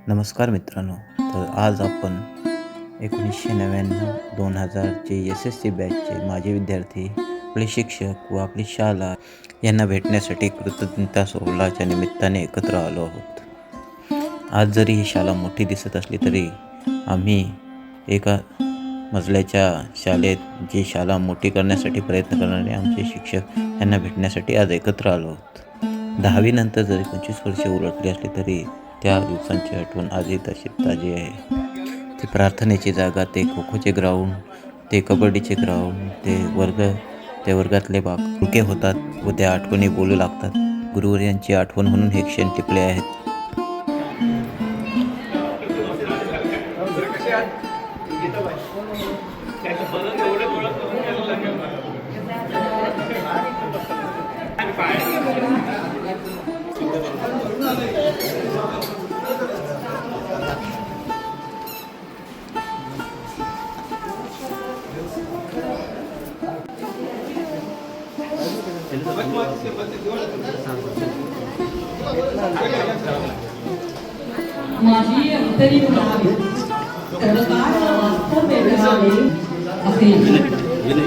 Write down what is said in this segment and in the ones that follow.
नमस्कार मित्रांनो. तर आज आपण 1999-2000चे SSC बॅचचे माजी विद्यार्थी, आपले शिक्षक व आपली शाळा यांना भेटण्यासाठी कृतज्ञता सोहळ्याच्या निमित्ताने एकत्र आलो आहोत. आज जरी ही शाळा मोठी दिसत असली तरी आम्ही एका मजल्याच्या शाळेत जी शाळा मोठी करण्यासाठी प्रयत्न करणारे आमचे शिक्षक यांना भेटण्यासाठी आज एकत्र आलो आहोत. 10वी नंतर जरी 25 वर्षे उलटली असली तरी त्या दिवसांची आठवण आजही तशी ताजी आहे. ते प्रार्थनेची जागा, ते खो खोचे ग्राउंड, ते कबड्डीचे ग्राउंड, त्या वर्गातले बाके होतात व त्या आठवणी बोलू लागतात. गुरुवर्यांची आठवण म्हणून हे क्षण टिपले आहेत. माझी अंतरी म्हणावी सर्वकाळ वास्तव्य करावे असे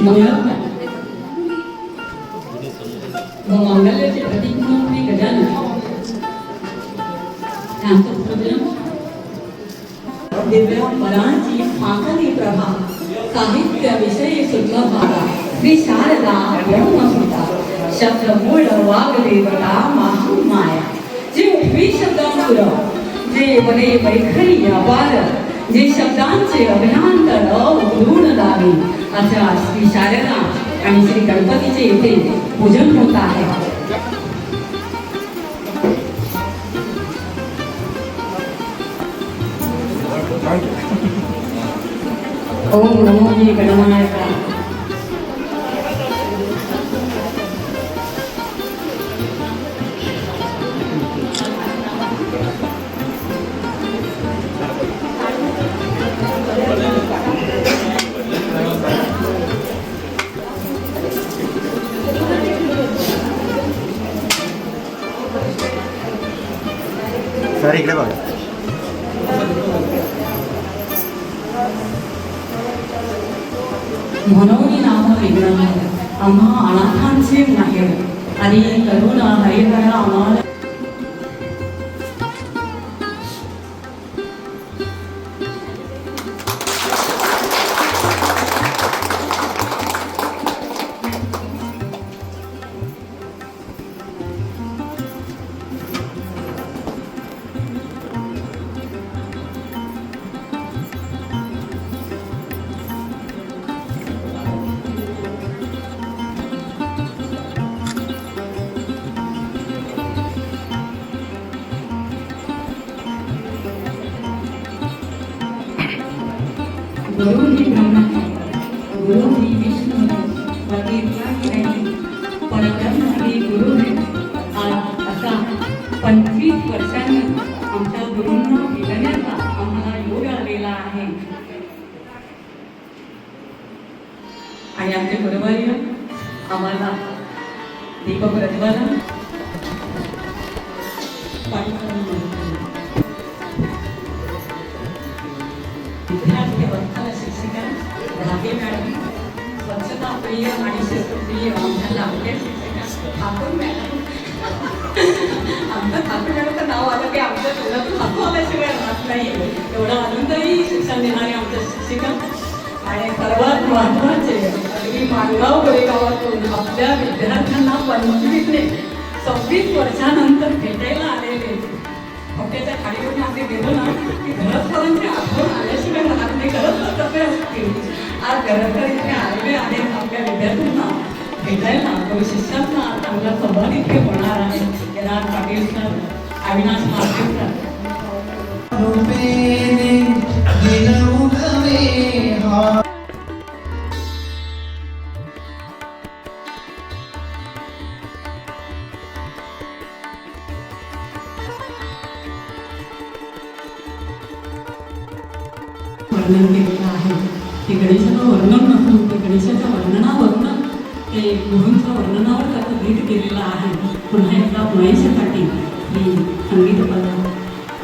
मंगल व मांगल्याचे प्रतीक म्हणून मी गजानन यांचं सृजन दिव्य वरांची फाकली प्रभा साहित्य विषयी सुद्धा भागा श्री शारदा ब्रह्मसुता शब्द मूळ वागदेवता महान माया जे उठवी शब्दांपुर जे बरे वैखरी अपार जे शब्दांचे अभ्यांतर उघडून लावे अशा श्री शारदा आणि श्री गणपतीचे येथे पूजन होत आहे. ओम नमो गणनायका. सर इकडे बघा. म्हणून नाम वेगळं आम्हा अनाथांचे माहेर आणि करुणा हरिहरा आम्हाला गुरु ही ब्रह्मा है, गुरु ही विष्णु है, बाकी काही नाही. परब्रह्म ही गुरु है. आज असा 25 वर्षांनी आमच्या गुरूंना भेटण्याचा आम्हाला योग आलेला आहे. आणि आमचे गुरुवर्य आम्हाला दीपक प्रज्वलन विद्यार्थी वर्गाला शिक्षिका धागे मॅडम, स्वच्छता प्रिय आणि शिस्तप्रिय आम्हाला आपल्या शिक्षिका ठाकूर मॅडम. आमचं ठाकूर मॅडमचं नाव आलं की आमच्या तोंडातून हातू आल्याशिवाय राहत नाही. एवढं आनंदही शिक्षण देणारे आमच्या शिक्षिका. आणि सर्वात महत्त्वाचे अगदी माणगाव गोरेगावातून आपल्या विद्यार्थ्यांना 25 वर्षानंतर भेटायला आलेले फक्याच्या खाडीवरून आम्ही गेलो ना की घरसरांची आठवण आल्याशिवाय राहत नाही. खरंच टप्पे असतील. आज घरसर इथे आलेले आहेत आपल्या विद्यार्थ्यांना भेटायला व शिष्यांना चांगला संवाद इथे होणार आहे. Kedar Patil sir, Avinash Patil sir. वर्णन केलेलं आहे. ते गणेशाचं वर्णन नसून ते गणेशाच्या वर्णनावरून ते गुरूंच्या वर्णनावर त्याचं गीत केलेलं आहे. पुन्हा एकदा महेशसाठी मी संगीत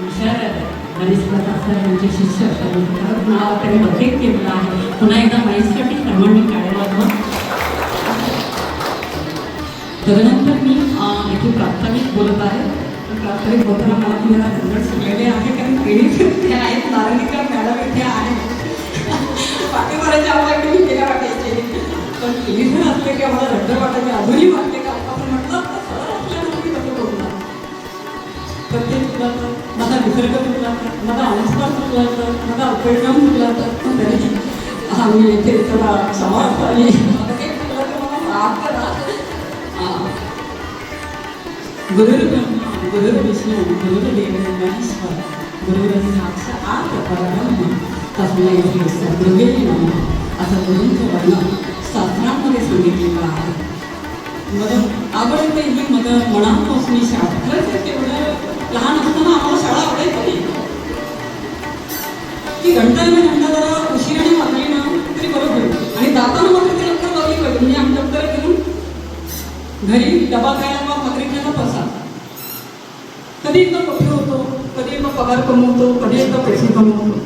विशारद हरीश प्रताप सर यांचे शिष्य खरंच नाव त्यांनी अभिषेक केलेलं आहे. पुन्हा एकदा माझ्यासाठी सर्वांनी टाळ्या वाजवा. तदनंतर मी इथे प्रास्ताविक बोलत आहे. प्रास्ताविक बोलताना मला तुम्हाला कन्नड शिकलेले आहे, कारण पेढी इथे आहेत, नारंगीकर मॅडम इथे आहेत. पाठीमाराच्या आम्हाला मी केल्या वाटायचे, पण पेढीसर असले की आम्हाला रड्ड वाटायचे. अजूनही वाटते का आपण म्हटलं सर असल्यानंतर मी कसं बोलणार. प्रत्येक चुकला माझा निसर्ग चुकला, माझा अनुस्कार चुकला, माझा अपरिणाम चुकला, पण तरी आम्ही इथे थोडा क्षमा असावी. आता काही चुकलं तर मला माफ करा. गुरुर्ब्रह्मा गुरुर्विष्णू गुरुर्देव महेश्वर गुरुर्साक्षात् परब्रह्म तस्मै श्री सद्गुरुवे नमः असं गुरूंचं वर्णन शास्त्रांमध्ये सांगितलेलं आहे. मग आवडते ही मनापासून शाळा. खरंच तेवढं लहान असताना आम्हाला शाळा आवडायची नाही की घंटा जरा उशिराने वाजली ना तरी बरं होईल, आणि जाताना मात्र ते लवकर वाजली पाहिजे. म्हणजे आम्ही दप्तर घेऊन घरी डबा खायला किंवा भाकरी खायला प्रसाद. कधी एकदा मोठे होतो, कधी एकदा पगार कमवतो, कधी एकदा पैसे कमवतो.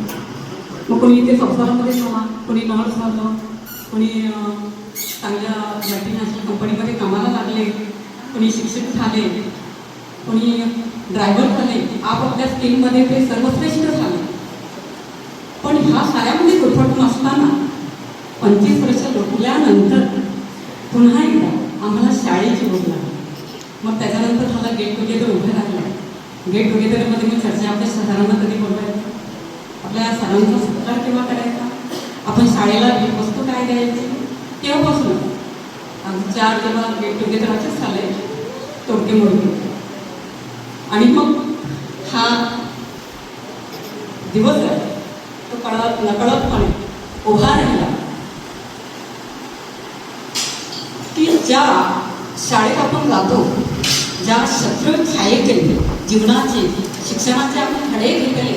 मग कोणी इथे संसारामध्ये झाला, कोणी नर्स झालं, कोणी चांगल्या मल्टीनॅशनल कंपनीमध्ये कामाला लागले, कोणी शिक्षक झाले, कोणी ड्रायव्हर झाले. आपापल्या स्किलमध्ये ते सर्वश्रेष्ठ झाले. पण ह्या साऱ्यामध्ये गुरफटून असताना 25 वर्ष लोटल्यानंतर पुन्हा एकदा आम्हाला शाळेची ओढ लागली. मग त्याच्यानंतर मला गेट टुगेदर उभं राहिलं. गेट टुगेदरमध्ये मी चर्चा आपल्या सरांना कधी बोलवायचं, आपल्या सरांचा सत्कार केव्हा करायचा, आपण शाळेला भेटवस्तू काय द्यायची, तेव्हापासून आमच्या जेव्हा गेट टुगेदर असेच झाले तोडके मोडके. आणि मग हा दिवस आहे तो नकळतपणे उभा राहिला की ज्या शाळेत आपण जातो, ज्या शत्रू छायेतील जीवनाचे शिक्षणाचे आपण धडे घेतले,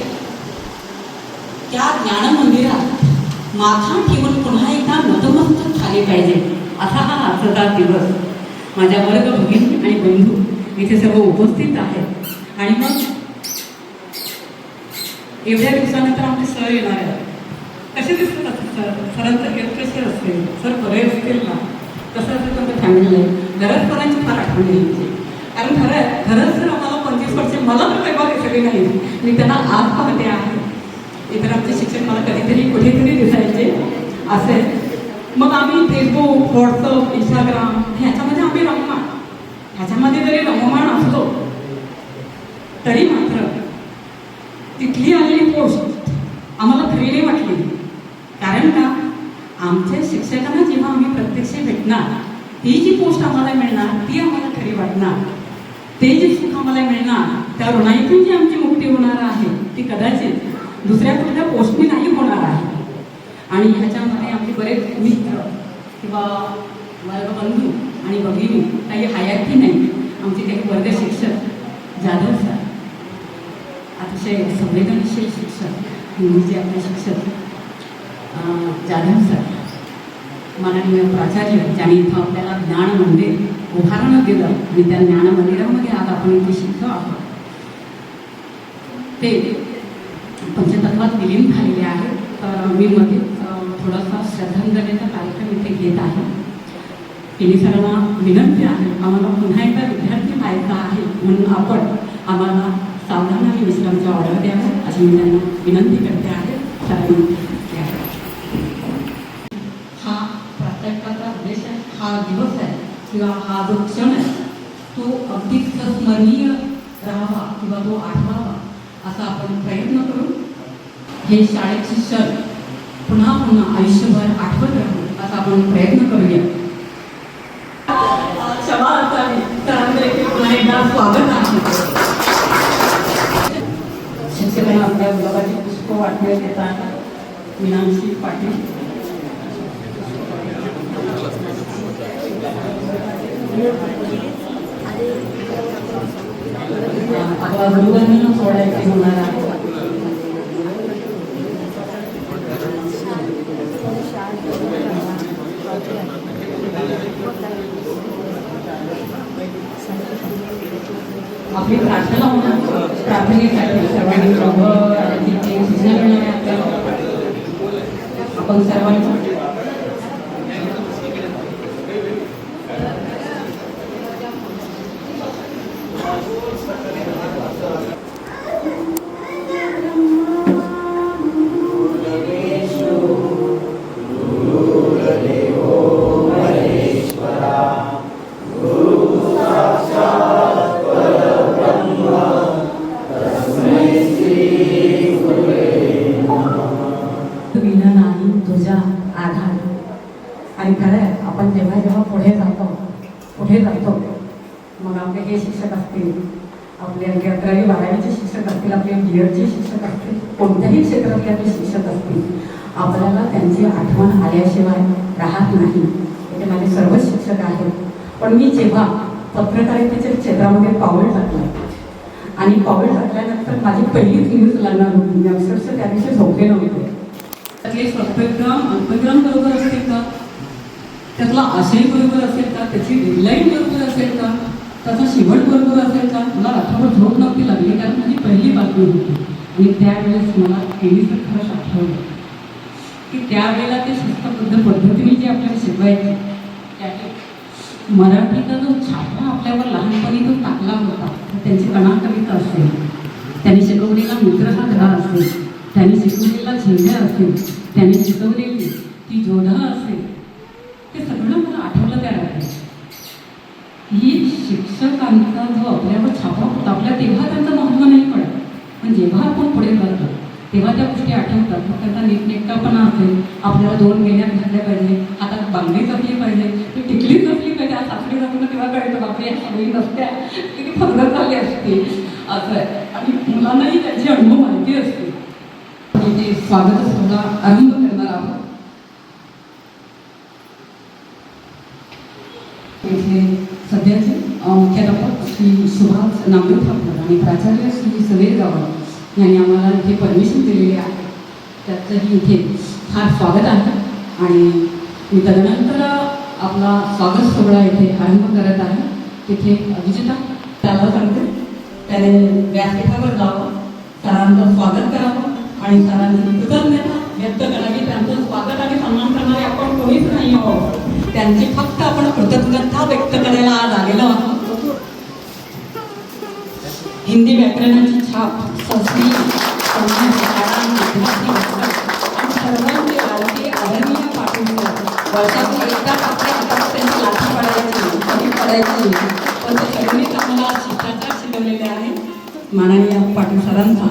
त्या ज्ञान मंदिरात माथा ठेवून पुन्हा एकदा नतमस्तक झाले पाहिजे असा हा आजचा दिवस. माझ्या वर्ग भगिनी आणि बंधू इथे सर्व उपस्थित आहेत. आणि मग एवढ्या दिवसानंतर आमचे सर येणार आहेत. कसे दिसतात सर? सरांचं हेल्थ कसे असतील? सर बरे असतील ना? कसं असेल तुमच्या फॅमिली लाईफ? घरात सरांची फार आठवण यायची, कारण खरंच जर आम्हाला 25 वर्ष मला तर तेव्हा दिसले नाही. मी त्यांना आज पाहते आहे. इतर आमचे शिक्षक मला कधीतरी कुठेतरी दिसायचे असेल. मग आम्ही फेसबुक, व्हॉट्सअप, इंस्टाग्राम ह्याच्यामध्ये आम्ही रममाण, ह्याच्यामध्ये जरी रममाण असलो तरी मात्र तिथली आलेली पोस्ट आम्हाला खरी नाही वाटली. कारण का, आमच्या शिक्षकांना जेव्हा आम्ही प्रत्यक्ष भेटणार, ती जी पोस्ट आम्हाला मिळणार ती आम्हाला खरी वाटणार. ते जे सुख आम्हाला मिळणार, त्या ऋणाईतून जी आमची मुक्ती होणार आहे ती कदाचित दुसऱ्या कुठल्या पोस्टने नाही होणार आहे. आणि ह्याच्यामध्ये आमचे बरेच मित्र किंवा वर्गबंधू आणि भगिनी काही हयाती नाही. आमचे काही वर्ग शिक्षक जाधव सर, अतिशय संवेदनशील शिक्षक, हिंदीचे आपले शिक्षक जाधव सर, माननीय प्राचार्य, ज्यांनी इथं आपल्याला ज्ञान मंदिर उभारणं दिलं आणि त्या ज्ञान मंदिरामध्ये आज आपण इथे शिकतो आहोत. ते पंचतत्वात विलीन झालेले आहेत. तर मी मध्ये थोडासा श्रद्धांजलीचा कार्यक्रम इथे घेत आहे. केली सरांना विनंती आहे, आम्हाला पुन्हा एकदा विद्यार्थी व्हायचा आहे, म्हणून आपण आम्हाला सावधान आणि विश्रामचा ऑर्डर द्यावा अशी मी त्यांना विनंती करते आहे. सरांनी हा प्रात्यक्षिकाचा उद्देश आहे, हा दिवस आहे किंवा हा जो क्षण आहे तो अगदी स्मरणीय राहावा किंवा तो आठवावा असा आपण प्रयत्न करू. हे शाळेचे क्षण पुन्हा पुन्हा आयुष्यभर आठवत राहू असा आपण प्रयत्न करूया. क्षमा असावी, सरांचे पुन्हा एकदा स्वागत आहे. शिक्षकांना आपल्या गुलाबाची पुष्प वाटण्यात येत आहे. मीनाक्षी पाटील, आपला गुरुवंदना सोडायचे होणार आहे. आपली प्रार्थना होणार प्रार्थनेसाठी सर्वांनी सूचना मिळणार आहे आपल्याला. आपण सर्वांना विना नाही तुझा आधार. आणि खरं आहे, आपण जेव्हा जेव्हा पुढे जातो मग आपले हे शिक्षक असतील, आपले 11वी-12वीचे शिक्षक असतील, आपले बीएडचे शिक्षक असतील, कोणत्याही क्षेत्रातले आपले शिक्षक असतील, आपल्याला त्यांची आठवण आल्याशिवाय राहत नाही. ते माझे सर्वच शिक्षक आहेत. पण मी जेव्हा पत्रकारितेच्या क्षेत्रामध्ये पाऊल टाकलं आणि पाऊल टाकल्यानंतर माझी पहिलीच न्यूज लागणार होती. मी अक्षरशः त्या दिवशी झोपले नव्हते. त्यातले सत्याग्रह अल्पविराम बरोबर असेल का, त्यातला आशय बरोबर असेल का, त्याची डेडलाईन बरोबर असेल का, त्याचा शेवट बरोबर असेल का. मला रात्रभर झोप नव्हती लागली, कारण माझी पहिली बातमी होती. आणि त्यावेळेस मला केलीचं खरंच आठवलं की त्यावेळेला ते शिस्तबद्ध पद्धतीने जे आपल्याला शिकवायचे, त्याने मराठीचा जो छापा आपल्यावर लहानपणी जो टाकला होता, त्यांची कविता असेल, त्यांनी शिकवलेला मित्र हा घरा असेल, त्यांनी शिकवलेला झेंडा असेल, त्यांनी शिकवलेली ती जोधा असेल, ते सगळं मला आठवलं त्या रात्री. ही शिक्षकांचा जो आपल्यावर छापा होता, आपल्या तेव्हा त्यांचं महत्त्व नाही पडत, पण जेव्हा आपण पुढे जातो तेव्हा त्या गोष्टी आठवतात. मग त्याचा नीटनेटकापणा असेल, आपल्याला 2 गेण्यात घातल्या पाहिजे, हातात बांगडीच असली पाहिजे, ती टिकलीच असली पाहिजे. आज सासरी जातो तेव्हा कळतं बापरे सगळी नसत्या किती फरक झाली असते असं आहे. आणि मुलांनाही त्याची अनुभव माहिती असते. ते स्वागत सोहळा आरंभ करणार आहोत. इथे सध्याचे मुख्याध्यापक श्री सुभाष नामदेव ठाकूर आणि प्राचार्य श्री समीर गावड यांनी आम्हाला इथे परमिशन दिलेली आहे. त्याचंही इथे फार स्वागत आहे. आणि मी तदनंतर आपला स्वागत सोहळा इथे आरंभ करत आहे. तिथे अभिजिता त्याला सांगते, त्याने व्यासपीठावर जावं, सरांचं स्वागत करावं आणि सरांची कृतज्ञता व्यक्त करावी. त्यांचं स्वागत आणि सन्मान करणारे आपण कोणीच नाही आहोत. त्यांची फक्त आपण कृतज्ञता व्यक्त करायला आज आलेलो आहोत. हिंदी व्याकरणाची छाप संस्कृत सर्वांचे लाडके आदरणीय पाटील वर्षातून एकदा आपल्या हातात त्यांची लाठी पडायची पण ते सगळीच आम्हाला शिष्टाचार शिकवलेले आहे. माननीय पाटील सरांचा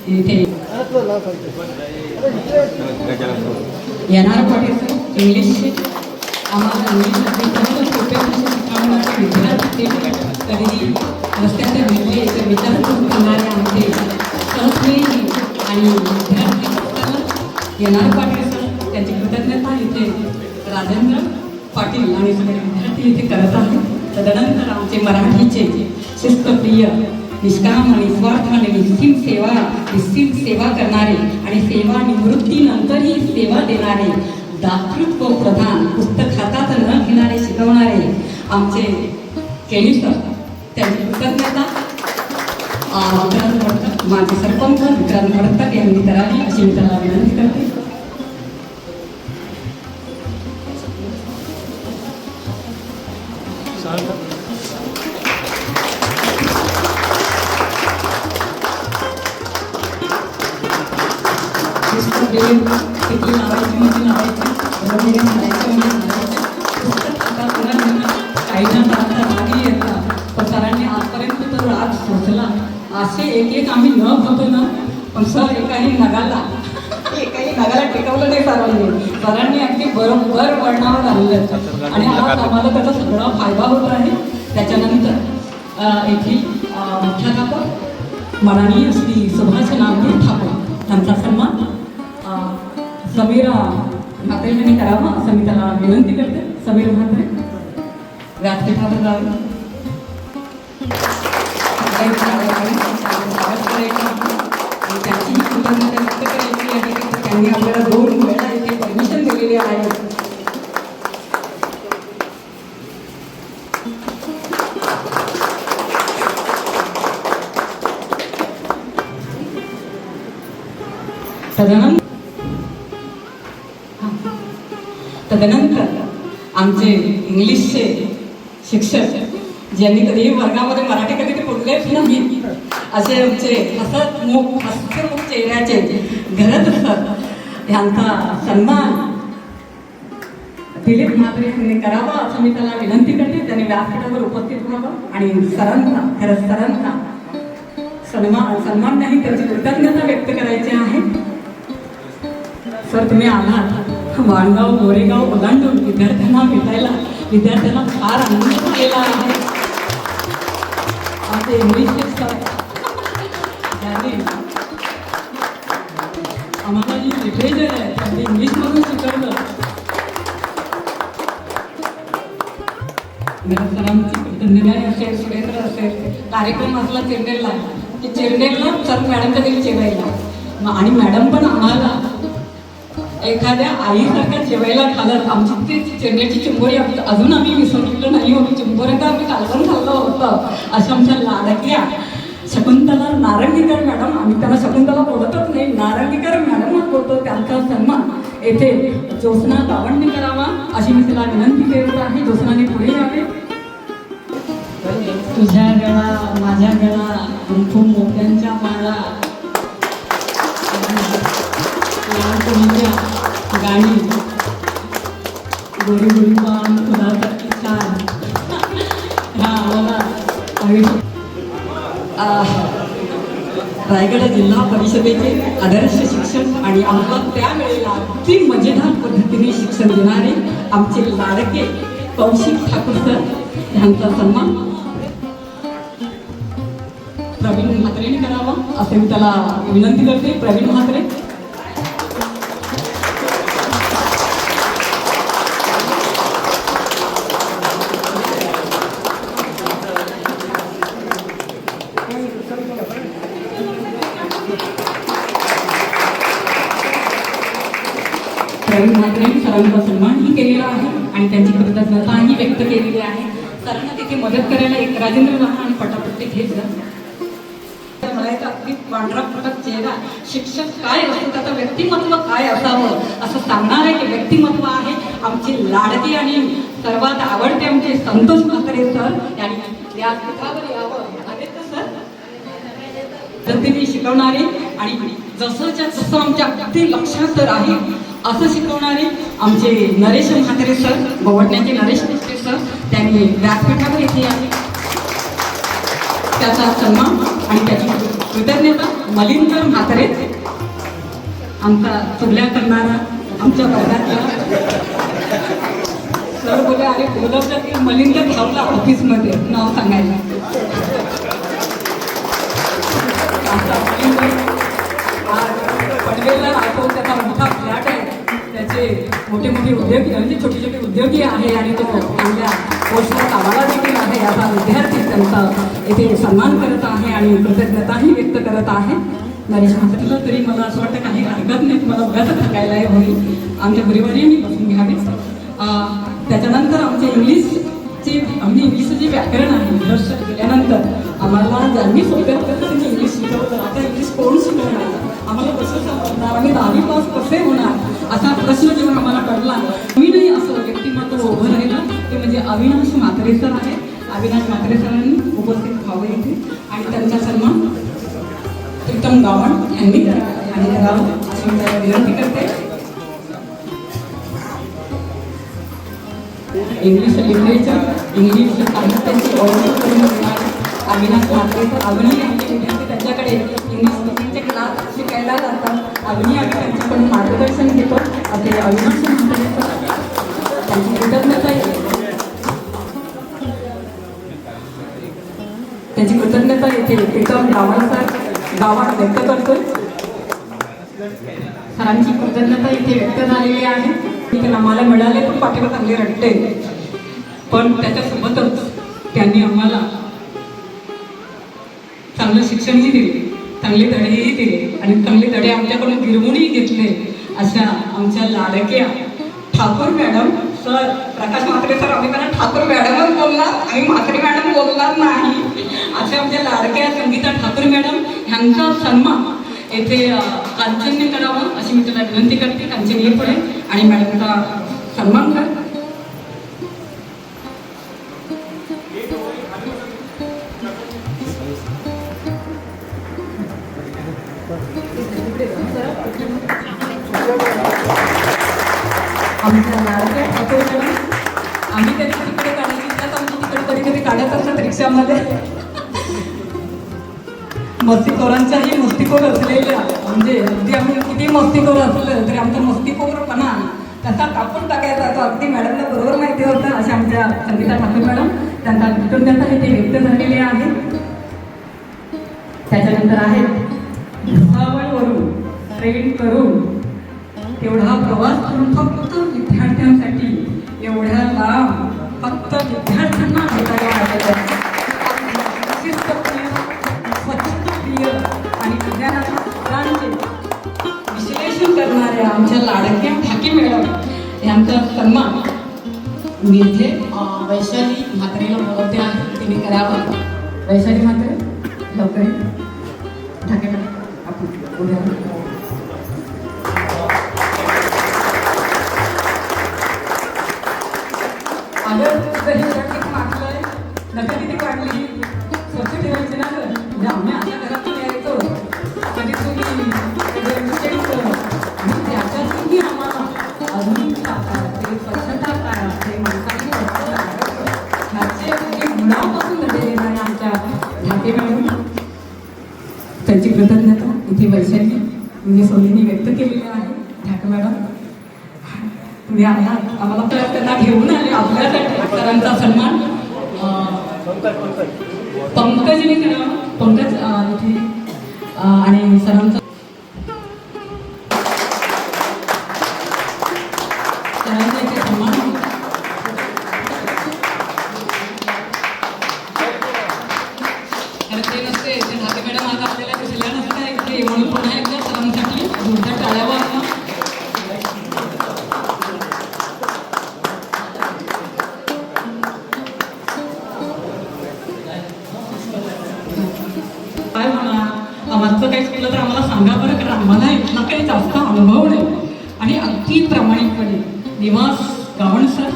इथे येणार पाटील सर इंग्लिशचे आम्हाला इंग्लिश सोपे शिकवण्याचे विद्यार्थी कधी रस्त्याचे वेगळे विचार करणारे आमचे सहस्नेही आणि विद्यार्थी येणार पाटील सर त्यांची कृतज्ञता इथे राजेंद्र पाटील आणि सगळे विद्यार्थी इथे करत आहेत. तदनंतर आमचे मराठीचे शिस्तप्रिय निष्काम आणि स्वार्थाने निस्सीम सेवा करणारे आणि सेवा निवृत्तीनंतरही सेवा देणारे, दातृत्व प्रधान, पुस्तक हातात न घेणारे शिकवणारे आमचे केली सर त्यांची कृतज्ञता विक्रांत भडकर माझे सरपंच विक्रांत भडकर यांनी करावी अशी मी त्याला विनंती करते. किती लावायची म्हणजे लावायची, काही ना रागी येतात. पण सरांनी आजपर्यंत तो राग सोचला. असे एक आम्ही न होतो ना, पण सर एकाही नगाला टिकवलं नाही सरांनी अगदी बरोबर वळणावर आणलं आणि आज आम्हाला त्याचा सगळा फायदा होत आहे. त्याच्यानंतर येथील मुख्याध्यापक माननीय श्री सुभाष नामदेव ठाकूर यांचा सन्मान समीर म्हात्रे यांनी करावा असं मी त्याला विनंती करते. समीर म्हात्रे व्यासपीठावर जावे. त्यांचीही कृतज्ञता व्यक्त करायची आहे की त्यांनी आपल्याला 2 वेळा इथे परमिशन दिलेली आहे. तदनंतर आमचे इंग्लिशचे शिक्षक ज्यांनी कधीही वर्गामध्ये मराठी कधी ते बोललेच नाही असे आमचे हसमुख चेहऱ्याचे घरत सर यांचा सन्मान दिलीप म्हात्रे यांनी करावा असं मी त्याला विनंती करते. त्यांनी व्यासपीठावर उपस्थित व्हावं आणि सरांना सन्मान नाही त्याची कृतज्ञता व्यक्त करायची आहे. सर तुम्ही आलात वाणगाव गोरेगाव ओलांडून विद्यार्थ्यांना फार आनंद झालेला आहे. आमचे इंग्लिशचे सर त्यांनी आम्हाला जी लिटरेचर आहे त्यांनी इंग्लिशमधून शिकवलं. सरांची कृतज्ञता असेल, सुरेंद्र असेल, कार्यक्रम असला चिरनेरला की चिरनेरला सर मॅडमच्या घरी जेवायला आणि मॅडम पण आम्हाला एखाद्या आईसारख्या जेवायला घालत. आमची ती चिरनेरची चिंबोरी अजून आम्ही विसरलेलो नाही होती. चिंबोऱ्यांना आम्ही कालवण खाल्लं होतं. अशा आमच्या लाडक्या शकुंतला नारंगीकर मॅडम, आम्ही त्यांना शकुंतला बोलतच नाही, नारंगीकर मॅडमच बोलतो. त्यांचा सन्मान येथे ज्योत्स्ना गावंडने करावा अशी मी तिला विनंती करत आहे. ज्योत्स्नाने पुढे यावे. तुझ्या गळा माझ्या गळा कुंकू मोत्यांच्या माळा गाणी गोरी गोरी पान तुझ्यासारखी छान हा मला रायगड जिल्हा परिषदेचे आदर्श शिक्षक आणि आम्हाला त्यावेळेला अगदी मजेदार पद्धतीने शिक्षण देणारे आमचे लाडके कौशिक ठाकूर सर यांचा सन्मान प्रवीण म्हात्रेने करावा असे मी त्याला विनंती करते. प्रवीण म्हात्रे. प्रवीण म्हात्रेंनी सरांचा सन्मानही केलेला आहे आणि त्यांची कृतज्ञताही व्यक्त केलेली आहे. सरांना तिथे मदत करायला एक राजेंद्र लहान आणि पटापट्टी घेतलं. अगदी पांढरा फटक चेहरा शिक्षक काय असतो त्याचं व्यक्तिमत्व काय असावं असं सांगणार आहे की व्यक्तिमत्व आहे आमचे लाडके आणि सर्वात आवडते आमचे संतोष म्हात्रे सर यांनी व्यासपीठावर यावं आदित्य सर पद्धतीने शिकवणारे आणि जसंच्या तसं आमच्या अगदी लक्षात राहील असं शिकवणारे आमचे नरेश म्हात्रे सर, गोवटण्याचे नरेश म्हात्रे सर त्यांनी व्यासपीठावर येथे यावे. त्याचा सन्मान आणि त्याची कृतज्ञता मलिंदर म्हात्रे आमचा चुगल्या करणारा आमच्या वर्गातला सर बोले अरे बोलवलं की मलिंदर धावला ऑफिसमध्ये नाव सांगायला. पनवेलला राहतो, त्याचा मोठा फ्लॅट आहे, त्याचे मोठे मोठे उद्योगी म्हणजे छोटे छोटे उद्योगी आहे आणि तो चांगल्या पोस्टला कामाला देखील आहे. असा विद्यार्थी त्यांचा येथे सन्मान करत आहे आणि कृतज्ञताही व्यक्त करत आहे. नरेश म्हात्रेला तरी मला असं वाटतं काही हरकत नाही तुम्हाला बघायचं सांगायला होईल आमच्या परिवाराने बसून घ्यावे. त्याच्यानंतर आमचे इंग्लिशचं जे व्याकरण आहे वर्ष केल्यानंतर आम्हाला ज्यांनी सोप्या पद्धतीने इंग्लिश शिकवलं आता इंग्लिश कोण शिकवणार, आम्हाला कसं समजणार, आम्ही 10वी पास कसे होणार असा प्रश्न जेव्हा आम्हाला पडला. मी नाही असं व्यक्तिमत्व उभं राहिलं ते म्हणजे अविनाश म्हात्रे सर आहे. अविनाश म्हात्रे सरांनी उपस्थित व्हावं इथे आणि त्यांचा सन्मान प्रीतम गावंड यांनी करावं अशी मी त्याला विनंती करते. इंग्लिश लिटरेचर इंग्लिश साहित्याची ओळख करून देणारे अविनाश म्हात्रे सर. अजूनही आमचे विद्यार्थी त्यांच्याकडे इंग्लिश स्पीकिंगचे क्लास शिकायला जातात. अजूनही आम्ही त्यांच्याकडून मार्गदर्शन घेतो. असे अविनाश म्हात्रे सर त्यांची कृतज्ञता येते प्रीतम गावंड व्यक्त करतोय. सरांची कृतज्ञता इथे व्यक्त झालेली आहे. आम्हाला मिळाले पण पाठीवर चांगले रटते पण त्याच्यासोबतच त्यांनी आम्हाला चांगलं शिक्षणही दिले, चांगले धडेही दिले आणि चांगले धडे आमच्याकडून गिरवूनही घेतले. अशा आमच्या लाडक्या ठाकूर मॅडम सर, प्रकाश म्हात्रे सर, आम्ही त्यांना ठाकूर मॅडमच बोलणार, आम्ही म्हात्रे मॅडम बोलणार नाही. अशा आमच्या लाडक्या संगीता ठाकूर मॅडम ह्यांचा सन्मान येथे कांचनने करावं अशी मी तुला विनंती करते. कांचन ये पुढे आणि मॅडमचा सन्मान कर. आमच्या लाडक्या ठाकूर मॅडम, आम्ही कधी तिकडे काढायची त्यात आमची तिकडे कधी कधी काढत असतात रिक्षामध्ये. मस्तीखोरांच्याही मस्तीखोर असलेल्या, म्हणजे अगदी आम्ही किती मस्तीखोर असलं तरी आमचा मस्तीखोरपणा कसा कापून टाकायचा तो अगदी मॅडमला बरोबर माहिती होतं. अशा आमच्या संगीता ठाकूर मॅडम, त्यांचा कृतज्ञता इथे व्यक्त झालेली आहे. त्याच्यानंतर आहेत भुसावळवरून ट्रेन करून एवढा प्रवास करून फक्त विद्यार्थ्यांसाठी, एवढ्या लांब फक्त विद्यार्थ्यांना भेटायला शिस्तप्रिय, स्वच्छताप्रिय आणि विज्ञानाच्या सूत्रांचे विश्लेषण करणाऱ्या आमच्या लाडक्या ठाके मॅडम यांचा सन्मान मी इथे वैशाली म्हात्रेला बोलवते आहे. तिने करावा. वैशाली म्हात्रे लवकर ठाके मॅडम आपण बोलूया. अगर कधी शर्ट मागलंय नका किती काढली स्वच्छ ठेवायची ना. तर म्हणजे आम्ही अशा घरातून यायचो कधी तुम्ही आणि त्याच्यात तुम्ही आम्हाला अजून काय असते, स्वच्छता काय असते, माणसाची ह्याचे गुणापासून घडलेले नाही आमच्या ठाके मॅडम. त्यांची कृतज्ञता इथे वैशाली म्हणजे सोनीने व्यक्त केलेली आहे. ठाके मॅडम तुम्ही आम्हाला त्यांना घेऊन आले आपल्यासाठी. सरांचा सन्मान पंकजने करा. पंकज इथे आणि सरांचा इथे सन्मान. ते नसते ते ठाके मॅडम आज आपल्याला दिसल्या नसत्या इथे, म्हणून पुन्हा एकदा सरांसाठी जोरदार टाळ्या वाजवा. काय म्हणा आमचं काही चुकलं तर आम्हाला सांगा बरं, कारण आम्हाला इथला काही जास्त अनुभव नाही. आणि अगदी प्रामाणिकपणे निवास गावण सर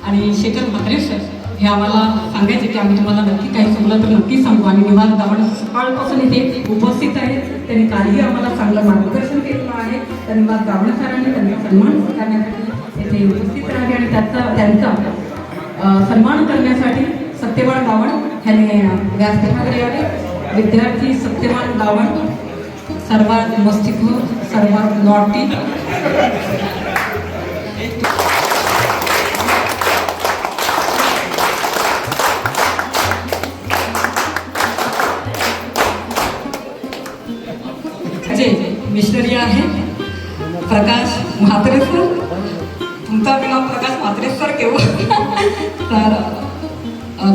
आणि शेखर म्हात्रे सर हे आम्हाला सांगायचे की आम्ही तुम्हाला नक्की काही चुकलं तर नक्की सांगू. आणि निवास गावण सकाळपासून इथे उपस्थित आहेत. त्यांनी कालही आम्हाला चांगलं मार्गदर्शन केलेलं आहे. तर निवास गावण सरांनी त्यांचा सन्मान करण्यासाठी इथे उपस्थित राहिले आणि त्यांचा सन्मान करण्यासाठी सत्यवान गावण ह्याने व्यासपीठाकडे आले. विद्यार्थी सत्यवान गावण सर्वात मस्तीखोर, सर्वात नॉटी, जे मिशनरी आहे प्रकाश म्हात्रे सर. तुमचा विना प्रकाश म्हात्रे सर केव्हा तर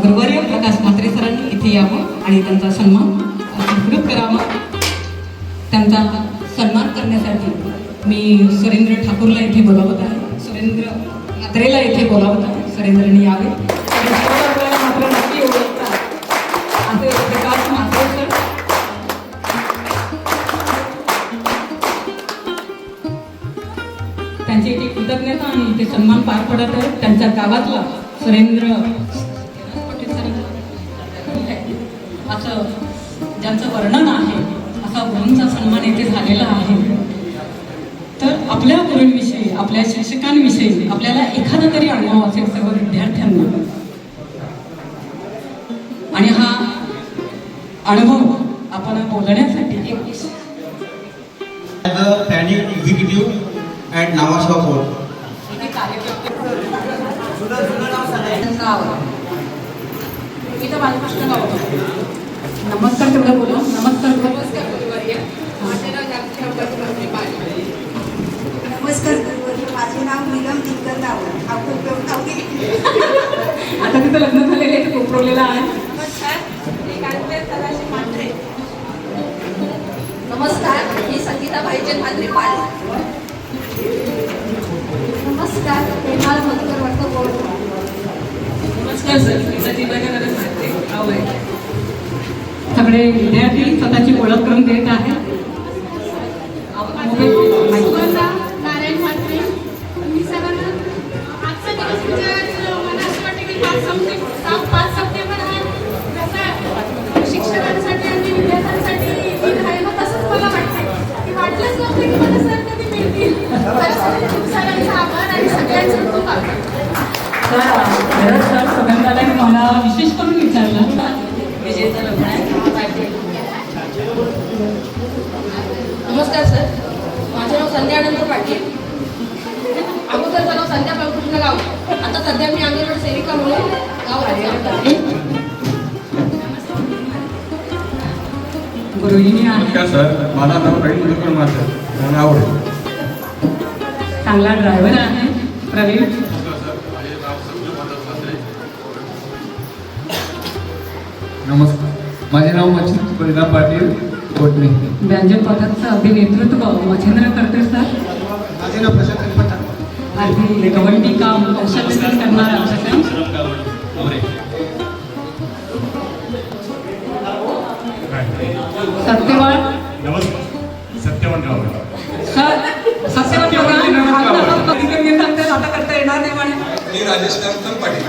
गुरुवारी प्रकाश म्हात्रे सरांनी इथे यावं आणि त्यांचा सन्मान स्वीकृत करावा. त्यांचा सन्मान करण्यासाठी मी सुरेंद्र ठाकूरला इथे बोलावत आहे. सुरेंद्र म्हात्रेला इथे बोलावत आहे. सुरेंद्रने यावे. मात्र नक्की ओळखतात असे प्रकाश म्हात्रे सर. त्यांची इथे कृतज्ञता आणि इथे सन्मान पार पडत आहे. त्यांच्या गावातला सुरेंद्र असं ज्यांचं वर्णन आहे असा गुरूंचा सन्मान येथे झालेला आहे. तर आपल्या गुरूंविषयी, आपल्या शिक्षकांविषयी आपल्याला एखादा तरी अनुभव असेल सर्व विद्यार्थ्यांना. आणि हा अनुभव आपण बोलण्यासाठी एक प्लॅनिंग एक्झिक्युटिव्ह ॲट नावाशा फोर्ट इथं बालकृष्ण गाव होतं. नमस्कार तेवढं बोला. नमस्कार. नमस्कार, माझे नाव नीलम दिनकर गावडे. आता तिथं लग्न झालेलं आहे, कोपरवलेलं आहे. नमस्कार, मी संगीता भाईचंद म्हात्रे पाटील. नमस्कार, प्रेमाळ मधुकर वाटतं बोलतो. नमस्कार सर, सगळे विद्यार्थी स्वतःची ओळख करून देत आहेत. खरंच सर सुगंधाला मला विशेष करून विचारलं. विजेता लग्न पाटील. नमस्कार सर, माझं नाव संध्या अनंत पाटील. अगोदरचं नाव संध्या बाळकृष्ण गाव. आता सध्या मी अंगणवाडी सेविका म्हणून गावात गृहिणी आहे. नमस्कार सर, माझं नाव प्रवीण मधुकर माझं नाव आहे. चांगला ड्रायव्हर आहे प्रवीण. नमस्कार, माझे नाव मच्छिंद्र परिणाम पाटील कोटणे. व्यंजन पदाचं अगदी नेतृत्व मच्छिंद्र करते सर. माझे नाव प्रशांत पठाण. अगदी गवंडी काम कौशल्य करणारा सगळं. सत्यवाळ सत्यवान गाव. सर सत्यवाळ आता करता येणार नाही म्हणे. मी राजेश कांतन पाटील.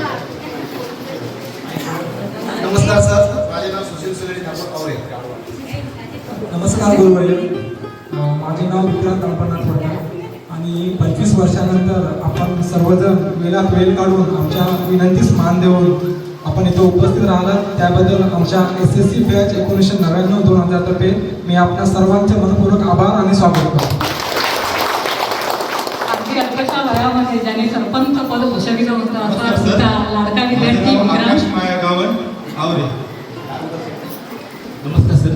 नमस्कार सर, माझे नाव सुशील सुरेश आवरे. नमस्कार गुरुवर्य, माझे नाव विक्रांत अल्पनाथ वडा आणि 25 वर्षानंतर आपण सर्वजण वेळात वेळ काढून आमच्या विनंतीस मान देऊन आपण इथं उपस्थित राहिलात त्याबद्दल आमच्या SSC बॅच 1999-2000 तर्फे मी आपल्या सर्वांचे मनपूर्वक आभार आणि स्वागत करतो. अगदी अल्पशा वयामध्ये ज्याने सरपंच पद भूषविलं होतं असा आमचा लाडका विद्यार्थी विक्रांत. आवरे. नमस्कार सर,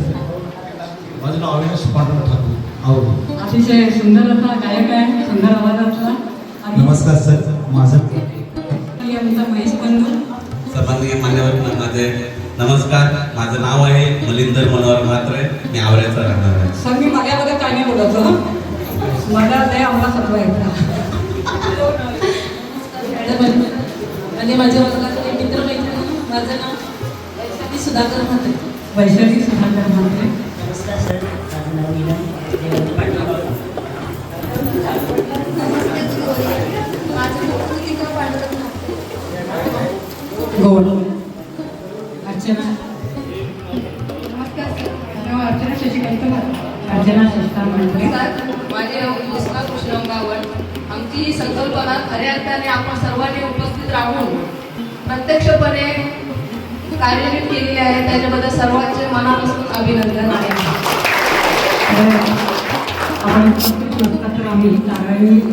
माझं नाव अविनाश पांडुरंग ठाकूर आवडे. अतिशय सुंदर असा गायक आहे, सुंदर आवाजातला. आणि नमस्कार सर, माझं आमचा महेश बंधू. सर्वांनी मान्यवर माझे नमस्कार. माझं नाव आहे मलिंदर मनोहर म्हात्रे. मी आवऱ्याचा राहणार आहे. सर मी माझ्याबद्दल काय नाही बोलत हं. मला लय आम्हाला सत्व येतं. आणि माझ्या वर्गाचे मित्र मैत्रिणी. माझं नाव वैशाली सुधाकर म्हात्रे. वैशाली सुधाकर म्हात्रे. नमस्कार सर, माझं नाव नीलम देवंत पाटील. माझं नाव कृतिका पांडुरंग म्हात्रे. गोड. अर्चना. नमस्कार सर, माझं नाव अर्चना शशिकांत म्हात्रे. अर्चना शशिकांत म्हात्रे. माझे नाव कृष्णा कृष्णराव गावड. आमची ही संकल्पना खऱ्या अर्थाने आपण सर्वांनी उपस्थित राहून प्रत्यक्षपणे कार्यान्वित केलेली आहे. त्याच्याबद्दल सर्वांचे मनापासून अभिनंदन आहे. आपण उपस्थित तर आम्ही कार्यान्वित.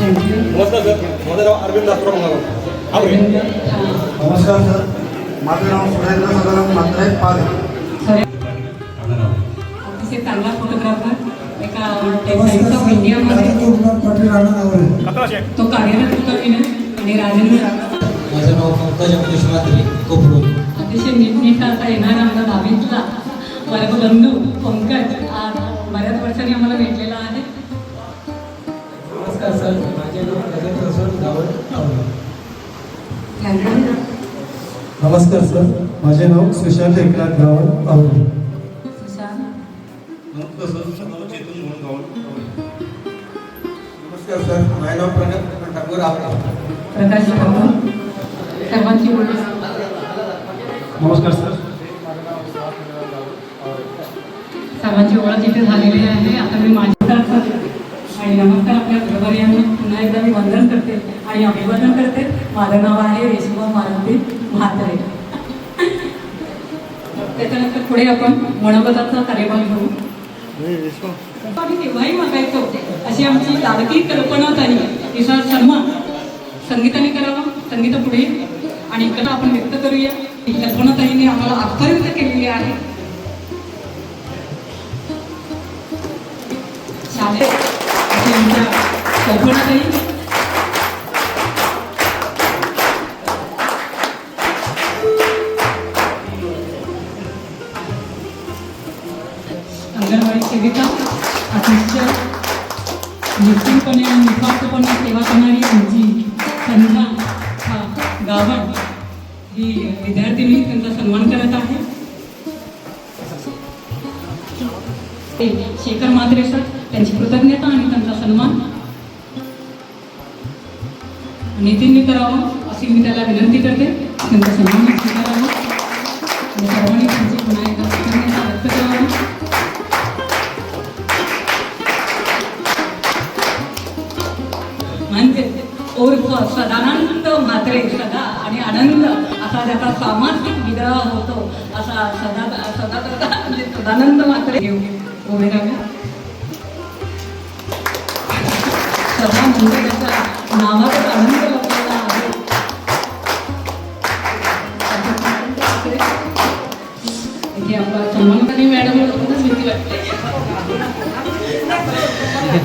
थँक्यू. नमस्कार सर, माझं नाव अरविंद दासराव मंगळवार आवरे. नमस्कार सर, माझं नाव सुरेंद्र सदानंद म्हात्रे पारे. अतिशय चांगला फोटोग्राफर. एका टाइम्स ऑफ इंडियामध्ये तो कार्यरत होता विनय. आणि राजेंद्र. माझं नाव पंकज अमरेश म्हात्रे कोपरूड. अतिशय नीटनेट असा येणारा आमचा दहावीतला वर्गबंधू पंकज आज बऱ्याच वर्षांनी आम्हाला भेटलेला आहे. नमस्कार सर, माझे नाव राजेंद्र प्रसाद गावड आवडे. थँक्यू. नमस्कार सर, माझे नाव सुशांत एकनाथ गावड आवडे. सुशांत. नमस्कार सर, नाव चेतन मोहन गावड. नमस्कार सर, माझे नाव प्रणव ठाकूर आवडे. प्रकाश ठाकूर. सर्वांची ओळख. नमस्कार सर, सर्वांची ओळख इथे झालेली आहे. आता मी माझी आणि नमस्कार आपल्या बरोबर यांना पुन्हा एकदा मी वंदन करते आणि अभिवादन करते. माझं नाव आहे रेश्मा मारुती म्हात्रे. त्याच्यानंतर पुढे आपण मनोगताचा कार्यक्रम घेऊ. आम्ही तेव्हाही मागायचो अशी आमची लाडकी कल्पना ताई तिचा सन्मान संगीताने करावा. संगीता पुढे आणि कला आपण व्यक्त करूया. ही कल्पना ताईने आम्हाला आत्मनिर्भर केलेली आहे. शालेय अशी आमच्या कल्पना ताई. अंगणवाडी सेविका अतिशय निश्चितपणे आणि निस्वार्थपणे सेवा करणारी आमची संध्या गावड ही विद्यार्थिनी त्यांचा सन्मान करत आहे. ते शेखर म्हात्रे सर त्यांची कृतज्ञता आणि त्यांचा सन्मान नितीनने करावा अशी मी त्याला विनंती करते. त्यांचा सन्मान स्वीकारावा आणि सर्वांनी त्यांची पुन्हा एकदा कृतज्ञता व्यक्त करावी. असा म्हणजे सदानंद मात्र घेऊ उभे राहा. सदा म्हणजे त्याचा नावाचा आनंद आपल्याला आहे. इथे आपला सन्मानकरी मॅडम खूपच भीती वाटते,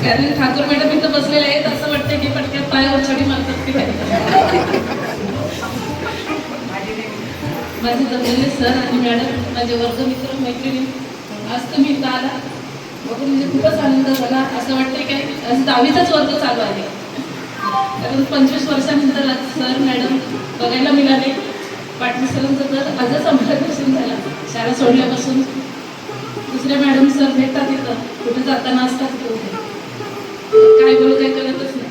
कारण ठाकूर मॅडम इथं बसलेले आहेत असं वाटतं की पटक्यात पायावर छडी मारतात की काय. माझे जमलेले सर आणि मॅडम, माझे वर्गमित्र मैत्रिणी, आज तुम्ही इथं आला बघून म्हणजे खूपच आनंद झाला. असं वाटतंय काय असं 10वीचाच वर्ग चालू आहे, कारण 25 वर्षानंतर आज सर मॅडम बघायला मिळाले. पाटील सरांचं तर आजच आम्हाला दर्शन झाला. शाळा सोडल्यापासून दुसऱ्या मॅडम सर भेटतात इथं, कुठे जाताना असतात कुठे, काय बोलू काय कळतच नाही.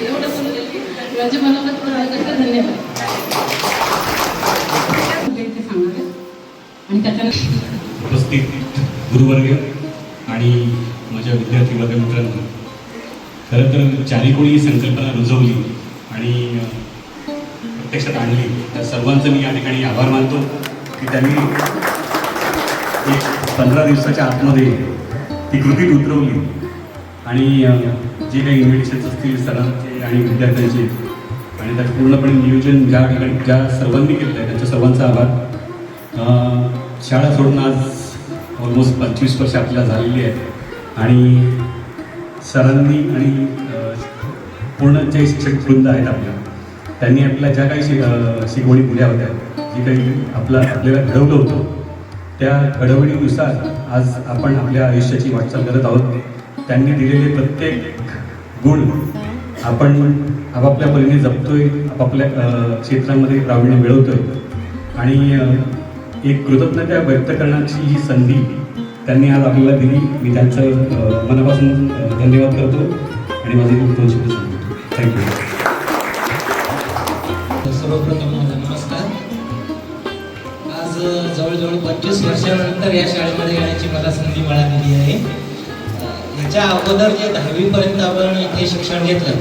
एवढं बोलले म्हणजे मनापासून धन्यवाद. ते सांगणार आणि त्याच्यानंतर उपस्थित गुरुवर्ग आणि माझ्या विद्यार्थी वर्ग मित्रांनो, खरं तर ज्याने कोणी ही संकल्पना रुजवली आणि प्रत्यक्षात आणली त्या सर्वांचं मी या ठिकाणी आभार मानतो की त्यांनी एक 15 दिवसाच्या आतमध्ये ती कृतीत उतरवली आणि जे काही इन्व्हिटेशन्स असतील सरांचे आणि विद्यार्थ्यांचे आणि त्याचं पूर्णपणे नियोजन ज्या ठिकाणी ज्या सर्वांनी केलं आहे त्यांच्या सर्वांचा आभार. शाळा सोडून आज ऑलमोस्ट 25 वर्ष आपल्याला झालेली आहेत आणि सरांनी आणि पूर्ण जे शिक्षक वृंद आहेत आपल्या, त्यांनी आपल्याला ज्या काही शिकवणी दिल्या होत्या, जी काही आपल्याला घडवलं होतं, त्या घडवणीनुसार आज आपण आपल्या आयुष्याची वाटचाल करत आहोत. त्यांनी दिलेले प्रत्येक गुण आपण आपापल्या परीने जपतोय, आपापल्या क्षेत्रामध्ये प्रावीण्य मिळवतोय आणि एक कृतज्ञता व्यक्त करण्याची ही संधी त्यांनी आज आपल्याला दिली. मी त्यांचं मनापासून धन्यवाद करतो आणि माझे 2 शब्द सांगतो. थँक्यू. सर्वप्रथम माझा नमस्कार. आज जवळजवळ 25 वर्षानंतर या शाळेमध्ये येण्याची मला संधी मिळालेली आहे. याच्या अगोदर जे 10वीपर्यंत आपण इथे शिक्षण घेतलं,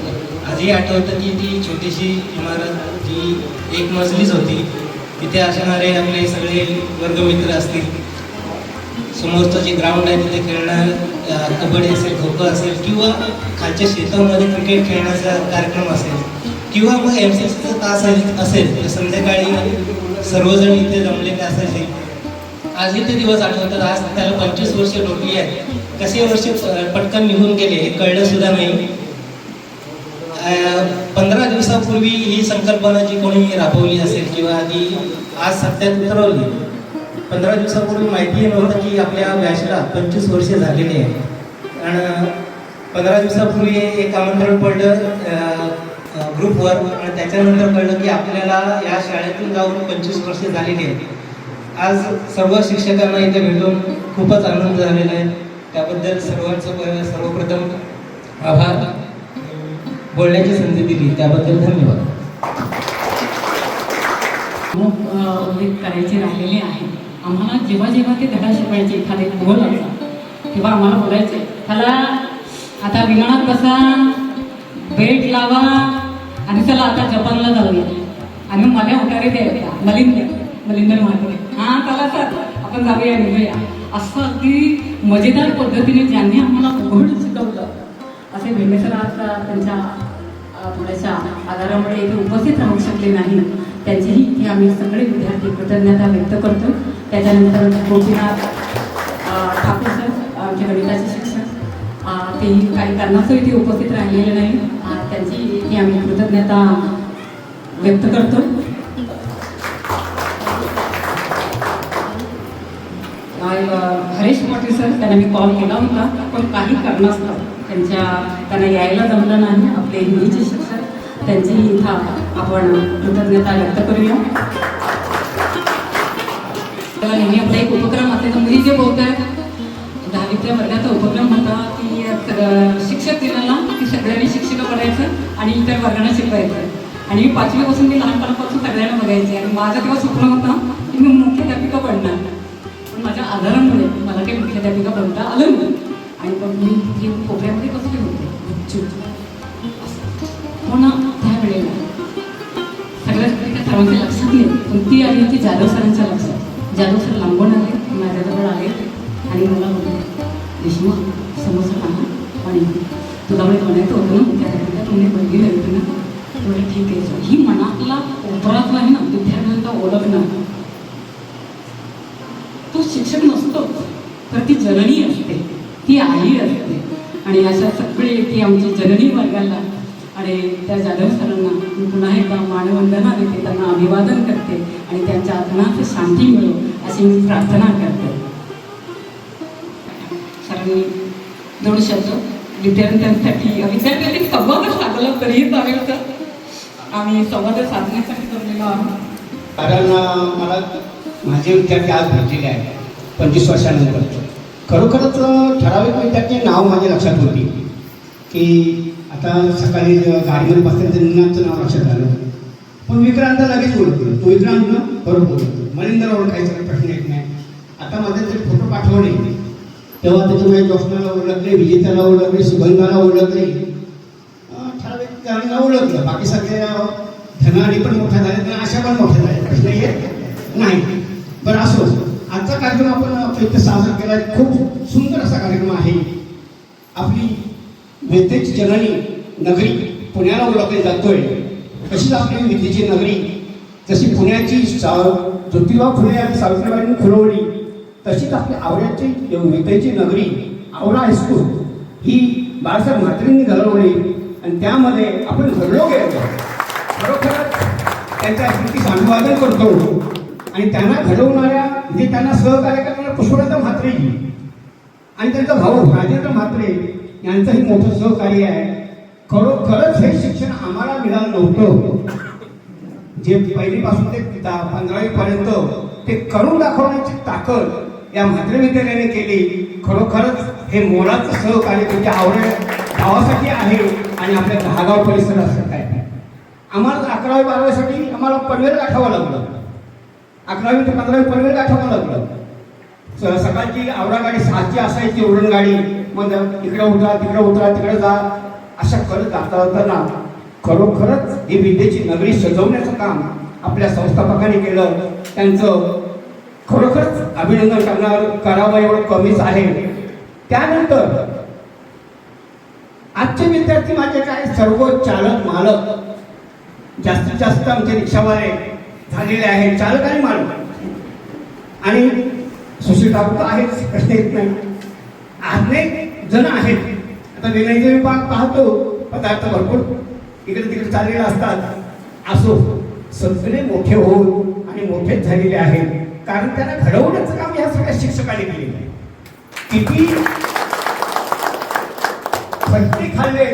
आजही आठवतं की ती छोटीशी इमारत जी 1 मजलीच होती, तिथे असणारे आपले सगळे वर्गमित्र असतील, समोरचं जे ग्राउंड आहे तिथे खेळणं, कबड्डी असेल, खो खो असेल किंवा खालच्या शेतामध्ये क्रिकेट खेळण्याचा कार्यक्रम असेल किंवा मग MCCचा तास असेल तर संध्याकाळी सर्वजण इथे जमलेले असायचे. आजही ते दिवस आठवतात. आज त्याला 25 वर्ष लोटली आहेत. कसे वर्ष पटकन निघून गेले हे कळलं सुद्धा नाही. 15 दिवसापूर्वी ही संकल्पना जी कोणी राबवली असेल किंवा आधी आज सत्यात उतरवली, 15 दिवसापूर्वी माहिती नव्हतं की आपल्या बॅचला 25 वर्ष झालेली आहे. आणि 15 दिवसापूर्वी एक आमंत्रण पडलं ग्रुपवर आणि त्याच्यानंतर कळलं की आपल्याला या शाळेतून जाऊन 25 वर्ष झालेली आहेत. आज सर्व शिक्षकांना इथे भेटून खूपच आनंद झालेला आहे. त्याबद्दल सर्वप्रथम आभार. बोलण्याची संधी दिली त्याबद्दल धन्यवाद. उल्लेख करायचे राहिलेले आहे. आम्हाला जेव्हा जेव्हा ते धडा शिकवायचे एखादे बोलायचा तेव्हा आम्हाला बोलायचे, त्याला आता विमानात बसा, बेल्ट लावा आणि चला आता जपानला जाऊया. आणि मला होणारे द्यायचा मलिंदर माधुरे, हां चला सर आपण जाऊया निघूया. असं अगदी मजेदार पद्धतीने ज्यांनी आम्हाला उघड शिकवलं असे भेंडे सर आज त्यांच्या थोड्याशा आधारामुळे इथे उपस्थित राहू शकले नाही. त्यांचीही इथे आम्ही सगळे विद्यार्थी कृतज्ञता व्यक्त करतो. त्याच्यानंतर गोपीनाथ ठाकूर सर आमचे गणिताचे शिक्षक, तेही काही कारणास्तव इथे उपस्थित राहिलेले नाही. त्यांची इथे आम्ही कृतज्ञता व्यक्त करतो. हरेश पाटील सर, त्यांना मी कॉल केला होता पण काही कारणास्तव त्यांना यायला जमलं नाही. आपले हिंदीचे शिक्षक, त्यांची इथं आपण कृतज्ञता व्यक्त करूया. तेव्हा नेहमी आपला एक उपक्रम असायचा, मुली जे बोलत आहेत 10वीच्या वर्गाचा उपक्रम होता की शिक्षक दिनाला की सगळ्यांनी शिक्षक बनायचं आणि इतर वर्गांना शिकवायचं. आणि 5वीपासून मी लहानपणापासून सगळ्यांना बघायचे आणि माझं तेव्हा स्वप्न होतं की मी मुख्याध्यापिका बनणार. पण माझ्या आधारामुळे मला काही मुख्याध्यापिका बनता आलं नाही. आणि मग मी जी कोपऱ्यामध्ये बसले होते हो ना, त्यावेळेला सगळ्यात सर्वांच्या लक्षात नाही, पण ती आली होती जाधव सरांच्या लक्षात. जाधव सर लांबून आले, माझ्याजवळ आले आणि मला बोलले, देशमुख समोसा खाना आणि तुला मला म्हणायचं होतं ना, त्यासाठी तुम्ही बघितलं होतं ना, थोडं ठीक आहे. ही मनातला कोपरातला आहे ना विद्यार्थ्यांचा ओळखणं, तो शिक्षक नसतो तर ती जननी असते, ती आई असते. आणि अशा सगळे ती आमची जननी वर्गाला आणि त्या जाधव सरांना मी पुन्हा एकदा मानवंदना देते, त्यांना अभिवादन करते आणि त्यांच्या आत्म्यात शांती मिळो अशी मी प्रार्थना करते. सरांनी 2 शब्द विद्यार्थ्यांसाठी संवाद साधला तरीही चालेल तर आम्ही संवाद साधण्यासाठी जमलेलो आहोत. कारण मला माझे विद्यार्थी आज भेटलेले आहेत 25 वर्षानंतर. खरोखरच ठराविक विद्यार्थी नाव माझ्या लक्षात होती की आता सकाळी गाडीमध्ये बसल्यानंतर निनादचं नाव लक्षात आलं, पण विक्रांत लगेच ओळखलं. तो विक्रांत ना बरोबर बोलतो, मलिंदर ओळखायचा काही प्रश्न येत नाही. आता मध्ये जर फोटो पाठवले तेव्हा त्याच्यामुळे जोशनाला ओळखले, विजेताला ओळखले, सुगंधाला ओळखले, ठराविक जणांना ओळखलं. बाकी सगळे धनाडी पण मोठ्या झाल्या आणि अशा पण मोठ्या झाल्या, प्रश्न येत नाही. बरं असो, आजचा कार्यक्रम आपण इथे साजरा केला. खूप सुंदर असा कार्यक्रम आहे. आपली विद्येची जननी नगरी पुण्याला ओळखली जातोय, तशीच आपली विद्येची नगरी जशी पुण्याची ज्योतिबा फुले आणि सावित्रीबाईंनी खुलवली, तशीच आपली आवऱ्याची विद्येची नगरी आवरा हायस्कूल ही बाळासाहेब म्हात्रेंनी घडवली आणि त्यामध्ये आपण घडलो गेलो. खरोखरच त्यांच्या स्मृतीस अभिवादन करतो. आणि त्यांना घडवणाऱ्या म्हणजे त्यांना सहकार्य करणाऱ्या पुष्पलता म्हात्रेजी आणि त्यांचा भाऊ राजेंद्र म्हात्रे यांचंही मोठं सहकार्य आहे. खरोखरच हे शिक्षण आम्हाला मिळालं नव्हतं, जे पहिलीपासून ते 15वी पर्यंत ते करून दाखवण्याची ताकद या म्हात्रे विद्यालयाने केली. खरोखरच हे मोलाचं सहकार्य तुमच्या आवड्या गावासाठी आहे आणि आपल्या दहागाव परिसरासाठी आहे. आम्हाला 11वी 12वीसाठी आम्हाला पनवेल गाठावं लागलं, 11वी ते 15वी पनवेल गाठावं लागलं. सकाळची आवडा गाडी 6ची असायची उरण गाडी, मग इकडे उतरा तिकडे जा, अशा करत जाताना खरोखरच ही विद्येची नगरी सजवण्याचं काम आपल्या संस्थापकांनी केलं. त्यांचं खरोखरच अभिनंदन करावं एवढं कमीच आहे. त्यानंतर आजचे विद्यार्थी माझे काय सर्व चालक मालक जास्तीत जास्त आमचे रिक्षावाले झालेले आहेत, चालक आणि मालक. आणि सुशील ठाकूर तर आहेच, प्रश्न येत नाही. अनेक जण आहेत. आता विनयचे विभाग पाहतो, पदार्थ भरपूर इकडे तिकडे चाललेले असतात. असो, सगळे मोठे होऊन आणि मोठेच झालेले आहेत, कारण त्यांना घडवण्याचं काम या सगळ्या शिक्षकांनी केलेलं आहे. किती फटके खाल्ले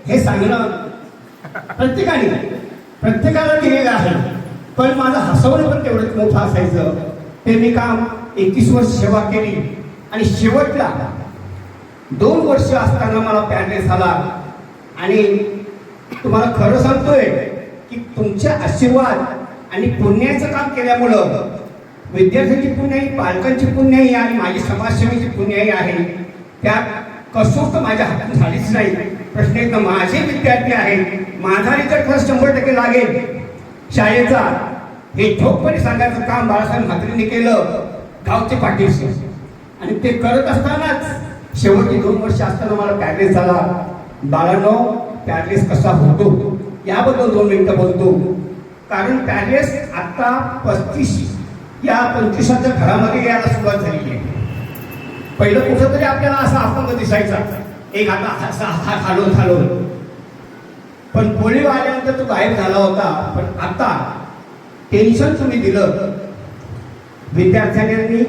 हे सांगणं प्रत्येकाला दिलेलं आहे, पण माझं हसवणं पण तेवढंच मोठं असायचं. ते मी काम 21 वर्ष सेवा केली आणि शेवटला 2 वर्ष असताना मला पॅरलेस आला. आणि तुम्हाला खरं सांगतोय की तुमचे आशीर्वाद आणि पुण्याचं काम केल्यामुळं विद्यार्थ्यांची पुण्याही, पालकांची पुण्याही आणि माझी समाजसेवेची पुण्याही आहे. त्यात कसोट माझ्या हातून झालीच नाही. प्रश्न एकदा माझे विद्यार्थी आहेत, माझा रिझल्ट खरं 100% लागेल शाळेचा, हे ठोकपणे सांगायचं काम बाळासाहेब म्हात्रेंनी केलं गावचे पाठीशी. आणि ते करत असतानाच शेवटची 2 वर्ष असताना मला पॅरलेस झाला. बाळांनो, पॅरलेस कसा होतो याबद्दल 2 मिनिटं बोलतो. कारण पॅरलेस आता 35 या 25च्या घरामध्ये यायला सुरुवात झालेली आहे. पहिलं कुठं तरी आपल्याला असा अपंग दिसायचा, एक हात हालवून, पण पोलिओ आल्यानंतर तो गायब झाला होता. पण आता टेन्शन तुम्ही दिलं विद्यार्थ्यांनी,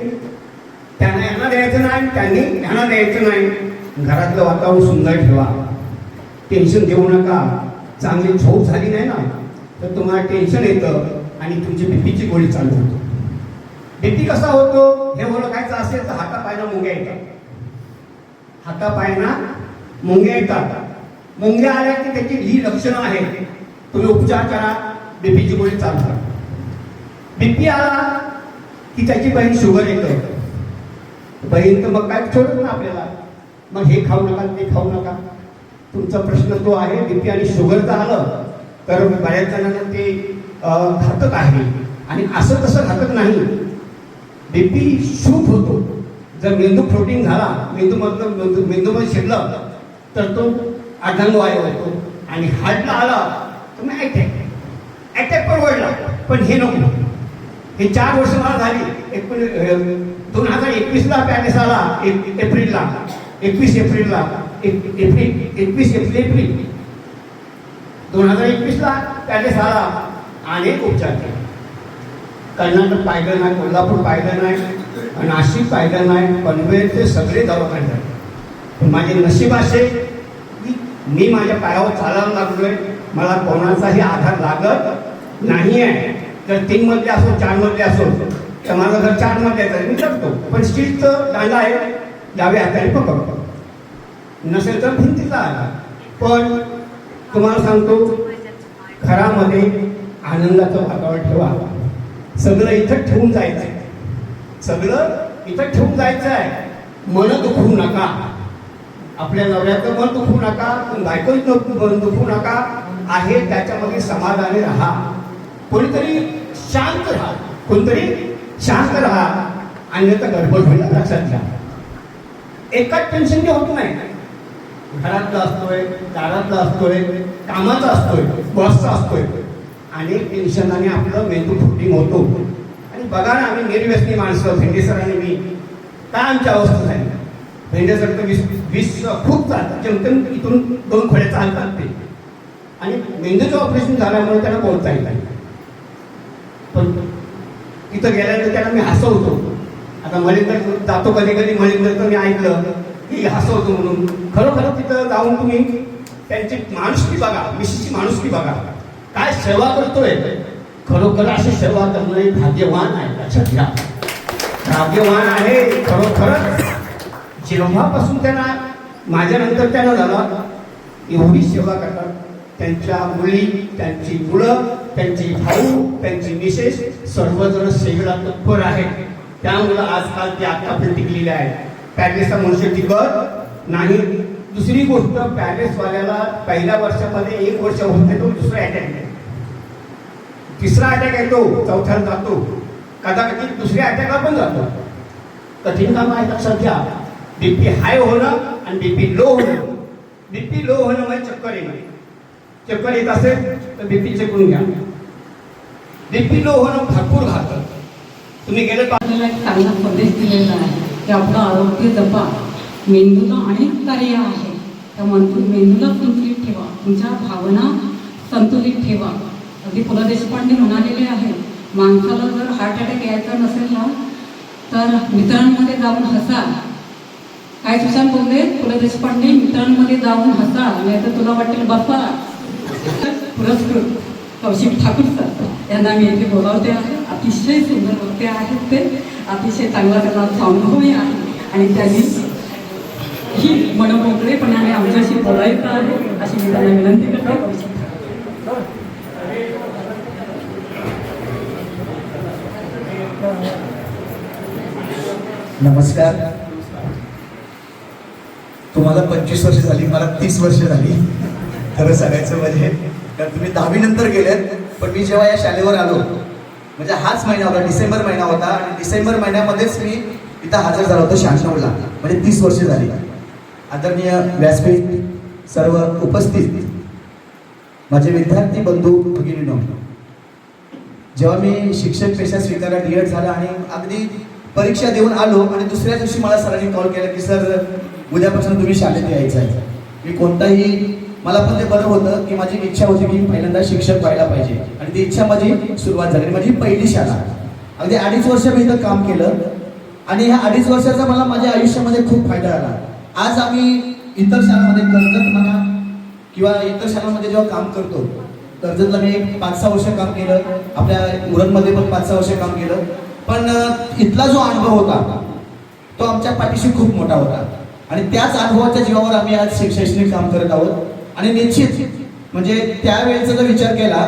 त्यांना यांना द्यायचं नाही, त्यांनी यांना द्यायचं नाही. घरातलं वातावरण सुंदर ठेवा, टेन्शन देऊ नका. चांगली झोप झाली नाही ना तर तुम्हाला टेन्शन येतं आणि तुमची बीपीची गोळी चालू होतो. बीपी कसा होतो हे ओळखायचं असेल तर हातापायना मुंग्या येतात. हातापायना मुंग्या येतात. मुंग्या आल्या की त्याची ही लक्षणं आहेत. तुम्ही उपचार करा, बीपीची गोळी चालू करा. बीपी आला की त्याची बहीण शुगर येतं. बहीण तर मग काय सोडत ना आपल्याला, मग हे खाऊ नका ते खाऊ नका. तुमचा प्रश्न तो आहे बीपी आणि शुगरचा आलं तर बऱ्याच जणांना ते घातक आहे. आणि असं तसं घातक नाही. बीपी शूट होतो. जर मेंदू फ्लोटिंग झाला, मेंदूमध्ये शिरलं तर तो अर्धांगवायू होतो. आणि हार्टला आला तर मग अटॅक परवडला. पण हे नको. हे 4 वर्ष मला झाली. 2021ला पॅरिस आला. एप्रिलला 21 एप्रिलला 2021ला पॅरिस आला आणि उपचार केला. कर्नाटक पाहिलं नाही, कोल्हापूर पाहिलं नाही, नाशिक पाहिलं नाही, पनवेलचे सगळे दवाखाने झाले. पण माझे नशीब असे की मी माझ्या पायावर चालायला लागलोय. मला कोणाचाही आधार लागत नाही आहे. तर 3 मजले असो, 4 मजले असो, तर माझं घर 4 मजल्याचं आहे, मी करतो. पण स्टीलचं दांडा आहे, डाव्या हाताने पकडतो. नसेल तर भिंतीचा आला. पण तुम्हाला सांगतो, घरामध्ये आनंदाचं वातावरण ठेवा. सगळं इथं ठेवून जायचं आहे. सगळं इथं ठेवून जायचं आहे. मन दुखवू नका. आपल्या नवऱ्याचं मन दुखवू नका, बायकोचं मन दुखवू नका. आहे त्याच्यामध्ये समाधानी राहा. कोणीतरी शांत राहा. कोणतरी शांत राहा. अन्यथा गडबड होईल, लक्षात घ्या. एकाच टेन्शनने होत नाही. घरातला असतोय, दारातला असतोय, कामाचा असतोय, बॉसचा असतोय. अनेक टेन्शनाने आपलं मेंदू फुटिंग होतो. आणि बघा ना, आम्ही निर्व्यसनी माणसं, भेंडे सर आणि मी, काय आमची अवस्था झाली. भेंडे सर तर 20 खूप चालतात. जमतेम इथून 2 खोड्या चालतात ते. आणि मेंदूचं ऑपरेशन झाल्यामुळे त्यांना बोलता येत नाही. पण तिथं गेल्यानंतर त्यांना मी हसवतो. आता मलिंदर जातो कधी कधी, मलिंदर तर मी ऐकलं की हसवतो म्हणून. खरोखर तिथं जाऊन तुम्ही त्यांची माणुसकी बघा, मिशीची माणुसकी बघा, काय सेवा करतोय. खरोखर अशी सेवा करणारे भाग्यवान आहे, लक्षात घ्या. भाग्यवान आहे खरोखरच. जेव्हापासून त्यांना माझ्यानंतर त्यांना झाला, एवढी सेवा करतात. त्यांच्या मुली, त्यांची मुलं, त्यांची भाऊ, त्यांची मिसेस, सर्वजण सेवेला तत्पर आहेत. त्यामुळं आजकाल ते आतापर्यंत टिकलेले आहेत. पॅरिसचा मनुष्य टिकत नाही. दुसरी गोष्ट, पॅरिसवाल्याला पहिल्या वर्षामध्ये 1 वर्ष होत नाही, तो दुसरा अटॅक येतो, तिसरा अटॅक येतो, चौथ्याला जातो, कदाचित दुसऱ्या अटॅकला पण जातो. कठीण काम आहे, लक्षात घ्या. बीपी हाय होणं आणि बीपी लो होणं. बीपी लो होणं म्हणजे चक्कर येणं. चक्कर येत असेल तर बीपी चेक करून घ्या. बीपी लो होणं भरपूर घातक. तुम्ही गेले आपल्याला एक चांगला संदेश दिलेला आहे की आपलं आरोग्य जपा. मेंदूला अनेक कार्य आहे. त्या मेंदूला संतुलित ठेवा. तुमच्या भावना संतुलित ठेवा. अगदी पु ल देशपांडे म्हणालेले आहे, माणसाला जर हार्ट अटॅक यायचा नसेल ना तर मित्रांमध्ये जाऊन हसा. काय सुशांत बोलले, पु ल देशपांडे, मित्रांमध्ये जाऊन हसा, नाही तर तुला वाटेल बसा. पुरस्कृत कौशिक ठाकूर सर यांना मी इथे बोलावते आहे. अतिशय सुंदर वक्ते आहेत ते. अतिशय चांगला त्यांना अनुभवही आहे. आणि त्यांनी ही मनमोकळेपणाने आमच्याशी बोलायचं आहे अशी मी त्यांना विनंती करते. कौशिक नमस्कार. तुम्हाला 25 वर्ष झाली, मला 30 वर्ष झाली. खरं सांगायचं म्हणजे, कारण तुम्ही 10वी नंतर गेलेत. पण मी जेव्हा या शाळेवर आलो, म्हणजे हाच महिना होता, डिसेंबर महिना होता. आणि डिसेंबर महिन्यामध्येच मी इथं हजर झालो होतो 96ला. म्हणजे 30 वर्ष झाली. आदरणीय व्यासपीठ, सर्व उपस्थित माझे विद्यार्थी बंधू भगिनींनो, जेव्हा मी शिक्षक पेशा स्वीकारा D.Ed झाला आणि अगदी परीक्षा देऊन आलो आणि दुसऱ्या दिवशी मला सरांनी कॉल केला की सर उद्यापासून तुम्ही शाळेत यायचं आहे. मी कोणताही, मला पण ते बरं होतं की माझी इच्छा होती की पहिल्यांदा शिक्षक व्हायला पाहिजे. आणि ती इच्छा माझी सुरुवात झाली. माझी पहिली शाळा. अगदी 2.5 वर्ष मी इथं काम केलं. आणि ह्या 2.5 वर्षाचा मला माझ्या आयुष्यामध्ये खूप फायदा झाला. आज आम्ही इतर शाळांमध्ये, कर्जत म्हणा किंवा इतर शाळांमध्ये जेव्हा काम करतो, कर्जतला मी 5-6 वर्ष काम केलं, आपल्या उरणमध्ये पण 5-6 वर्ष काम केलं. पण इथला जो अनुभव होता तो आमच्या पाठीशी खूप मोठा होता. आणि त्याच अनुभवाच्या जीवावर आम्ही आज शैक्षणिक काम करत आहोत. आणि निश्चित म्हणजे त्यावेळेचा जर विचार केला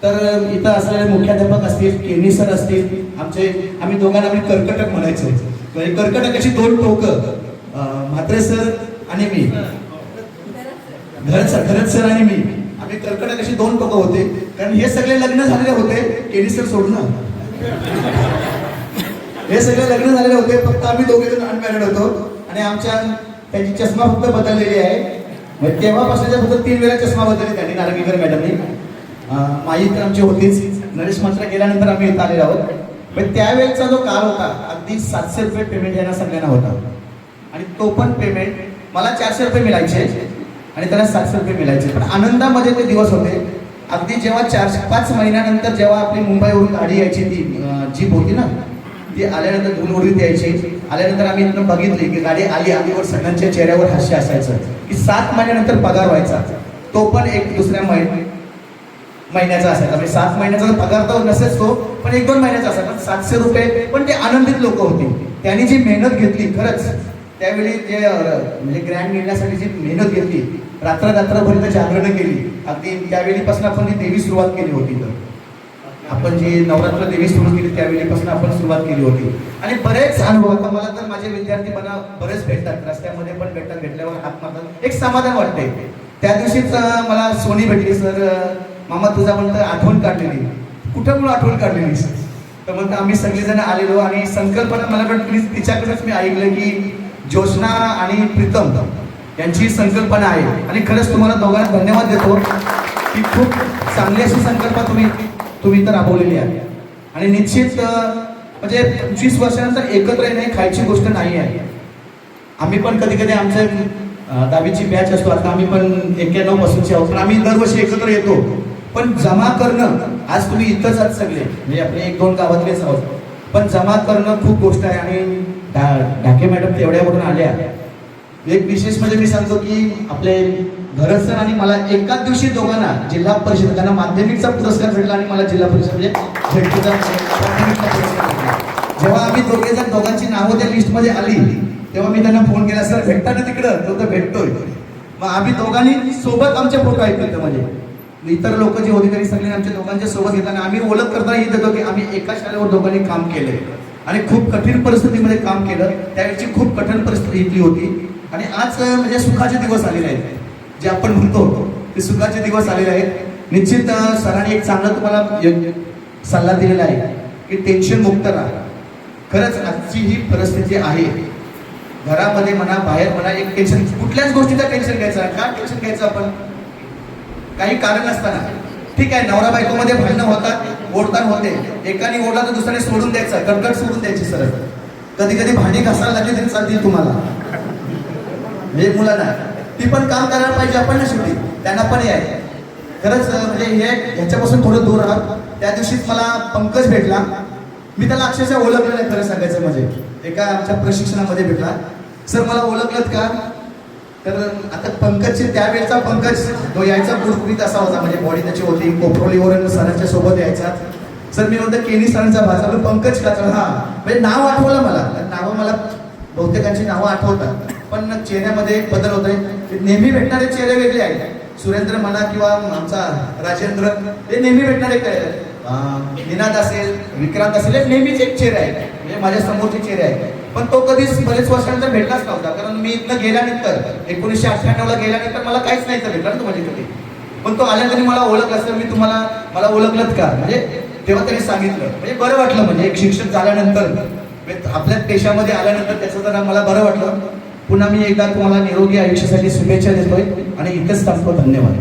तर इथं असलेले मुख्याध्यापक असतील, केनी सर असतील, आम्ही दोघांना कर्कटक म्हणायचो. म्हणजे कर्कटकाची 2 टोकं, म्हात्रे सर आणि मी, घरत सर आणि मी. आम्ही कर्कटक अशी 2 टोकं होते, कारण हे सगळे लग्न झालेले होते, केडी सर सोडून हे सगळे लग्न झालेले होते, फक्त आम्ही दोघे जण अनमॅरिड होतो. आणि त्याची चष्मा फक्त बदललेली आहे. मग तेव्हापासून फक्त 3 वेळा चष्मा बदलले त्यांनी, नारंगीकर मॅडमनी. माई तर आमची होतीच, नरेश मात्र गेल्यानंतर आम्ही इथं आलेलो आहोत. पण त्यावेळेचा जो काळ होता, अगदी 700 रुपये पेमेंट यांना सगळ्यांना होता. आणि तो पण पेमेंट मला 400 रुपये मिळायचे आणि त्याला 700 रुपये मिळायचे. पण आनंदामध्ये ते दिवस होते. अगदी जेव्हा 4-5 महिन्यानंतर जेव्हा आपली मुंबईवरून गाडी यायची, ती जीप होती ना, ती आल्यानंतर धूल उडवीत यायची. आल्यानंतर आम्ही इथनं बघितली की गाडी आलीवर सगळ्यांच्या चेहऱ्यावर हास्य असायचं की 7 महिन्यानंतर पगार व्हायचा. तो पण एक दुसऱ्या महिन्याचा असायचा. म्हणजे 7 महिन्याचा पगार तर नसेल तो, पण 1-2 महिन्याचा असायचा. 700 रुपये. पण ते आनंदित लोक होती. त्यांनी जी मेहनत घेतली, खरंच त्यावेळी जे म्हणजे ग्रँड घेण्यासाठी जी मेहनत घेतली, रात्रभर जागरण केली. अगदी त्यावेळीपासून आपण ती देवी सुरुवात केली होती. तर आपण जी नवरात्र देवी सुरू केली त्यावेळीपासून आपण सुरुवात केली होती. आणि बरेच अनुभव आता मला तर माझे विद्यार्थी मला बरेच भेटतात, रस्त्यामध्ये पण भेटतात, भेटल्यावर हात मारतात, एक समाधान वाटते. त्या दिवशीच मला सोनी भेटली, सर मामा तुझा म्हणतं आठवण काढलेली. कुठं म्हणून आठवण काढलेली? तर म्हणतं आम्ही सगळेजण आलेलो आणि संकल्पना मला वाटतं तिच्याकडेच मी ऐकलं की जोशना आणि प्रीतम यांची संकल्पना आहे. आणि खरंच तुम्हाला दोघांना धन्यवाद देतो की खूप चांगली अशी संकल्पना तुम्ही तर राबवलेली आहे. आणि निश्चित म्हणजे 25 वर्षानंतर एकत्र येणे खायची गोष्ट नाही आहे. आम्ही पण कधी कधी आमचे 10वीची बॅच असतो, आता आम्ही पण 91 पासूनचे आहोत, पण आम्ही दरवर्षी एकत्र येतो. पण जमा करणं, आज तुम्ही इथंच आहात सगळे, म्हणजे आपले 1-2 गावातलेच आहोत, पण जमा करणं खूप गोष्ट आहे. आणि ढाके मॅडम तेवढ्यावरून आल्या. एक विशेष म्हणजे मी सांगतो की आपले भरत सर आणि मला एकाच दिवशी दोघांना जिल्हा परिषद, त्यांना माध्यमिकचा पुरस्कार भेटला आणि मला जिल्हा परिषद म्हणजे झेडपीचा प्राथमिकचा पुरस्कार भेटला. जेव्हा आम्ही दोघांची नावं त्या लिस्टमध्ये आली तेव्हा मी त्यांना फोन केला, सर भेटता ना तिकडं? तो तर भेटतोय. मग आम्ही दोघांनी सोबत आमचे फोटो आहेत तिथं. म्हणजे इतर लोक जे होते तरी सगळे आमच्या दोघांच्या सोबत घेताना आम्ही ओळख करताना येत होतो की आम्ही एका शाळेवर दोघांनी काम केलंय आणि खूप कठीण परिस्थितीमध्ये काम केलं. त्यावेळची खूप कठीण परिस्थिती इथली होती. आणि आज म्हणजे सुखाचे दिवस आलेले आहेत, जे आपण म्हणतो ते सुखाचे दिवस आलेले आहेत. निश्चित सरांनी एक चांगला तुम्हाला सल्ला दिलेला आहे की टेन्शन मुक्त राहा. खरंच आजची ही परिस्थिती आहे, घरामध्ये म्हणा बाहेर म्हणा, एक टेन्शन, कुठल्याच गोष्टीचं टेन्शन घ्यायचं. का टेन्शन घ्यायचं? आपण काही कारण नसताना ठीक आहे, नवरा बायकोमध्ये भांडणं होतात, ओढताना होते, एकाने ओढला तर दुसऱ्याने सोडून द्यायचं, कडकड सोडून द्यायची. सरळ कधी कधी भांडी घासायला लागली तरी चालतील तुम्हाला, म्हणजे मुलांना ती पण काम करायला पाहिजे आपण ना, शेवटी त्यांना पण आहे. खरंच म्हणजे ह्याच्यापासून थोडं दूर राहत. त्या दिवशीच मला पंकज भेटला, मी त्याला अक्षरशः ओळखलं नाही. खरं सांगायचं म्हणजे एका आमच्या प्रशिक्षणामध्ये भेटला. सर मला ओळखलत का? तर आता पंकजचे त्यावेळेचा पंकज तो यायचा गुडगुडीत असा होता, म्हणजे बॉडी त्याची होती, कोपरोलीवरून सरांच्या सोबत यायचा. सर मी म्हणतो केनी सरांचा भाषा, पंकज का? तर हा म्हणजे नाव आठवलं मला. नावं मला बहुतेकांची नावं आठवतात, पण चेहऱ्यामध्ये एक बदल होत आहे. नेहमी भेटणारे चेहरे वेगळे आहेत. सुरेंद्र म्हणा किंवा आमचा राजेंद्र, हे नेहमी भेटणारे काय, निनाद असेल, विक्रांत असेल, हे नेहमीच एक चेहरे आहे, म्हणजे माझ्या समोरचे चेहरे आहेत. पण तो कधीच बरेच वर्षानंतर भेटलाच नव्हता, कारण मी इथनं गेल्यानंतर 1998ला गेल्यानंतर मला काहीच नाही तर भेटला ना तो माझ्याकडे. पण तो आल्यानंतर मला ओळखला, सर मी मला ओळखलत का? म्हणजे तेव्हा त्यांनी सांगितलं, म्हणजे बरं वाटलं. म्हणजे एक शिक्षक झाल्यानंतर आपल्या देशामध्ये आल्यानंतर त्याचं जरा मला बरं वाटलं. पुन्हा मी एकदा तुम्हाला निरोगी आयुष्यासाठी शुभेच्छा देतोय आणि इथेच थांबतो. धन्यवाद.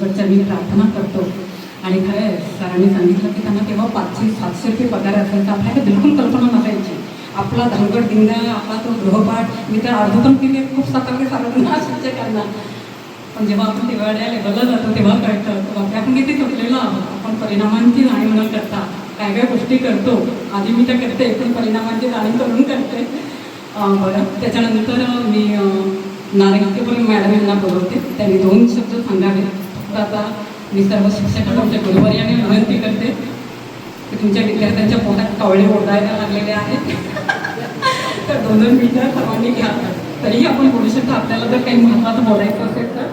मी प्रार्थना करतो. आणि खरं आहे, सरांनी सांगितलं की त्यांना तेव्हा 500-700 रुपये पगार असायचा. आपल्याला बिलकुल कल्पना नसायची. आपला धांगड दिंगा, आपला तो गृहपाठ, मी तर अर्धोतम केले खूप सातारले सारखं शिक्षकांना. पण जेव्हा आपण तेव्हा लेवलला जातो तेव्हा कळतं की आपण किती चुकलेलो आहोत. आपण परिणामांची जाणीव न करता काय काय गोष्टी करतो. आधी मी त्या करते, पण परिणामांची जाणीव करून करते. बरं, त्याच्यानंतर मी नारंगीकर मॅडम यांना बोलवते, त्यांनी 2 शब्द सांगावे. फक्त आता मी सर्व शिक्षकांना आमच्या गुरुवर्याने विनंती करते की तुमच्या विद्यार्थ्यांच्या पोटात कावळे ओरडायला लागलेले आहेत, तर 2 मिनिटं सर्वांनी घ्या. तरीही आपण बोलू शकतो, आपल्याला जर काही महत्त्वाचं बोलायचं असेल तर.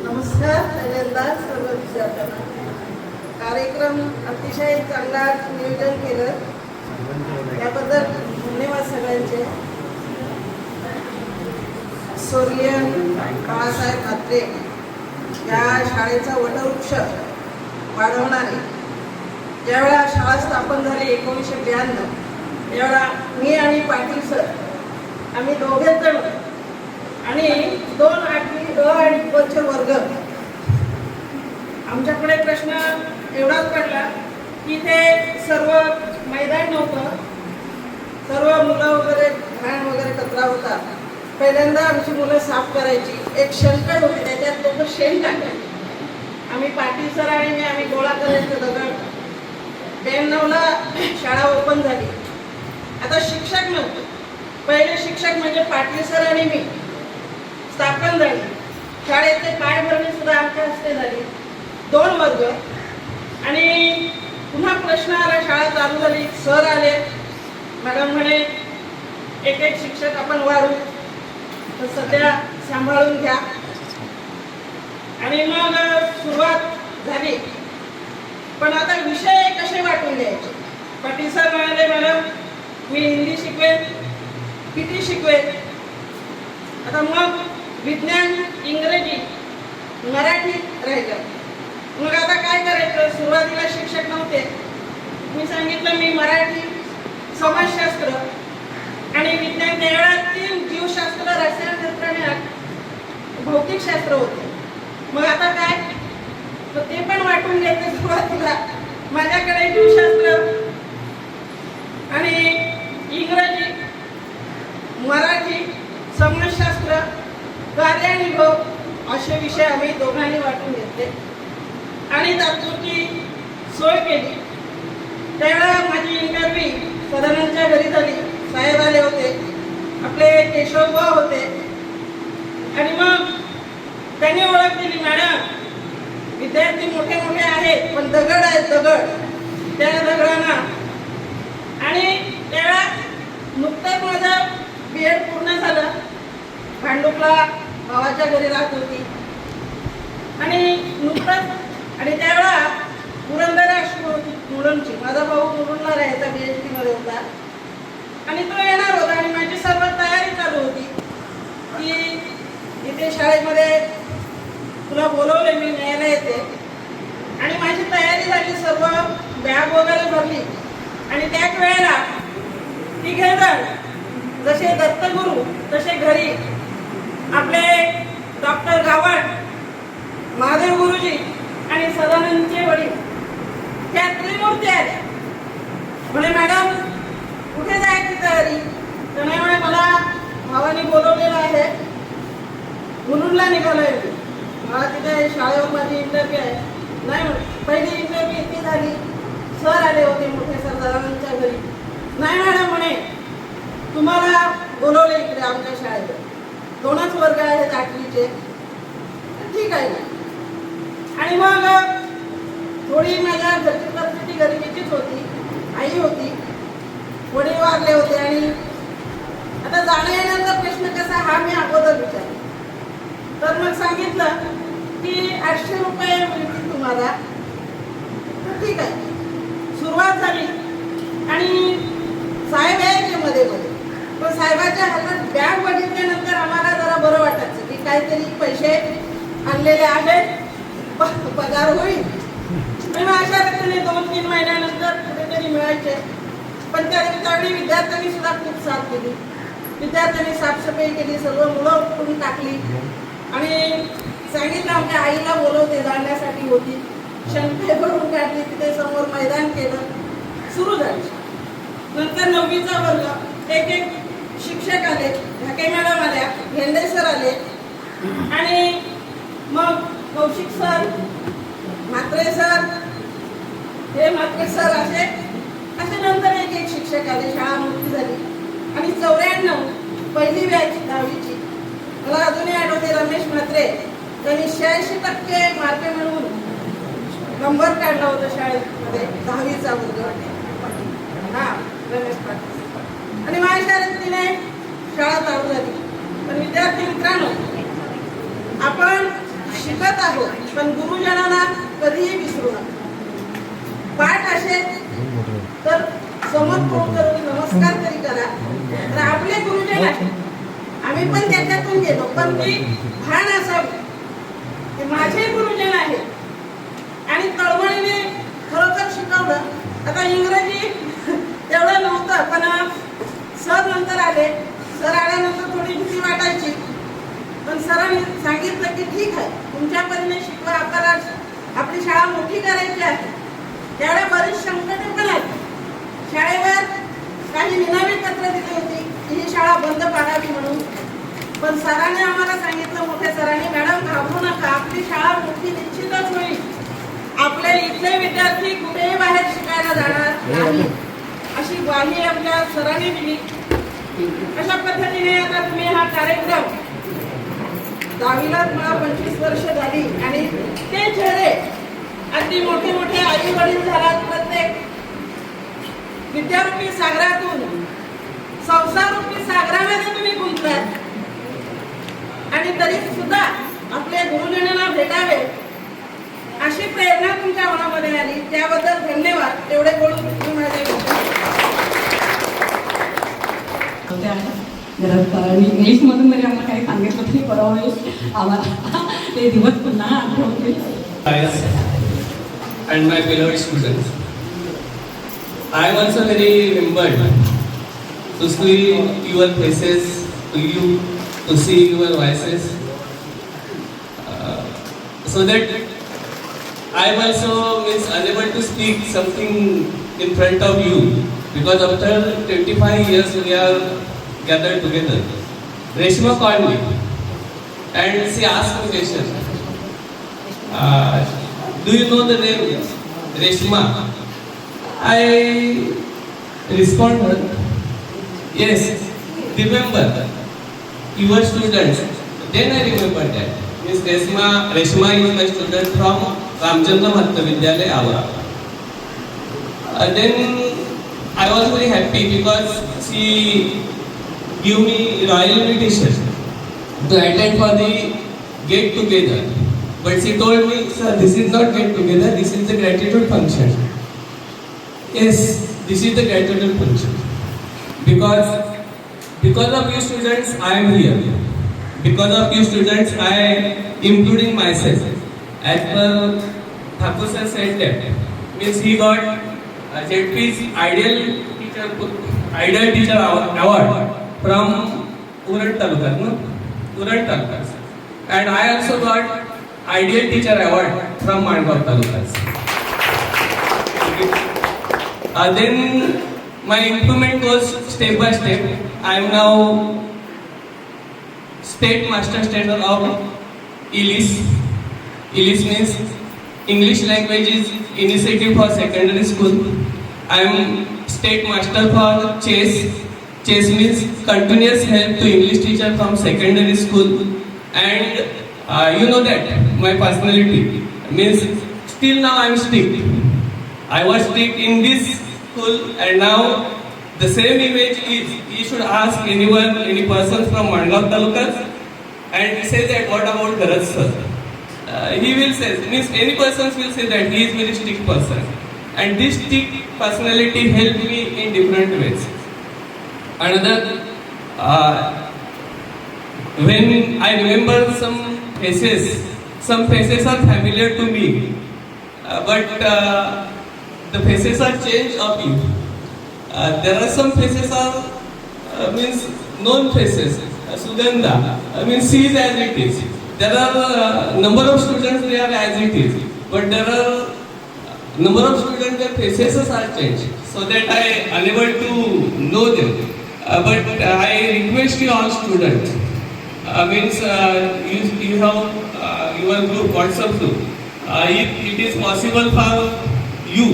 नमस्कार. पहिल्यांदा सर्व विद्यार्थ्यांना कार्यक्रम अतिशय चांगला नियोजन केलं, याबद्दल धन्यवाद सगळ्यांचे. स्वर्गीय बाळासाहेब म्हात्रे या शाळेचा वटवृक्ष वाढवणारे, ज्यावेळा शाळा स्थापन झाली 1992, त्यावेळा मी आणि पाटील सर आम्ही दोघेच जण आणि 2 8वी अ आणि ब चे वर्ग. आमच्याकडे प्रश्न एवढाच पडला की ते सर्व मैदान नव्हतं, सर्व मुलं वगैरे घाण वगैरे कचरा होता. पहिल्यांदा आमची मुलं साफ करायची, एक शेणखड होती त्याच्यात लोक शेण टाकायचे. आम्ही पाटील सर आणि मी आम्ही गोळा करायचं दगड. 92ला शाळा ओपन झाली. आता शिक्षक नव्हते, पहिले शिक्षक म्हणजे पाटील सर आणि मी. स्थापन झाली, शाळेचे पाय भरणी सुद्धा आमच्या हस्ते झाली, 2 वर्ग. आणि पुन्हा प्रश्न आला, शाळा चालू झाली, सर आले, मॅडम म्हणे एक एक शिक्षक आपण वाढू, तर सध्या सांभाळून घ्या. आणि मग सुरुवात झाली. पण आता विषय कसे वाटून द्यायचे? पाटील सर म्हणाले, मॅडम मी हिंदी शिकवेन, PT शिकवेन. आता मग विज्ञान, इंग्रजी, मराठी राहिलं. मग आता काय करायचं? सुरुवातीला शिक्षक नव्हते. मी सांगितलं मी मराठी, समाजशास्त्र आणि विज्ञान, त्यावेळेला 3 जीवशास्त्र, रसायनशास्त्र आणि भौतिकशास्त्र होते. मग आता काय? तर ते पण वाटून घेतले सुरुवातीला. माझ्याकडे जीवशास्त्र आणि इंग्रजी, मराठी, समाजशास्त्र, कार्यानुभव असे विषय आम्ही दोघांनी वाटून घेतले आणि तात्पुरती सोय केली. त्यावेळेला माझी इंटरव्ह्यू सदानंदच्या घरी झाली. साहेब आले होते, आपले केशवबा होते. आणि मग त्यांनी ओळख दिली, मॅडम विद्यार्थी मोठे मोठे आहेत पण दगड आहेत, दगड, त्या दगडांना. आणि त्यावेळेला नुकतंच माझं BEd पूर्ण झालं. भांडुपला भावाच्या घरी राहत होती आणि नुकतंच. आणि त्यावेळेला पुरंदर मुलुंडची, माझा भाऊ मुलुंडला राहायचा, BHD मध्ये होता आणि तो येणार होता. आणि माझी सर्व तयारी चालू होती की इथे शाळेमध्ये तुला बोलवले, मी न्यायला येते. आणि माझी तयारी झाली, सर्व बॅग वगैरे भरली. आणि त्याच वेळेला तिघेजण जसे दत्तगुरू तसे घरी आपले डॉक्टर गावड, महादेव गुरुजी आणि सदानंदचे वडील, त्या त्रिमूर्ती आल्या. म्हणे मॅडम कुठे जायची तयारी? तर नाही म्हणे मला भावाने बोलवलेलं आहे, मुलुंडला निघालोय. मला तिथे शाळेवर माझी इंटरव्ह्यू आहे. नाही म्हणे, पहिली इंटरव्ह्यू इथे झाली, सर आले होते मोठे, सर सदानंदच्या घरी. नाही मॅडम म्हणे तुम्हाला बोलवले इकडे आमच्या शाळेत, 2च वर्ग आहेत 8वीचे. ठीक आहे ना. आणि मग थोडी माझ्या घरची परिस्थिती गरिबीचीच होती. आई होती, वडील वारले होते. आणि आता जाण्या येण्याचा प्रश्न कसा हा मी अगोदर विचारला. तर मग सांगितलं की 800 रुपये मिळतील तुम्हाला. तर ठीक आहे, सुरुवात झाली. आणि साहेब यायचे मध्ये मध्ये, पण साहेबाच्या हातात बॅग बघितल्यानंतर आम्हाला जरा बरं वाटायचं की काहीतरी पैसे आणलेले आहेत, पगार होईल. आणि अशा रीतीने 2-3 महिन्यानंतर कुठेतरी मिळायचे. पण त्यावेळी विद्यार्थ्यांनी सुद्धा खूप साथ दिली. विद्यार्थ्यांनी साफसफाई केली, सर्व मुलं उठून टाकली. आणि सांगितलं आमच्या आईला बोलवते, जाण्यासाठी होती. शंखे भरून काढली, तिथे समोर मैदान केलं, सुरू झाली. नंतर 9वीचा वर्ग, एक एक शिक्षक आले, ढाके मॅडम आल्या, भेंडे सर आले. आणि मग कौशिक सर, म्हात्रे सर, हे म्हात्रे सर असे नंतर एक एक शिक्षक आले. शाळा मोठी झाली. आणि 94 पहिली बॅच 10वीची, मला अजूनही आठवते, रमेश म्हात्रे, त्यांनी 86% मार्क मिळवून नंबर काढला होता शाळेमध्ये, 10वीचा वर्ग. हा रमेश पाटील. आणि माझ्या शाळेत तिने शाळा चालू झाली. पण विद्यार्थी मित्रांनो, आपण शिकत आहोत, पण गुरुजनांना कधीही विसरू नका. पाठ असेल तर समोर करून नमस्कार तरी करा. तर आपले गुरुजन आहेत, आम्ही आम्ही पण त्याच्यातून गेलो, पण ती भान असावी. हे माझे गुरुजन आहेत आणि तळमळीने खरोखर शिकवलं. आता इंग्रजी तेवढं नव्हतं, पण सर नंतर आले. सर आल्यानंतर थोडी भीती वाटायची, पण सरांनी सांगितलं की ठीक आहे, तुमच्या परीने शिकवा, आपल्याला आपली शाळा मोठी करायची आहे. त्यावेळेला बरीच संकटे पण आली. शाळेवर काही निनावी पत्र दिली होती की ही शाळा बंद पाडावी म्हणून, पण सरांनी आम्हाला सांगितलं, मोठ्या सरांनी, मॅडम घाबरू नका, आपली शाळा मोठी निश्चितच होईल. आपले इथले विद्यार्थी कुठेही बाहेर शिकायला जाणार नाही, अशी ग्वाही आमच्या सरांनी दिली. अशा पद्धतीने आता तुम्ही हा कार्यक्रम 10वीला मला 25 वर्ष झाली आणि ते चेहरे अगदी मोठे मोठे आई वडील झालात. प्रत्येक विद्यारूपी सागरातून संसारूपी सागरामध्ये तुम्ही गुंतलात आणि तरी सुद्धा आपल्या गुरुजनांना भेटावे अशी प्रेरणा तुमच्या मनामध्ये आली. त्याबद्दल धन्यवाद. तेवढे बोलून तुम्ही माझे इंग्लिशमधून जरी आम्हाला काही सांगितलं तरी बरोबर आम्हाला ते दिवस पुन्हा आठवतील. And my beloved students, I am also very remembered to see your faces, to see your voices, so that I am also unable to speak something in front of you, because after 25 years we are gathered together. Reshma called me and she asked me question. Do you know the name Reshma? I responded, yes, remember your students. Then I remembered that. Miss Reshma is my student from Ramchandra Mahatma Vidyalaya, Aura. Then I was very happy because she gave me royal invitation to attend for the get together. But she told me, sir, this is not get together, this is the gratitude function. Yes, this is the gratitude function. Because of you students, I am here. Because of you students, I am including myself. As per Thakur sir said that, means he got ZP's Ideal Teacher Award from Uran Taluka, no? Uran Taluka. And I also got Ideal Teacher Award from Mangaon Talukas. Then my improvement goes step by step. I am now State Master Trainer of ELIS. ELIS means English Languages Initiative for Secondary School. I am State Master for Chess. Chess means Continuous Help to English Teacher from Secondary School. And you know that my personality means still now I am strict. I was strict in this school, and now the same image is, you should ask anyone, any person from Mangaon Talukas, and say that what about Bharat sir? He will say, means any person will say that he is very strict person, and this strict personality helped me in different ways. Another, when I remember some faces are familiar to me, but the faces are changed of you. There are some faces are means known faces. Sugandha, means she is as it is. There are number of students, they are as it is, but there are number of students, their faces are changed, so that I unable to know them. But I request you all students, means you have your group, WhatsApp group. If it is possible for you,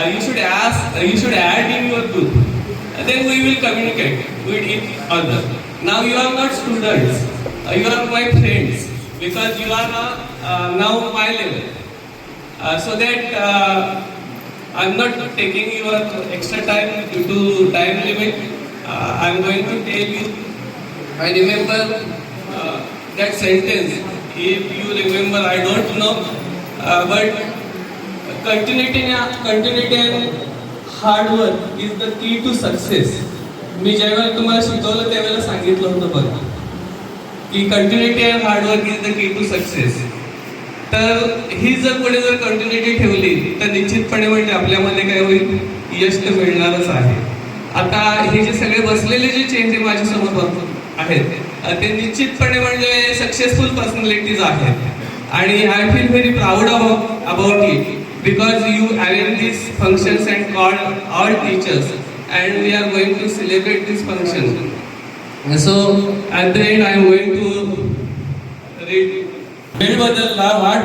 you should add in your group. Then we will communicate with each other. Now you are not students, you are my friends, because you are now my level. So that I am not taking your extra time due to time limit. I am going to tell you. I remember that sentence. If you remember, I don't know, but continuity and hard work is the key to success. मी ज्यावेळेला तुम्हाला शिकवलं त्यावेळेला सांगितलं होतं बघा की continuity and hard work is the key to success. तर ही जर पुढे जर कंटिन्युटी ठेवली तर निश्चितपणे म्हणजे आपल्यामध्ये काय होईल, यश तर मिळणारच आहे. आता हे जे सगळे बसलेले जे चेंज माझ्यासमोर आहेत ते निश्चितपणे म्हणजे सक्सेसफुल पर्सनॅलिटीज आहेत आणि I feel very proud about it because you arrange these functions and called all teachers and we are going to celebrate this function. So at the end I am going to read. वेळ बदलला, वाट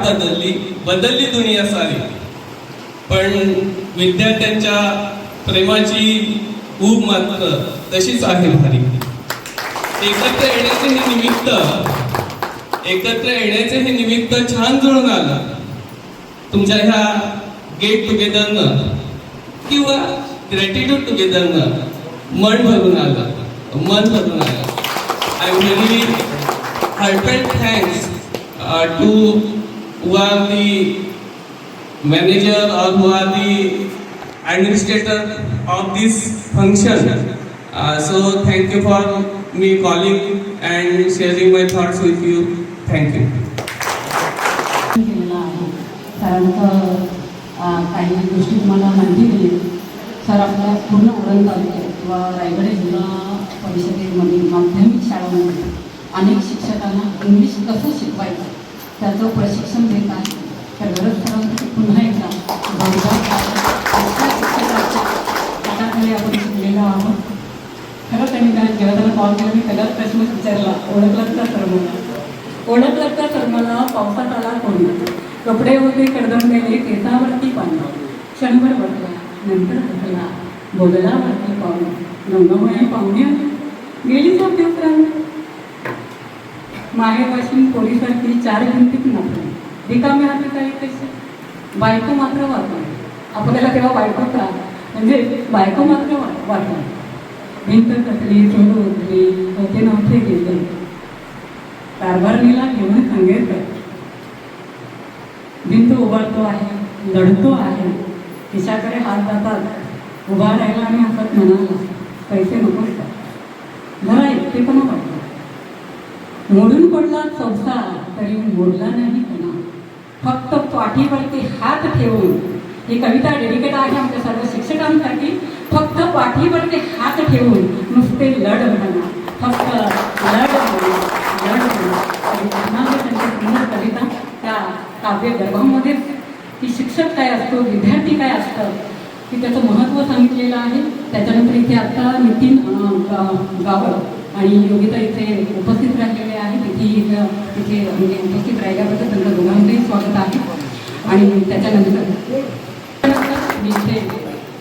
बदलली दुनिया सारी, पण विद्यार्थ्यांच्या प्रेमाची ऊब मात्र तशीच आहे भारी. एकत्र येण्याचे हे निमित्त छान जुळून आलं तुमच्या ह्या गेट टुगेदरनं किंवा ग्रॅटिट्यूड टुगेदरनं मन भरून आलं. I am very heartfelt thanks to who are the manager और who are the administrator of this function. So thank you for me calling and sharing my thoughts with you. Thank you. सरांचं काही गोष्टी तुम्हाला माहिती दिली. सर आपल्या पूर्ण उरण तालुक्यात किंवा रायगड जिल्हा परिषदेमध्ये माध्यमिक शाळांमध्ये अनेक शिक्षकांना इंग्लिश कसं शिकवायचं त्याचं प्रशिक्षण देत आहे. तर गरज सरांसाठी पुन्हा एकदा शिक्षकाच्या हाताखाली आपण शिकलेलो आहोत. खरं त्यांनी जेव्हा त्याला कॉल केला मी पहिलाच प्रश्न विचारला, ओळखलात का सर मला पावसात आला कोणी, कपडे होते कडदमलेले, केसावरती पाणी, क्षणभर बसला, नंतर बसला, बोगलावरती पाहुणे, गंगामाई पाहुणे गेली तो पेपराने. माहेरवाशीन पोलिसांची 4 भिंतीत नोकरी, रिकाम्या हाती काही पैसे, बायको मात्र वाटली. आपल्याला तेव्हा बायको का म्हणजे बायको मात्र वाटली. भिंत कसली, चोर उठली, होते नव्हते गेले, कारभारणीला घेऊन खंगेकर. भिंत उभारतो आहे, लढतो आहे, खिशाकडे हात जातात, उभा राहिला आणि हसत म्हणाला, पैसे नकोच का, जरा एकटेपणा वाटला. मोडून पडला चौसा तरी मोडला नाही पुन्हा, फक्त पाठीवरती हात ठेवून. ही कविता डेडिकेट आहे आमच्या सर्व शिक्षकांसाठी. फक्त पाठीवरती हात ठेवून नुसते लढ म्हणा, फक्त लढ म्हणा. त्यांची सुंदर कविता त्या काव्य गर्भामध्ये की शिक्षक काय असतो, विद्यार्थी काय असतं की त्याचं महत्त्व सांगितलेलं आहे. त्याच्यानंतर इथे आता नितीन गावळ आणि योगिता इथे उपस्थित राहिलेले आहेत. तिथे म्हणजे उपस्थित राहिल्याबद्दल त्यांचं दोघांचंही स्वागत आहे. आणि त्याच्यानंतर इथे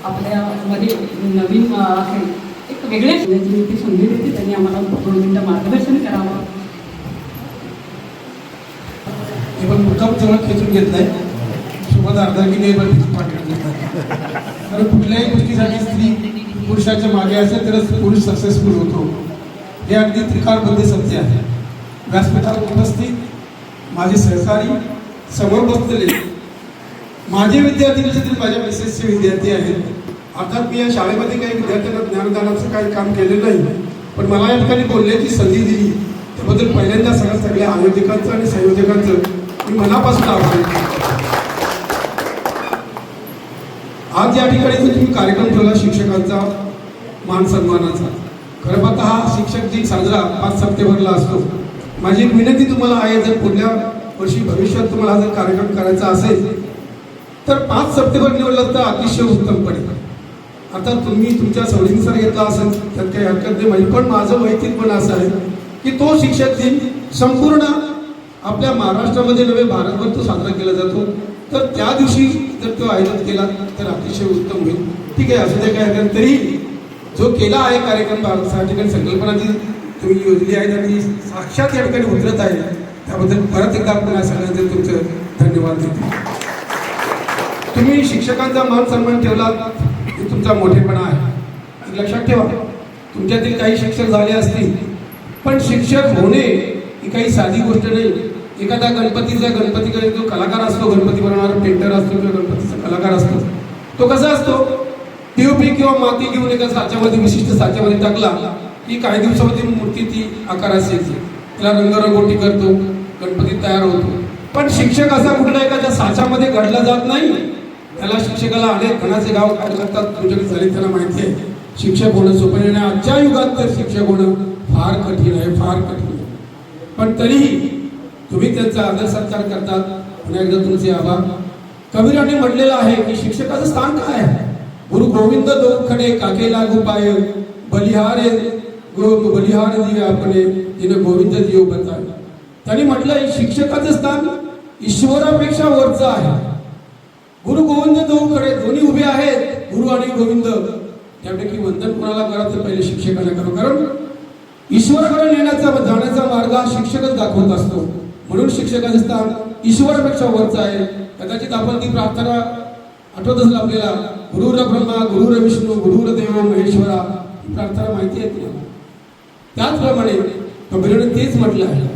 आपल्यामध्ये नवीन असेल एक वेगळ्या इथे संधी देते, त्यांनी आम्हाला 2 मिनिटं मार्गदर्शन करावं. पण मुक्काम जवळ खेचून घेत नाही, सोबत अर्धांगिनी पाठवून घेतात. कारण कुठल्याही गोष्टीसाठी स्त्री पुरुषाच्या मागे असेल तरच पुरुष सक्सेसफुल होतो. हे अगदी त्रिकाळबद्ध सत्य आहे. व्यासपीठावर उपस्थित माझे सहकारी, समोर बसलेले माझे विद्यार्थी नसले तरी माझ्या मिसेसचे विद्यार्थी आहेत. अर्थात मी या शाळेमध्ये काही विद्यार्थ्यांना ज्ञानदानाचं काही काम केलेलं नाही, पण मला या ठिकाणी बोलण्याची संधी दिली त्याबद्दल पहिल्यांदा सगळ्या आयोजकांचं आणि संयोजकांचं मी मनापासून आभारी आहे. आज या ठिकाणी जो तुम्ही कार्यक्रम ठेवला शिक्षकांचा मान सन्मानाचा, खरं पाहता हा शिक्षक दिन साजरा 5 सप्टेंबरला असतो. माझी एक विनंती तुम्हाला आहे, जर पुढल्या वर्षी भविष्यात तुम्हाला जर कार्यक्रम करायचा असेल तर 5 सप्टेंबर निवडलं तर अतिशय उत्तम पडेल. आता तुम्ही तुमच्या सवडीनुसार घेतला असेल त्यात काही हरकत नाही. पण माझं वैयक्तिक पण असं आहे की तो शिक्षक दिन संपूर्ण आपल्या महाराष्ट्रामध्ये नव्हे भारतभर तो साजरा केला जातो. तर त्या दिवशी जर तो आयोजित केला तर अतिशय उत्तम होईल. ठीक आहे, असं काही हरकत. तरी जो केला आहे कार्यक्रम या ठिकाणी संकल्पना जी तुम्ही योजली आहे आणि साक्षात या ठिकाणी उतरत आहे त्याबद्दल परत एकदा पुन्हा सगळ्यांचे तुमचं धन्यवाद देतो. तुम्ही शिक्षकांचा मान सन्मान ठेवला हे तुमचा मोठेपणा आहे. लक्षात ठेवा, तुमच्यातील काही शिक्षक झाले असतील पण शिक्षक होणे ही काही साधी गोष्ट नाही. एखादा गणपतीकडे जो कलाकार असतो, गणपती बनवणारा पेंटर असतो किंवा गणपतीचा कलाकार असतो, तो कसा असतो पीओपी किंवा माती घेऊन एका साच्यामध्ये विशिष्ट साच्यामध्ये टाकला की काही दिवसामध्ये मूर्ती ती आकाराची येते, त्याला रंगरंगोटी करतो, गणपती तयार होतो. पण शिक्षक असा कुठला एका ज्या साच्यामध्ये घडला जात नाही. त्याला शिक्षकाला अनेक घणाचे गाव काय करतात तुमच्याकडे झाले त्याला माहिती आहे. शिक्षक होणं सोपं नाही. आजच्या युगात तर शिक्षक होणं फार कठीण आहे, फार कठीण आहे. पण तरीही तुम्ही त्यांचा आदर सत्कार करतात. पुन्हा एकदा तुमचे आभार. कबीराने म्हटलेलं आहे की शिक्षकाचं स्थान काय आहे. गुरु गोविंद दोखडे काके लागू पाय बलिहारे बलिहार दिवे आपले तिने गोविंद जीव बताय. त्यांनी म्हटलंय शिक्षकाचं स्थान ईश्वरापेक्षा वरचं आहे. गुरु गोविंद दोखडे दोन्ही उभे आहेत, गुरु आणि गोविंद. त्यापैकी वंदन कोणाला करायचं पहिले शिक्षकाला करू, कारण ईश्वराकडे नेण्याचा जाण्याचा मार्ग हा शिक्षकच दाखवत असतो. म्हणून शिक्षकाचे स्थान ईश्वरापेक्षा वरचं आहे. कदाचित आपण ती प्रार्थना आठवत असेल आपल्याला, गुरुर ब्रह्मा गुरुर विष्णू गुरुर देव महेश्वरा, ही प्रार्थना माहिती आहे तुम्हाला. त्याचप्रमाणे कबीराने तेच म्हटलं आहे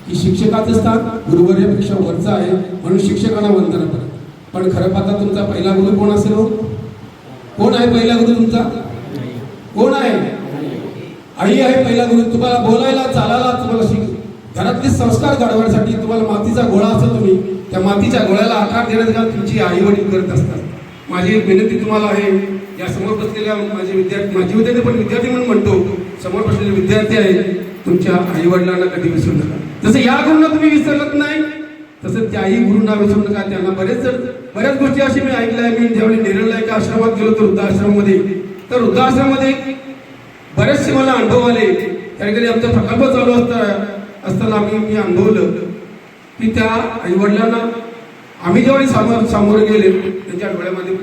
की शिक्षकाचं स्थान गुरुवर्यापेक्षा वरचं आहे, म्हणून शिक्षकांना वंदन करा. पण खरं पाहता तुमचा पहिला गुरु कोण असेल हो? कोण आहे पहिला गुरु तुमचा? कोण आहे? आई आहे पहिला गुरु. तुम्हाला बोलायला चालायला तुम्हाला घरातले संस्कार घडवण्यासाठी तुम्हाला मातीचा गोळा असतो, तुम्ही त्या मातीच्या गोळ्याला आकार देण्याचं काम तुमची आई वडील करत असतात. माझी एक विनंती तुम्हाला आहे, या समोर बसलेल्या माझे विद्यार्थी पण विद्यार्थी म्हणून म्हणतो, समोर बसलेले विद्यार्थी आहे, तुमच्या आई वडिलांना कधी विसरू नका. जसं या गुरूंना तुम्ही विसरत नाही तसं त्याही गुरूंना विसरू नका. त्यांना बऱ्याच गोष्टी अशी मी ऐकल्या. मी ज्यावेळी नेरळला एका आश्रमात गेलो होतो वृद्धाश्रमामध्ये, तर वृद्धाश्रमामध्ये बरेचसे मला अनुभव आले. त्या ठिकाणी आमचा प्रकल्प चालू असताना मी अनुभवलं की त्या आईवडिलांना आम्ही ज्यावेळी सामोरे गेले त्यांच्या डोळ्यामध्ये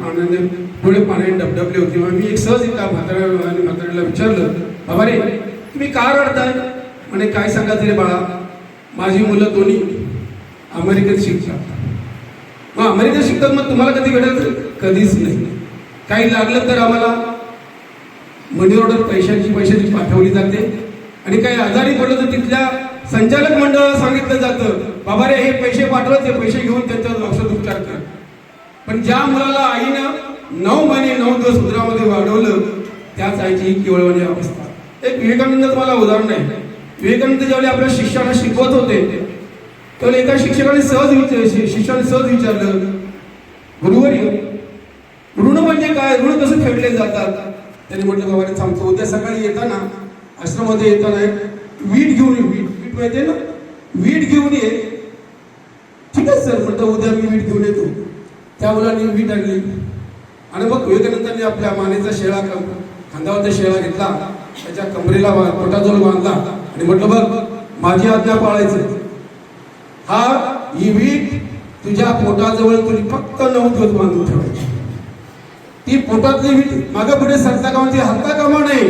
डोळे पाण्याने डबडबले होते. मी एक सहज एका म्हाताऱ्याला विचारलं, बाबा रे तुम्ही का रडताय? म्हणे काय सांगायचं रे बाळा, माझी मुलं दोन्ही अमेरिकेत शिकतात. मग अमेरिकेत शिकतात, मग तुम्हाला कधी भेटायचं? कधीच नाही. काही लागलं तर आम्हाला मनी ऑर्डर पैशाची पाठवली जाते, आणि काही आजारी पडलं तर तिथल्या संचालक मंडळाला सांगितलं जातं, बाबा रे हे पैसे पाठवलं, ते पैसे घेऊन त्यांच्यावर औषध उपचार कर. पण ज्या मुलाला आईनं 9 महिने 9 दिवस उदरामध्ये वाढवलं त्याच आईची ही केवळवाणी अवस्था. एक विवेकानंद मला उदाहरण आहे. विवेकानंद ज्यावेळी आपल्या शिष्याला शिकवत होते त्यावेळी एका शिक्षकाने शिष्याने सहज विचारलं, गुरुवर्य ऋण म्हणजे काय, ऋण कसं फेडले जातात? त्यांनी म्हटलं, बाबा रे थांबतो, उद्या सकाळी येताना आश्रमामध्ये येताना वीट घेऊन ये. वीट माहिती आहे ना, वीट घेऊन ये. ठीक आहे सर म्हटलं, उद्या मी वीट घेऊन येतो. त्या मुलांनी वीट आणली आणि मग विवेकानंदांनी आपल्या मानेचा शेळा खांद्यावरचा शेळा घेतला, त्याच्या कमरेला पोटाजवळ बांधला आणि म्हटलं, बघ माझी आज्ञा पाळायचं. ही वीट तुझ्या पोटाजवळ तुम्ही फक्त 9 दिवस बांधून ठेवायची. ती पोटातली वीट मागं पुढे सरता कामा, ती हलता कामा नाही.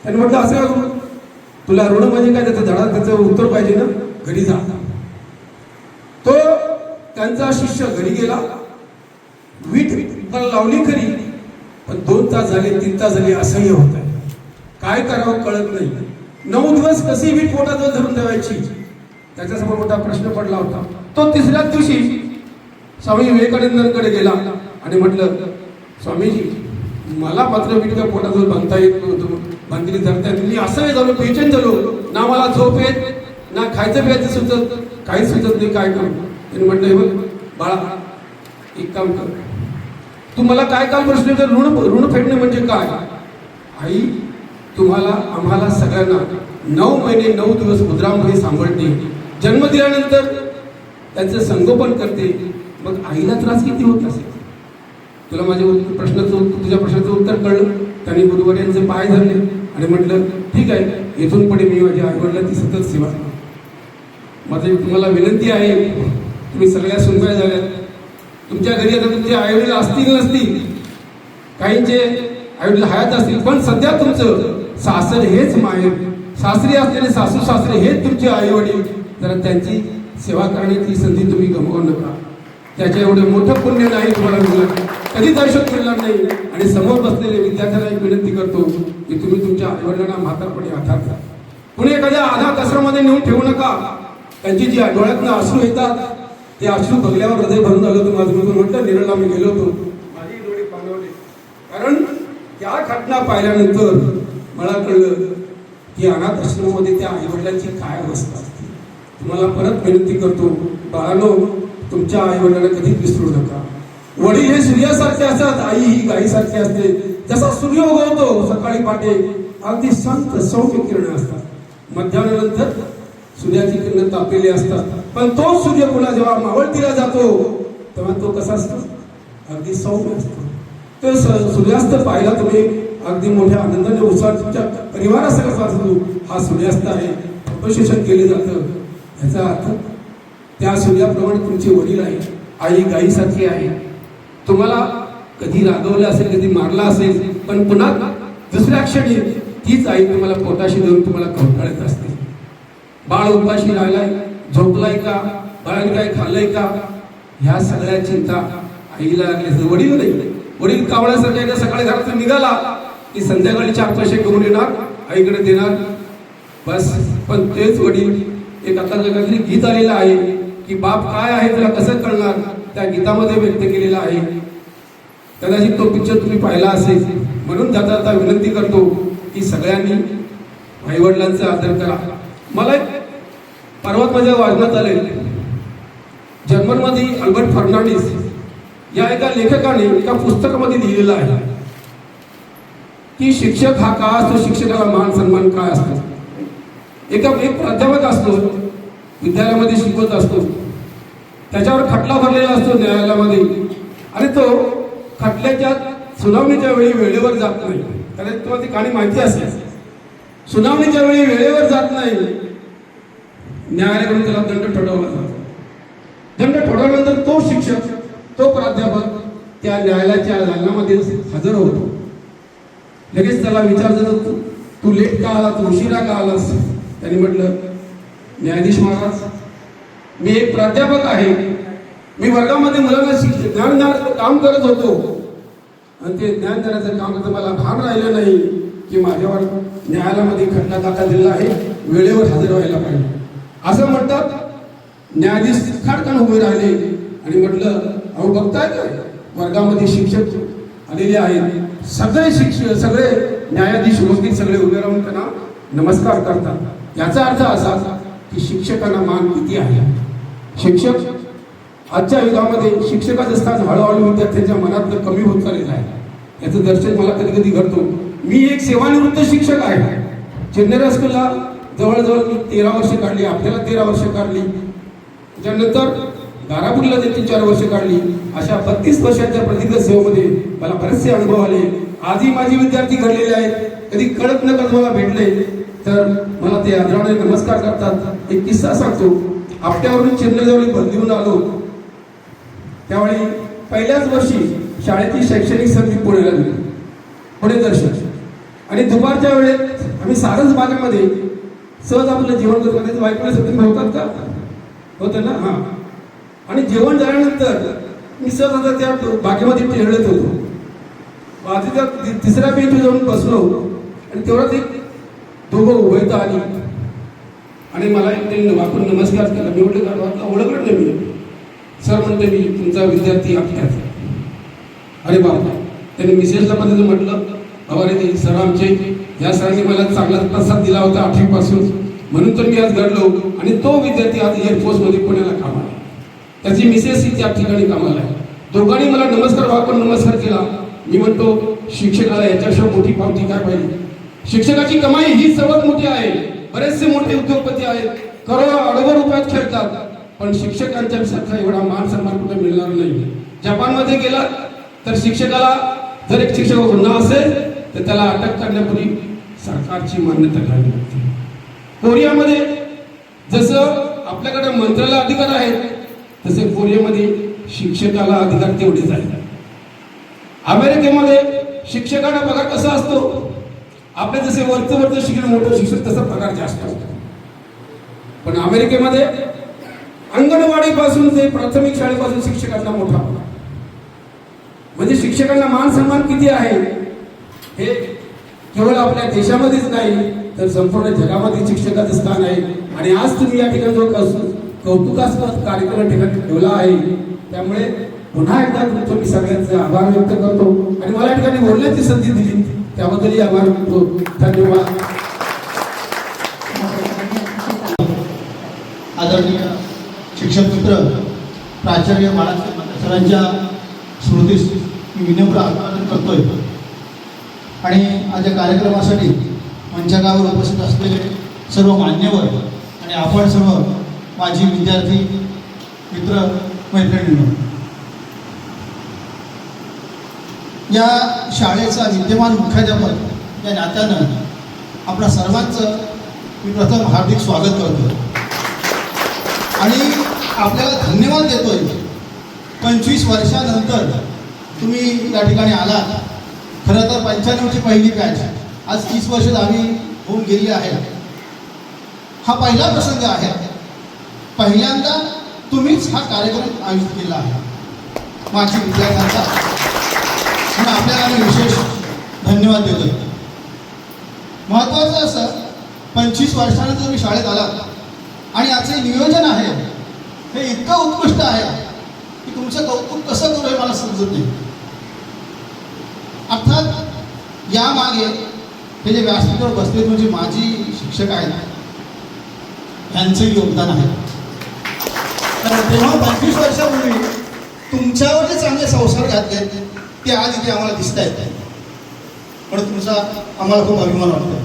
त्यांनी म्हटलं, असं तुला ऋण म्हणजे काय, त्याचं धडा त्याचं उत्तर पाहिजे ना, घरी जा. तो त्यांचा शिष्य घरी गेला, वीट लावली खरी, पण 2 तास झाले 3 तास झाले असह्य होत आहे. काय करावं कळत नाही. 9 दिवस कशी वीट पोटाजवळ धरून ठेवायची, त्याच्यासमोर मोठा प्रश्न पडला होता. तो 3ऱ्याच दिवशी स्वामी विवेकानंदांकडे गेला आणि म्हटलं, स्वामीजी मला मात्र वीट का पोटाजवळ बांधता येत नव्हतं, बांधली धरता येत. मी असं झालो, बेचैन झालो, ना मला झोप येत, ना खायचं प्यायचं सुचत, काहीच सुचत नाही, काय करू? त्यांनी म्हटलं, बघ बाळा एक काम कर, तू मला काय काल प्रश्न विचार, ऋण फेडणे म्हणजे काय? आई तुम्हाला आम्हाला सगळ्यांना 9 महिने 9 दिवस उदरामध्ये सांभाळते, जन्म दिल्यानंतर त्यांचं संगोपन करते, मग आईला त्रास किती होत असेल? तुला माझ्या तुझ्या प्रश्नाचं उत्तर कळलं. त्यांनी गुरुवर्यांचे पाय धरले आणि म्हटलं, ठीक आहे, इथून पुढे मी माझ्या आईवडिलांची सतत सेवा. माझी तुम्हाला विनंती आहे, तुम्ही सगळ्या सुनबाई झाल्यात, तुमच्या घरी आता तुमचे आईवडील असतील नसतील, काहींचे आईवडील हयात असतील, पण सध्या तुमचं सासर हेच माहेर, सासरी असलेले सासू सासरे हेच तुमचे आईवडील. जरा त्यांची सेवा करण्याची संधी तुम्ही गमावू नका. त्याच्या एवढे मोठं पुण्य नाही तुम्हाला मिळणार, कधीच आयुष्यात मिळणार नाही. आणि समोर बसलेले विद्यार्थ्यांना एक विनंती करतो की तुम्ही तुमच्या आईवडिलांना म्हातारपणी आधार द्या. कुणी एखाद्या अनाथ आश्रमामध्ये नेऊन ठेवू नका. त्यांची जी डोळ्यातनं अश्रू येतात, ते अश्रू बघल्यावर हृदय भरून आलं होतं माझं. मी म्हटलं, नेरळला मी गेलो होतो, माझी डोळे पाणवले, कारण त्या घटना पाहिल्यानंतर मला कळलं की अनाथ आश्रमामध्ये त्या आईवडिलांची काय अवस्था असते. तुम्हाला परत विनंती करतो, बाळांनो, तुमच्या आईवडिलांना कधीच विसरू नका. वडील हे सूर्यासारखे असतात, आई ही गायीसारखी असते. जसा सूर्य उगवतो सकाळी पहाटे अगदी शांत सौम्य किरण असतात, मध्याह्नानंतर सूर्याची किरण तापलेली असतात, पण तो सूर्य पुन्हा जेव्हा मावळतीला जातो तेव्हा तो कसा असतो, अगदी सौम्य असतो. तो सूर्यास्त पाहिला तुम्ही अगदी मोठ्या आनंदाने उत्साह तुमच्या परिवारासह असतो. हा सूर्यास्त आहे, अपशोषण केले जातं. याचा अर्थ त्या सूर्याप्रमाणे तुमचे वडील आहे, आई गायीसारखी आहे. तुम्हाला कधी रागवलं असेल, कधी मारला असेल, पण पुन्हा दुसऱ्या क्षणी तीच आई तुम्हाला पोटाशी देऊन तुम्हाला कवटाळत असते. बाळ उपाशी राहिलाय, झोपलाय का, बाळाने काय खाल्लंय का, ह्या सगळ्या चिंता आईला लागल्या. वडील नाही, वडील कावळ्यासारखा एकदा सकाळी घरातून निघाला की संध्याकाळी 4 पैसे घेऊन येणार, आईकडे देणार, बस. पण तेच वडील, एक आता काहीतरी गीत आलेलं आहे की बाप काय आहे त्याला कसं कळणार, त्या गीतामध्ये व्यक्त केलेलं आहे. कदाचित तो पिक्चर तुम्ही पाहिला असेल. म्हणून त्याचा आता विनंती करतो की सगळ्यांनी आईवडिलांचा आदर करा. मला एक परवात माझ्या वाचनात आले, जर्मनमध्ये अल्बर्ट फर्नांडिस या एका लेखकाने एका पुस्तकामध्ये लिहिलेलं आहे की शिक्षक हा का असतो, शिक्षकाला मान सन्मान काय असतो. एक प्राध्यापक असतो, विद्यालयामध्ये शिकवत असतो, त्याच्यावर खटला भरलेला असतो न्यायालयामध्ये, आणि तो खटल्याच्या सुनावणीच्या वेळी वेळेवर जात नाही. कारण तुम्हाला ती कहाणी माहिती असेल. सुनावणीच्या वेळी वेळेवर जात नाही, न्यायालयाकडून त्याला दंड ठोठावला जातो. दंड ठोठावल्यानंतर तो शिक्षक, तो प्राध्यापक त्या न्यायालयाच्या दालनामध्ये हजर होतो. लगेच त्याला विचारलं, तू लेट का आला, तू उशिरा का आलास. त्यांनी म्हटलं, न्यायाधीश महाराज, मी एक प्राध्यापक आहे, मी वर्गामध्ये मुलांना ज्ञान देण्याचं काम करत होतो, आणि ते ज्ञान देण्याचं काम करता मला भान राहिलं नाही की माझ्यावर न्यायालयामध्ये खटला दाखल झालेला आहे, वेळेवर हजर व्हायला पाहिजे. असं म्हणतात. न्यायाधीश खाडकान उभे राहिले आणि म्हटलं, अहो बघताय काय, वर्गामध्ये शिक्षक आलेले आहेत, सगळे शिक्षक, सगळे न्यायाधीश वकील सगळे उभे राहून त्यांना नमस्कार करतात. याचा अर्थ असा की शिक्षकांना मान किती आहे. शिक्षक आजच्या युगामध्ये शिक्षकाचं स्थान हळूहळू विद्यार्थ्यांच्या मनात कमी होत चाललेलं आहे. याचं दर्शन मला कधी कधी घडतो. मी एक सेवानिवृत्त शिक्षक आहे. चेन्नई स्कूलला जवळजवळ मी 13 वर्ष काढली, आपल्याला 13 वर्ष काढली, त्याच्यानंतर दारापूरला 3-4 वर्ष काढली. अशा 32 वर्षांच्या प्रदीर्घ सेवेमध्ये मला बरेचसे अनुभव आले. आजही माझे विद्यार्थी घडलेले आहेत. कधी कळत न कळत मला भेटले तर मला ते आदराने नमस्कार करतात. एक किस्सा सांगतो. आपट्यावरून चेन्नईजवळ बदलीहून आलो, त्यावेळी पहिल्याच वर्षी शाळेची शैक्षणिक संधी पुण्याला दिली, पुणे दर्शन. आणि दुपारच्या वेळेत आम्ही सारस बागेमध्ये सहज आपलं जेवण करतो. बायकोला तुम्ही होतात का, होतं ना, हां. आणि जेवण झाल्यानंतर मी सहज आता त्या बागेमध्ये टेळत होतो. बाजूच्या तिसऱ्या बेंचवर जाऊन बसलो आणि तेवढ्यात एक दोघं उभं आली आणि मला एक वाकून नमस्कार केला. मी म्हटलं का ओळखलं नाही मी. सर म्हणते, मी तुमचा विद्यार्थी आपल्यात. अरे बाबा, त्यांनी मिसेसला पण म्हटलं, अरे सर आमचे, या सरांनी मला चांगला प्रसाद दिला होता 8वी पासून, म्हणून तर मी आज घडलो. आणि तो विद्यार्थी आज एअरफोर्समध्ये पुण्याला कामाला, त्याची मिसेस ही त्या ठिकाणी कामाला आहे. दोघांनी मला नमस्कार वाकून नमस्कार केला. मी म्हणतो, शिक्षकाला याच्यापेक्षा मोठी पावती काय पाहिजे. शिक्षकाची कमाई ही सर्वात मोठी आहे. बरेचसे मोठे उद्योगपती आहेत, करोडो रुपयात खेळतात, पण शिक्षकांच्या सारखा एवढा मान सन्मान कुठे मिळणार नाही. जपानमध्ये गेला तर शिक्षकाला जर एक शिक्षक गुन्हा असेल तर त्याला अटक करण्यापूर्वी सरकारची मान्यता घ्यावी लागते. कोरियामध्ये जसं आपल्याकडे मंत्र्याला अधिकार आहेत, तसे कोरियामध्ये शिक्षकाला अधिकार तेवढेच आहेत. अमेरिकेमध्ये शिक्षकांना पगार कसा असतो, आपल्या जसे वरचं शिक्षण मोठं शिक्षक तसा पगार जास्त असतो. पण अमेरिकेमध्ये अंगणवाडीपासून ते प्राथमिक शाळेपासून शिक्षकांना मोठा पगार. म्हणजे शिक्षकांना मान सन्मान किती आहे हे केवळ आपल्या देशामध्येच नाही तर संपूर्ण जगामध्ये शिक्षकाचं स्थान आहे. आणि आज तुम्ही या ठिकाणी जो कौतुकास्पद कार्यक्रम ठिकाणी ठेवला आहे, त्यामुळे पुन्हा एकदा तुमचं मी सगळ्यांचे आभार व्यक्त करतो आणि मला या ठिकाणी बोलण्याची संधी दिली त्याबद्दलही आभार व्यक्त. धन्यवाद. आदरणीय शिक्षक मित्र प्राचार्य बाळासाहेब सरांच्या स्मृतीस मी विनम्र अभिवादन करतोय आणि आज या कार्यक्रमासाठी मंचकावर उपस्थित असलेले सर्व मान्यवर आणि आपण सर्व माजी विद्यार्थी मित्र मैत्रिणींनो, या शाळेचा विद्यमान मुख्याध्यापक या नात्यानं आपल्या सर्वांचं मी प्रथम हार्दिक स्वागत करतो आणि आपल्याला धन्यवाद देतोय. 25 वर्षानंतर तुम्ही या ठिकाणी आलात. खरं तर 95ची पहिली बॅच आज 30 वर्ष दहावी होऊन गेली आहे. हा पहिला प्रसंग आहे. पहिल्यांदा तुम्हीच हा कार्यक्रम आयोजित केला आहे माजी विद्यार्थ्यांचा, म्हणून आपल्याला मी विशेष धन्यवाद देतोय. महत्त्वाचं असं 25 वर्षानंतर तुम्ही शाळेत आलात आणि याचे नियोजन आहे हे इतकं उत्कृष्ट आहे की तुमचं कौतुक कसं करू हे मला समजत नाही. अर्थात यामागे हे जे व्यासपीठावर बसलेत म्हणजे माजी शिक्षक आहेत यांचंही योगदान आहे. तेव्हा 25 वर्षापूर्वी तुमच्यावर जे चांगले संस्कार घातले ते आज इथे आम्हाला दिसत आहेत म्हणून तुमचा आम्हाला खूप अभिमान वाटतो.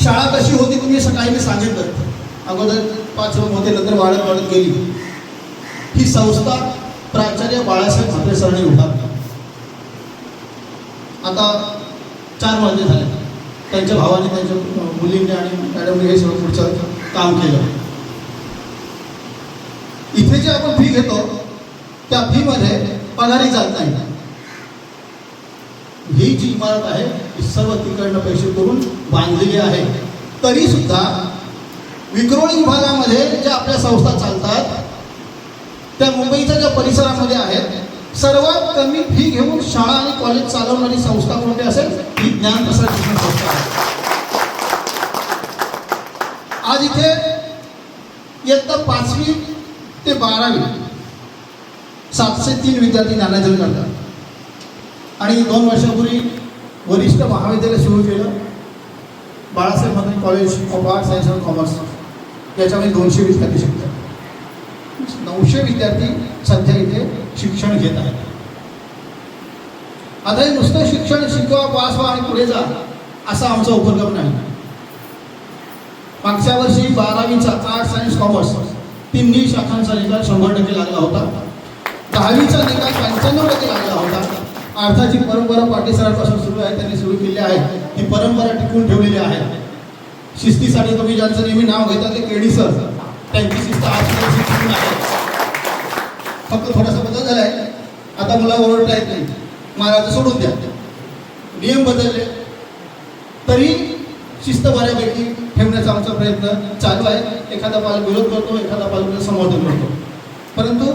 शाळा कशी होती तुम्ही सकाळी मी सांगितलं. अगोदर 5 होते, नंतर वाढत वाढत गेली. ही संस्था प्राचार्य बाळासाहेब म्हात्रे सरांनी उभारली. आता 4 मजले झाले. त्यांच्या भावाने, त्यांच्या मुलींनी आणि मॅडमने हे सगळं पुढचं काम केलं. इथे जे आपण फी घेतो त्या फीमध्ये पगारी जात नाही. ही जी इमारत आहे ही सर्व तिकडनं पैसे करून बांधलेली आहे. तरी सुद्धा विक्रोळी विभागामध्ये ज्या आपल्या संस्था चालतात त्या मुंबईच्या ज्या परिसरामध्ये आहेत सर्वात कमी फी घेऊन शाळा आणि कॉलेज चालवणारी संस्था कोणती असेल ही ज्ञानप्रसार शिक्षण संस्था आहे. आज इथे इयत्ता 5वी ते 12वी 703 विद्यार्थी ज्ञानार्जन करतात आणि 2 वर्षापूर्वी वरिष्ठ महाविद्यालय सुरू केलं Balasaheb Mhatre college of art science and commerce. याच्यामध्ये 200 विद्यार्थी शिकतात. 900 विद्यार्थी सध्या इथे शिक्षण घेत आहेत. आता हे नुसतं शिक्षण शिकवा, पास व्हा आणि पुढे जा असा आमचा उपक्रम नाही. मागच्या वर्षी 12वीचा आर्ट सायन्स कॉमर्स तिन्ही शाखांचा निकाल 100% लागला होता. 10वीचा निकाल 95% लागला होता. अर्थाची परंपरा पाटील सरांपासून सुरू आहे, त्यांनी सुरू केली आहे. ही परंपरा टिकून ठेवलेली आहे. शिस्तीसाठी तुम्ही ज्यांचं नेहमी नाव घेता ते केडी सर, त्यांची शिस्त आजपर्यंत आहे. फक्त थोडासा बदल झाला आहे. आता मला ओरडता येत नाही, महाराज सोडून द्या. नियम बदलले तरी शिस्त बऱ्यापैकी ठेवण्याचा आमचा प्रयत्न चालू आहे. एखादा पालक विरोध करतो, एखादा पालक समर्थन करतो, परंतु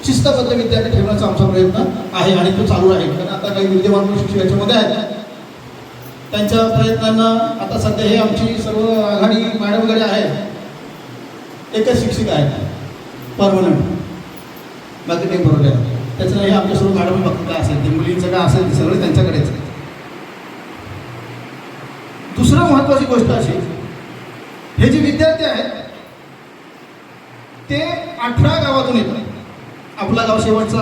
शिस्तबद्ध विद्यार्थी ठेवण्याचा आमचा प्रयत्न आहे आणि तो चालू आहे. कारण आता काही विद्यमान शिक्षक याच्यामध्ये आहेत. त्यांच्या प्रयत्नांना आता सध्या हे आमची सर्व आघाडी मॅडम वगैरे आहे. एकच शिक्षक आहेत परमनंट, बाकी काही बरोबर आहे. त्याचं हे आमच्या सर्व मॅडम बघतात काय असेल ते, मुलींचं काय असेल ते सगळं त्यांच्याकडेच. दुसरं महत्त्वाची गोष्ट अशी, हे जे विद्यार्थी आहेत ते 18 गावातून येतात. आपला गाव शेवटचा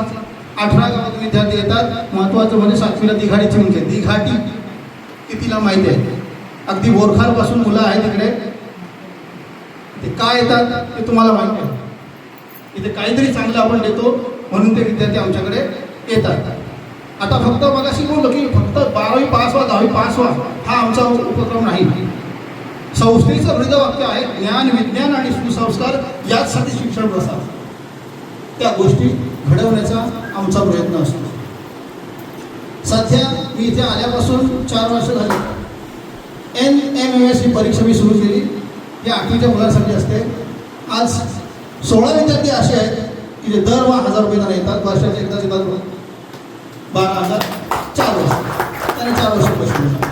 18 गावातून विद्यार्थी येतात. महत्त्वाचं म्हणजे 7वीला दिघाडीची मुलं आहेत. दिघाटी कितीला माहिती आहे? अगदी बोरखारपासून मुलं आहेत तिकडे. ते का येतात ते तुम्हाला माहिती आहे. इथे काहीतरी चांगलं आपण देतो म्हणून ते विद्यार्थी आमच्याकडे येतात. आता फक्त मगाशी बोललो की फक्त 12वी पास व्हा, 10वी पास व्हा हा आमचा उपक्रम नाही. संस्थेचं ब्रीदवाक्य आहे ज्ञान, विज्ञान आणि सुसंस्कार याचसाठी शिक्षण प्रसार. त्या गोष्टी घडवण्याचा आमचा प्रयत्न असतो. सध्या मी इथे आल्यापासून 4 वर्ष झाली. NMMS ही परीक्षा मी सुरू केली. ही 8वीच्या मुलांसाठी असते. आज 16 विद्यार्थी असे आहेत की जे दरमहा 1000 रुपये येतात. वर्षाचे एकदाच येतात. 12,000 4 वर्ष. त्याने 4 वर्ष पैसे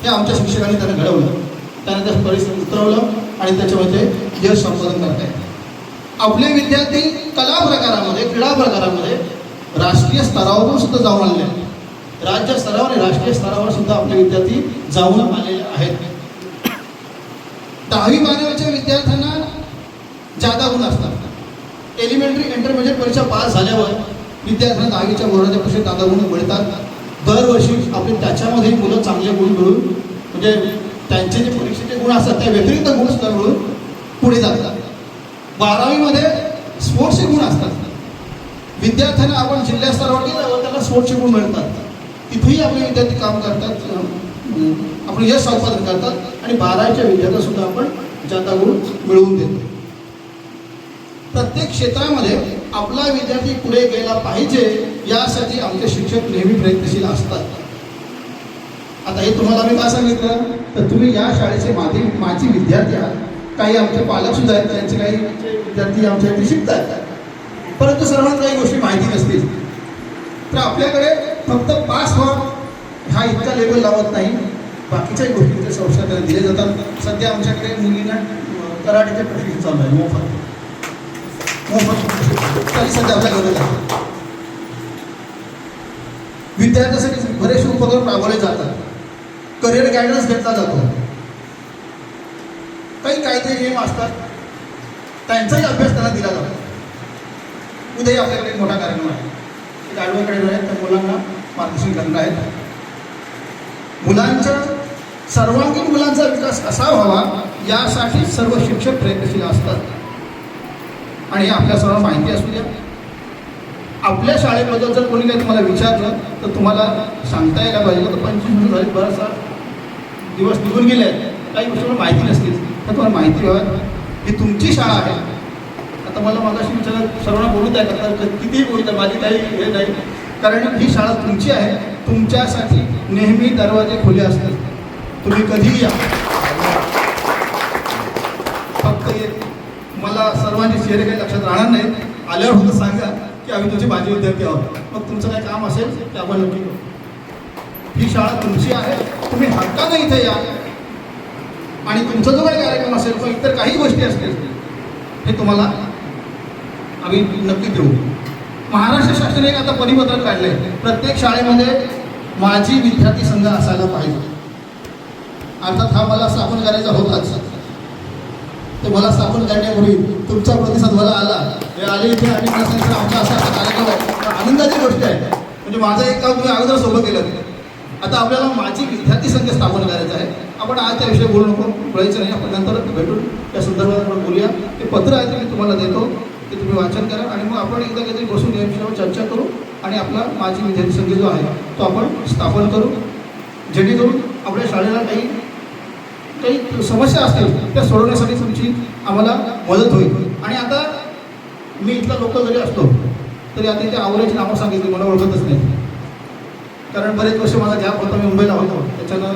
हे आमच्या शिक्षकांनी त्यांना घडवलं. त्याने त्या परिस्थितीत उतरवलं आणि त्याच्यामध्ये यश संपादन करत आहेत. आपले विद्यार्थी कला प्रकारामध्ये, क्रीडा प्रकारामध्ये राष्ट्रीय स्तरावरून सुद्धा जाऊन आलेले आहेत. राज्य स्तरावर आणि राष्ट्रीय स्तरावर सुद्धा आपले विद्यार्थी जाऊन आलेले आहेत. 10वी-12वीच्या विद्यार्थ्यांना जादा गुण असतात. एलिमेंटरी इंटरमिजिएट परीक्षा पास झाल्यावर विद्यार्थ्यांना 10वीच्या बोर्डाच्या परीक्षेत जादा गुण मिळतात. दरवर्षी आपले त्याच्यामध्ये मुलं चांगले गुण मिळून, म्हणजे त्यांचे जे परीक्षेचे गुण असतात त्या व्यतिरिक्त गुण सुद्धा मिळून पुढे जातात. 12वीमध्ये स्पोर्ट्सचे गुण असतात. विद्यार्थ्यांना आपण जिल्हा स्तरावर गेल्यावर त्यांना स्पोर्ट्सचे गुण मिळतात. तिथेही आपले विद्यार्थी काम करतात, आपण यश संपादन करतात आणि 12वीच्या विद्यार्थ्यांना सुद्धा आपण जादा गुण मिळवून देतो. प्रत्येक क्षेत्रामध्ये आपला विद्यार्थी पुढे गेला पाहिजे यासाठी आमचे शिक्षक नेहमी प्रयत्नशील असतात. आता हे तुम्हाला मी काय सांगितलं तर तुम्ही या शाळेचे माझी विद्यार्थी आहात. काही आमचे पालक सुद्धा आहेत, त्यांचे काही विद्यार्थी आमच्या इथे शिकतात. परंतु सर्वांना काही गोष्टी माहिती नसतील तर आपल्याकडे फक्त पास व्हा हा इतका लेवल लावत नाही, बाकीच्याही गोष्टींचे संस्कार त्यांना दिले जातात. सध्या आमच्याकडे मुलींना कराटेचे प्रशिक्षण चालू आहे, मोफत तरी सध्या आपल्या गरज आहे. विद्यार्थ्यांसाठी बरेचसे उपक्रम राबवले जातात. करिअर गायडन्स घेतला जातो. काही काहीतरी नियम असतात, त्यांचाही अभ्यास त्यांना दिला जातो. उद्याही आपल्याकडे एक मोठा कार्यक्रम आहे. एक ॲडव्होकेट आहेत, त्या मुलांना मार्गदर्शन करणार आहेत. सर्वांगीण मुलांचा विकास कसा व्हावा यासाठी सर्व शिक्षक प्रयत्नशील असतात. आणि आपल्या सर्वांना माहिती असू द्या, आपल्या शाळेबद्दल जर कोणी काही तुम्हाला विचारलं तर तुम्हाला सांगता यायला पाहिजे. तर 25 वर्ष झाले, बराचसा दिवस निघून गेले आहेत, काही गोष्टी माहिती नसतील तर तुम्हाला माहिती व्हावी. ही तुमची शाळा आहे. आता मला मागाशी विचारलं सर्वांना बोलू द्या का, कितीही बोलू द्या, माझी काही हे नाही, कारण ही शाळा तुमची आहे. तुमच्यासाठी नेहमी दरवाजे खुले असतात, तुम्ही कधीही या. फक्त मला सर्वांचे चेहरे काही लक्षात राहणार नाही, आल्यावर फक्त सांगा की आम्ही तुमचे माझे विद्यार्थी आहोत. मग तुमचं काही काम असेल ते आपण नक्की करू. ही शाळा तुमची आहे, तुम्ही हक्कानं इथे या. आणि तुमचा जो काही कार्यक्रम असेल किंवा इतर काही गोष्टी असतील हे तुम्हाला आम्ही नक्की देऊ. महाराष्ट्र शासनाने एक आता परिपत्रक काढलं आहे, प्रत्येक शाळेमध्ये माझी विद्यार्थी संघ असायला पाहिजे. अर्थात हा मला स्थापन करायचा होताच. ते मला स्थापन करण्यापूर्वी तुमचा प्रतिसाद मला आला, हे आले इथे आणि मला सांगितलं आमचा असा कार्यक्रम आहे. आनंदाची गोष्ट आहे. म्हणजे माझं एक काम तुम्ही अगोदर सोबत केलं. आता आपल्याला माझी विद्यार्थी संघ स्थापन करायचा आहे. आपण आज त्याविषयी बोलू नको, बोलायचं नाही, आपण नंतर भेटून त्या संदर्भात आपण बोलूया. ते पत्र आहे ते मी तुम्हाला देतो, ते तुम्ही वाचन करा आणि मग आपण एकदा कधी बसून या विषयावर चर्चा करू आणि आपला माझी विद्यार्थी संघ जो आहे तो आपण स्थापन करू, जेणेकरून आपल्या शाळेला काही समस्या असतील त्या सोडवण्यासाठी तुमची आम्हाला मदत होईल. आणि आता मी इथला लोकल जरी असलो तरी आता इथे आवडीची नावं सांगितली, मला ओळखतच नाही, कारण बरेच वर्ष माझा गॅप होता, मी मुंबईला होतो, त्याच्यानं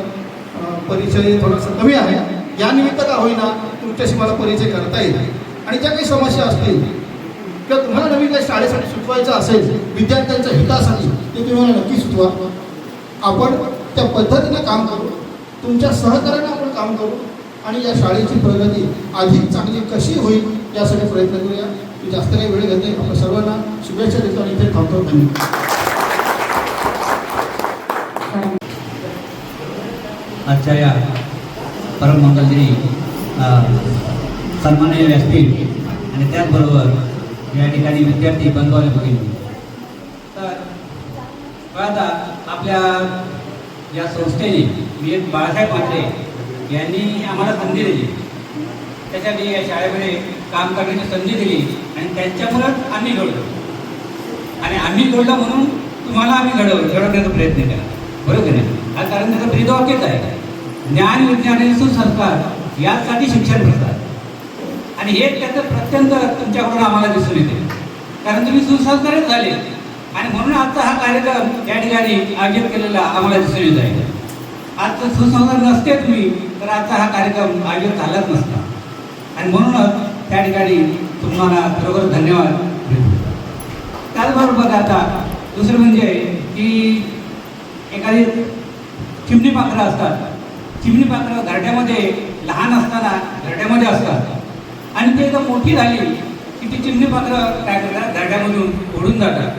परिचय थोडासा कमी आहे. या निमित्त का होईना तुमच्याशी मला परिचय करता येईल. आणि ज्या काही समस्या असतील किंवा तुम्हाला नवीन काही शाळेसाठी सुचवायचं असेल, विद्यार्थ्यांच्या हितासाठी, ते तुम्ही मला नक्की सुचवा. आपण त्या पद्धतीनं काम करू, तुमच्या सहकार्यानं आपण काम करू आणि या शाळेची प्रगती अधिक चांगली कशी होईल यासाठी प्रयत्न करूया. मी जास्त काही वेळ घेते, आपण सर्वांना शुभेच्छा देतो आणि इथे थांबतो. धन्यवाद. आजच्या या परममंगलदिनी सन्माननीय व्यासपीठ आणि त्याचबरोबर या ठिकाणी विद्यार्थी बंधू आणि भगिनी, तर आता आपल्या या संस्थेने मी बाळासाहेब मात्रे यांनी आम्हाला संधी दिली, त्यासाठी या शाळेमध्ये काम करण्याची संधी दिली आणि त्यांच्यामुळंच आम्ही घडलो आणि आम्ही घडलो म्हणून तुम्हाला आम्ही घडवण्याचा प्रयत्न केला, बरोबर नाही? कारण त्याचं ब्रीदवाक्यच आहे, ज्ञान विज्ञान आणि सुसंस्कार यासाठी शिक्षण करतात आणि हे त्याचं प्रत्यंत तुमच्याकडून आम्हाला दिसून येते, कारण तुम्ही सुसंस्कारित झाले आणि म्हणून आजचा हा कार्यक्रम या ठिकाणी आयोजित केलेला आम्हाला दिसून येत आहे. आज जर सुसंस्कार नसते तुम्ही तर आजचा हा कार्यक्रम आयोजित झालाच नसता आणि म्हणूनच त्या ठिकाणी तुम्हाला खरोखर धन्यवाद. त्याचबरोबर आता दुसरं म्हणजे की एखादी चिमणी पाखरं असतात, चिमणी पाखरं घरट्यामध्ये लहान असताना घरट्यामध्ये असतात आणि ते जर मोठी झाली की ती चिमणी पात्र काय करतात झाडामधून ओढून जातात.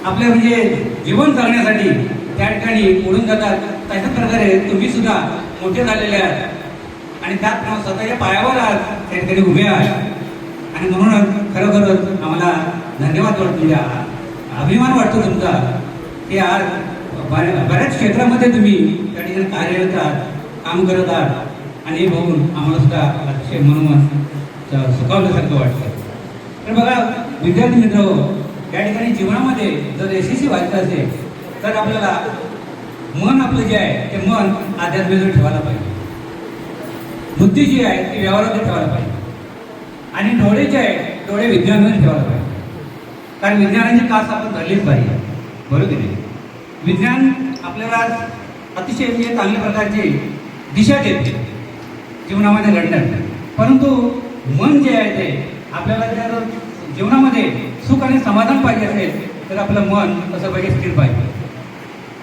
आपल्या म्हणजे जीवन जगण्यासाठी त्या ठिकाणी ओढून जातात. तशाच प्रकारे तुम्ही सुद्धा मोठे झालेले आहात आणि त्यात स्वतःच्या पायावर आहात, त्या ठिकाणी उभे आहात आणि म्हणूनच खरोखरच आम्हाला धन्यवाद वाटतो, म्हणजे अभिमान वाटतो तुमचा की आज बऱ्याच क्षेत्रामध्ये तुम्ही त्या ठिकाणी कार्यरत आहात, काम करत आहात आणि हे बघून आम्हाला सुद्धा अतिशय मनोमन सुखावल्यासारखं वाटतं. तर बघा विद्यार्थी मित्र, या ठिकाणी जीवनामध्ये जर यशस्वी व्हायचं असेल तर आपल्याला मन आपलं जे आहे ते मन आध्यात्मिक ठेवायला पाहिजे, बुद्धी जी आहे ती व्यवहारात ठेवायला पाहिजे आणि डोळे जे आहे डोळे विज्ञानामध्ये ठेवायला पाहिजे. कारण विज्ञानाची कास आपण धरलीच पाहिजे, बरोबर की नाही. विज्ञान आपल्याला अतिशय म्हणजे चांगल्या प्रकारची दिशा देते जीवनामध्ये लढण्यात, परंतु मन जे आहे ते आपल्याला जर जीवनामध्ये सुख आणि समाधान पाहिजे असेल तर आपलं मन कसं पाहिजे, स्थिर पाहिजे.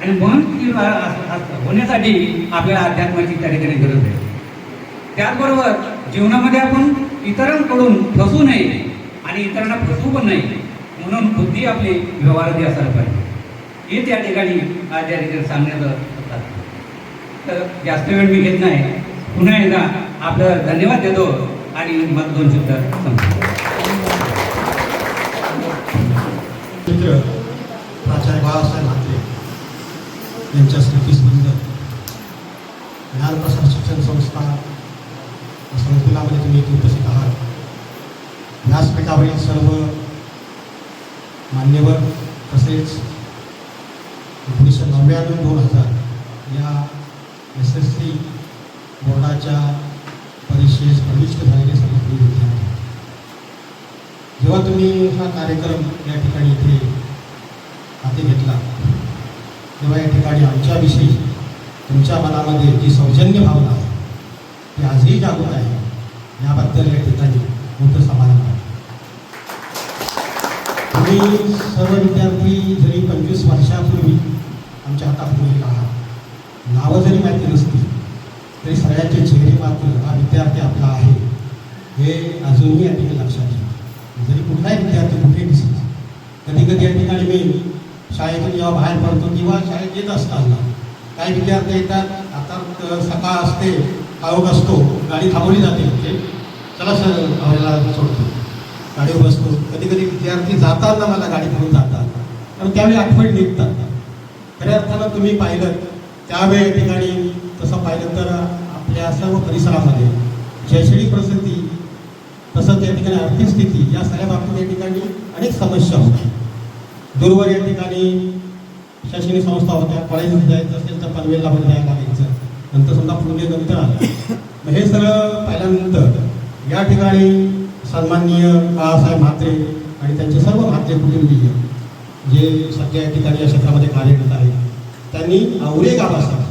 आणि मन स्थिर होण्यासाठी आपल्याला अध्यात्माची त्या ठिकाणी गरज आहे. त्याचबरोबर जीवनामध्ये आपण इतरांकडून फसू नये आणि इतरांना फसवू पण नाही, म्हणून बुद्धी आपली व्यवहाराची असायला पाहिजे. हे त्या ठिकाणी आज या ठिकाणी सांगण्यात होतात. तर जास्त वेळ मी घेत नाही, पुन्हा एकदा आपलं धन्यवाद देतो आणि मग 2 शब्द सांगतो. मित्र प्राचार्य बाळासाहेब म्हात्रे यांच्या स्मृतीसंबंध ज्ञानप्रसार शिक्षण संस्था संकुलामध्ये तुम्ही उपस्थित आहात. व्यासपीठावरील सर्व मान्यवर तसेच 1999-2000 या SSC बोर्डाच्या परीक्षेस प्रविष्ट झालेले सर्व विद्यार्थी, जेव्हा तुम्ही हा कार्यक्रम या ठिकाणी इथे हाती घेतला तेव्हा या ठिकाणी आमच्याविषयी तुमच्या मनामध्ये जी सौजन्य भावना आहे ती आजही जागृत आहे, याबद्दल या ठिकाणी मोठं समाधान आहे. तुम्ही सर्व विद्यार्थी जरी 25 वर्षापूर्वी आमच्या हातापुढे आहात, नावं जरी माहिती नसतील तरी सगळ्यांचे चेहरे मात्र हा विद्यार्थी आपला आहे हे अजूनही या ठिकाणी लक्षात घ्या. जरी कुठलाही विद्यार्थी कुठे दिसला, कधी कधी या ठिकाणी मी शाळेतून जेव्हा बाहेर पडतो किंवा शाळेत येत असताना काही विद्यार्थी येतात. आता सकाळ असते, काळोख असतो, गाडी थांबवली जाते, म्हणजे चला सर आवडला सोडतो, गाडीवर बसतो. कधी कधी विद्यार्थी जाताना मला गाडी घेऊन जातात, कारण त्यावेळी आठवण निघतात. खऱ्या अर्थानं तुम्ही पाहिलं त्यावेळी या ठिकाणी तसं पाहिलं तर आपल्या सर्व परिसरामध्ये शैक्षणिक परिस्थिती तसंच या ठिकाणी आर्थिक स्थिती या सगळ्या बाबतीत या ठिकाणी अनेक समस्या होत्या. दूरवर या ठिकाणी शैक्षणिक संस्था होत्या, कॉलेज जायचं असेल तर पनवेलला पण जायला लागायचं, नंतर समजा पुणे नंतर आलं. मग हे सगळं पाहिल्यानंतर या ठिकाणी सन्माननीय बाळासाहेब म्हात्रे आणि त्यांचे सर्व म्हात्रे कुटुंबीय जे सध्या या ठिकाणी या क्षेत्रामध्ये कार्यरत आहेत, त्यांनी आवरे गावासाठी,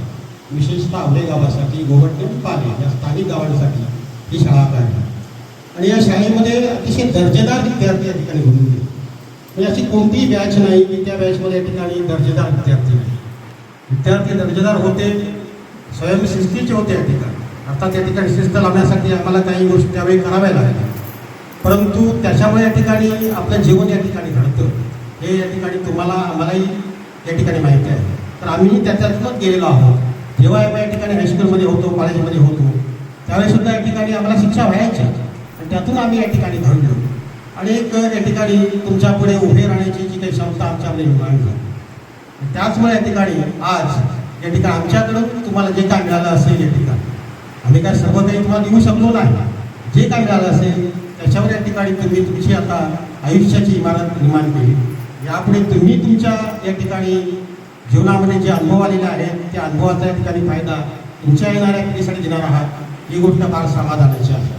विशेषतः आवरे गावासाठी गोवटणे पाले या स्थानिक गावांसाठी ही शाळा काढली आणि या शाळेमध्ये अतिशय दर्जेदार विद्यार्थी या ठिकाणी घडून गेले. म्हणजे अशी कोणतीही बॅच नाही की त्या बॅचमध्ये या ठिकाणी दर्जेदार विद्यार्थी नाही. विद्यार्थी दर्जेदार होते, स्वयंशिस्तीचे होते या ठिकाणी. अर्थात या ठिकाणी शिस्त लावण्यासाठी आम्हाला काही गोष्टी त्यावेळी कराव्या लागल्या, परंतु त्याच्यामुळे या ठिकाणी आपलं जीवन या ठिकाणी घडतं हे या ठिकाणी तुम्हाला आम्हालाही या ठिकाणी माहिती आहे. तर आम्ही त्याच्यातूनच गेलेलो आहोत. जेव्हा या ठिकाणी हायस्कूलमध्ये होतो, कॉलेजमध्ये होतो, त्यावेळेसुद्धा या ठिकाणी आम्हाला शिक्षा व्हायच्या आणि त्यातून आम्ही या ठिकाणी घडलो. अनेक या ठिकाणी तुमच्या पुढे उभे राहण्याची जी काही क्षमता आमच्याकडे निर्माण झाली. त्याचमुळे या ठिकाणी आज या ठिकाणी आमच्याकडून तुम्हाला जे काय मिळालं असेल या ठिकाणी आम्ही काय सर्व काही तुम्हाला देऊ शकलो नाही. जे काय मिळालं असेल त्याच्यावर या ठिकाणी तुम्ही तुमची आता आयुष्याची इमारत निर्माण केली. यापुढे तुम्ही तुमच्या या ठिकाणी जीवनामध्ये जे अनुभव आलेले आहेत त्या अनुभवाचा या ठिकाणी फायदा तुमच्या येणाऱ्या पिढीसाठी देणार आहात, ही गोष्ट फार समाधानाची आहे.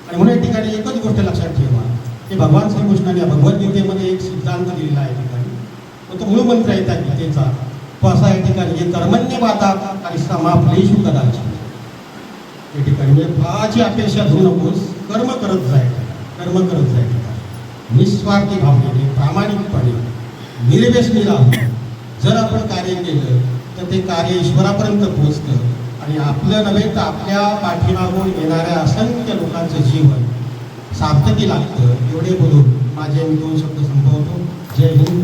आणि म्हणून या ठिकाणी एकच गोष्ट लक्षात ठेवा की भगवान श्रीकृष्णाने भगवद्गीतेमध्ये एक सिद्धांत दिलेला आहे ठिकाणी, तो मूळ मंत्र आहे त्या गीतेचा. तो असा या ठिकाणी कर्मण्य वादा आणि समाफलेषु कदाचित. या ठिकाणी म्हणजे फळाची अपेक्षा धरू नकोस, कर्म करत जाय, कर्म करत जाय. निस्वार्थी भावनेने, प्रामाणिकपणे, निर्व्यसनी राहून जर आपण कार्य केलं तर ते कार्य ईश्वरापर्यंत पोहोचतं आणि आपलं नव्हे तर आपल्या पाठीमागून येणाऱ्या असंख्य लोकांचं जीवन सार्थकी लागतं एवढे बोलून माझे मी 2 शब्द संपवतो. जय हिंद.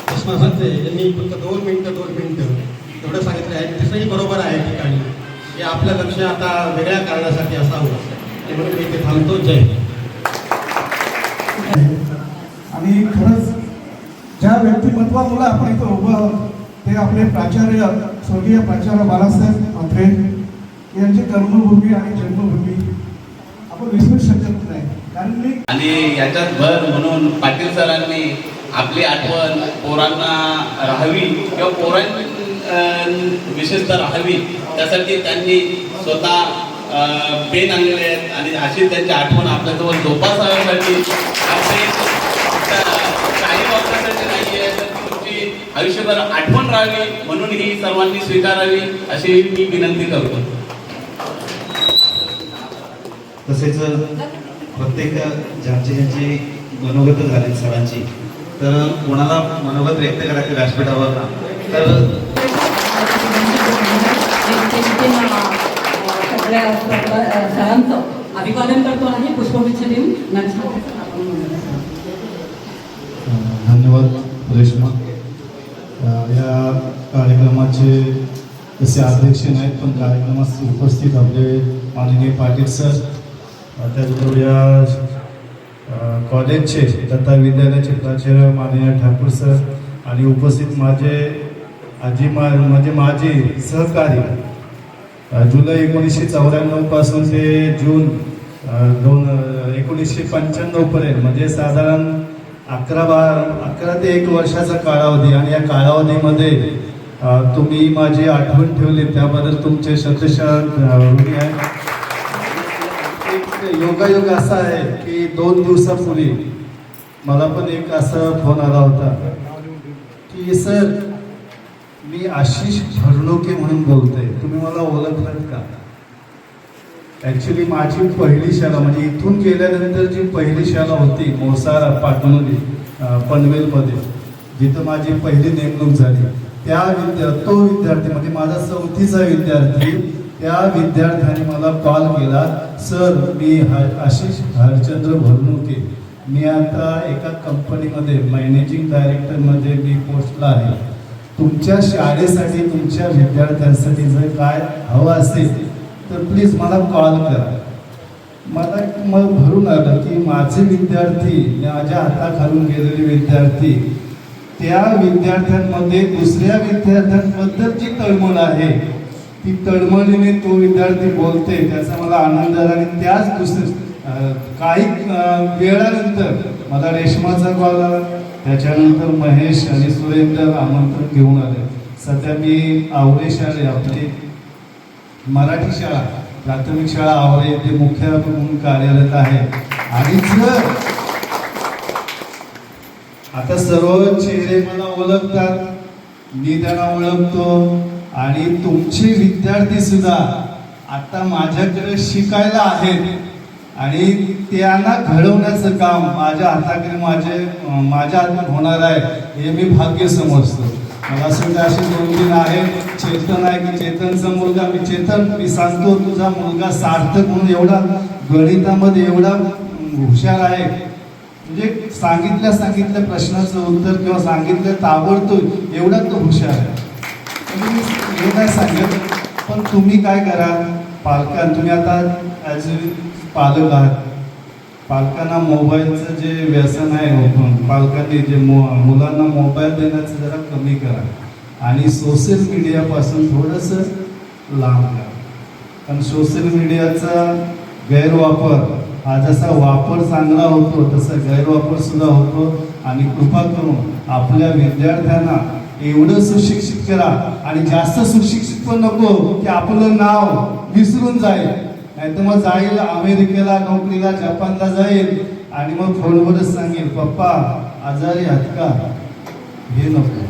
भस्मासाचे यांनी फक्त 2 मिनिटं एवढं सांगितलं आहे. तसंही बरोबर आहे ठिकाणी की आपलं लक्ष आता वेगळ्या कारणासाठी असावं म्हणून मी इथे थांबतो. जय हिंद. आणि खरंच ज्या व्यक्तिमत्वामुळे आपण इथं उभं आहोत ते आपले प्राचार्य स्वर्गीय प्राचार्य बाळासाहेब म्हात्रे यांची कर्मभूमी आणि जन्मभूमी आपण विसरू शकत नाही. कारण मी आणि याच्यात भर म्हणून पाटील सरांनी आपली आठवण पोरांना राहावी किंवा पोरां विशेषतः राहावी त्यासाठी त्यांनी स्वतः पेन आणलेले आहेत आणि अशी त्यांची आठवण आपल्याजवळ जोपासाव्यासाठी आपले काही वापरण्यासाठी नाही आहे तर तुमची आयुष्यभर आठवण राहावी म्हणून ही सर्वांनी स्वीकारावी अशी मी विनंती करतो. तसेच प्रत्येक ज्यांची मनोगत झाली सरांची तर कोणाला मनोगत व्यक्त करायचं व्यासपीठावर ना तर सगळ्या सरांचं अभिवादन करतो आणि पुष्पगुच्छ देऊन धन्यवाद रेश्मा. या कार्यक्रमाचे तसे अध्यक्ष नाहीत पण कार्यक्रमास उपस्थित आपले माननीय पाटील सर त्याचबरोबर या कॉलेजचे दत्ता विद्यालयाचे प्राचार्य माननीय ठाकूर सर आणि उपस्थित म्हणजे माझे सहकारी जुलै 1994 पासून ते जून 1995 पर्यंत म्हणजे साधारण 11 ते 1 वर्षाचा कालावधी आणि या कालावधीमध्ये तुम्ही माझी आठवण ठेवली त्याबद्दल तुमचे शतशः ऋणी आहे. योगायोग असा आहे की 2 दिवसापूर्वी मला पण एक असा फोन आला होता की सर मी आशिष फडणुके म्हणून बोलतोय तुम्ही मला ओळखलात का. ॲक्च्युली माझी पहिली शाळा म्हणजे इथून गेल्यानंतर जी पहिली शाळा होती मोसारा पाटणोली पनवेलमध्ये जिथं माझी पहिली नेमणूक झाली तो विद्यार्थी म्हणजे माझा 4थीचा विद्यार्थी त्या विद्यार्थ्याने मला कॉल केला सर मी आशिष हरचंद्र भरनुके मी आता एका कंपनीमध्ये मॅनेजिंग डायरेक्टरमध्ये मी पोस्टला आहे. तुमच्या शाळेसाठी तुमच्या विद्यार्थ्यांसाठी जर काय हवं असेल तर प्लीज मला कॉल करा. मला मग भरून आलं की माझे विद्यार्थी माझ्या हाताखालून गेलेले विद्यार्थी त्या विद्यार्थ्यांमध्ये दुसऱ्या विद्यार्थ्यांबद्दल जी तळमळ आहे ती तळमळीने तो विद्यार्थी बोलते त्याचा मला आनंद झाला. आणि त्याच काही वेळानंतर मला रेशमाचा कॉल आला त्याच्यानंतर महेश आणि सुरेंद्र आमंत्रण घेऊन आले. सध्या मी आवरे शाळे आपली मराठी शाळा प्राथमिक शाळा आवरे येथे मुख्याध्यापक म्हणून कार्यरत आहे. आणि जर आता सर्व चेहरे मला ओळखतात मी त्यांना ओळखतो आणि तुमचे विद्यार्थी सुद्धा आता माझ्याकडे शिकायला आहेत आणि त्यांना घडवण्याचं काम माझ्या हाताकडे माझ्या हातात होणार आहे हे मी भाग्य समजतो. मला सुद्धा असे 2-3 आहेत. चेतन आहे की चेतनचा मुलगा मी सांगतो तुझा मुलगा सार्थक म्हणून एवढा गणितामध्ये एवढा हुशार आहे म्हणजे सांगितल्या प्रश्नाचं उत्तर किंवा सांगितलं ताबडतोब एवढा तो हुशार आहे. हे नाही सांगत पण तुम्ही काय करा तुम्ही आता ॲज पालक आहात पालकांना मोबाईलचं जे व्यसन आहे पालकांनी जे मुलांना मोबाईल देण्याचं जरा कमी करा आणि सोशल मीडियापासून थोडंसं लांब करा. कारण सोशल मीडियाचा गैरवापर हा जसा वापर चांगला होतो तसा गैरवापर सुद्धा होतो. आणि कृपा करून आपल्या विद्यार्थ्यांना एवढं सुशिक्षित करा आणि जास्त सुशिक्षित पण नको की आपलं नाव विसरून जाईल नाही तर मग जाईल अमेरिकेला नोकरीला जपानला जाईल आणि मग फोनवरच सांगेल पप्पा आजारी आहात का हे नको.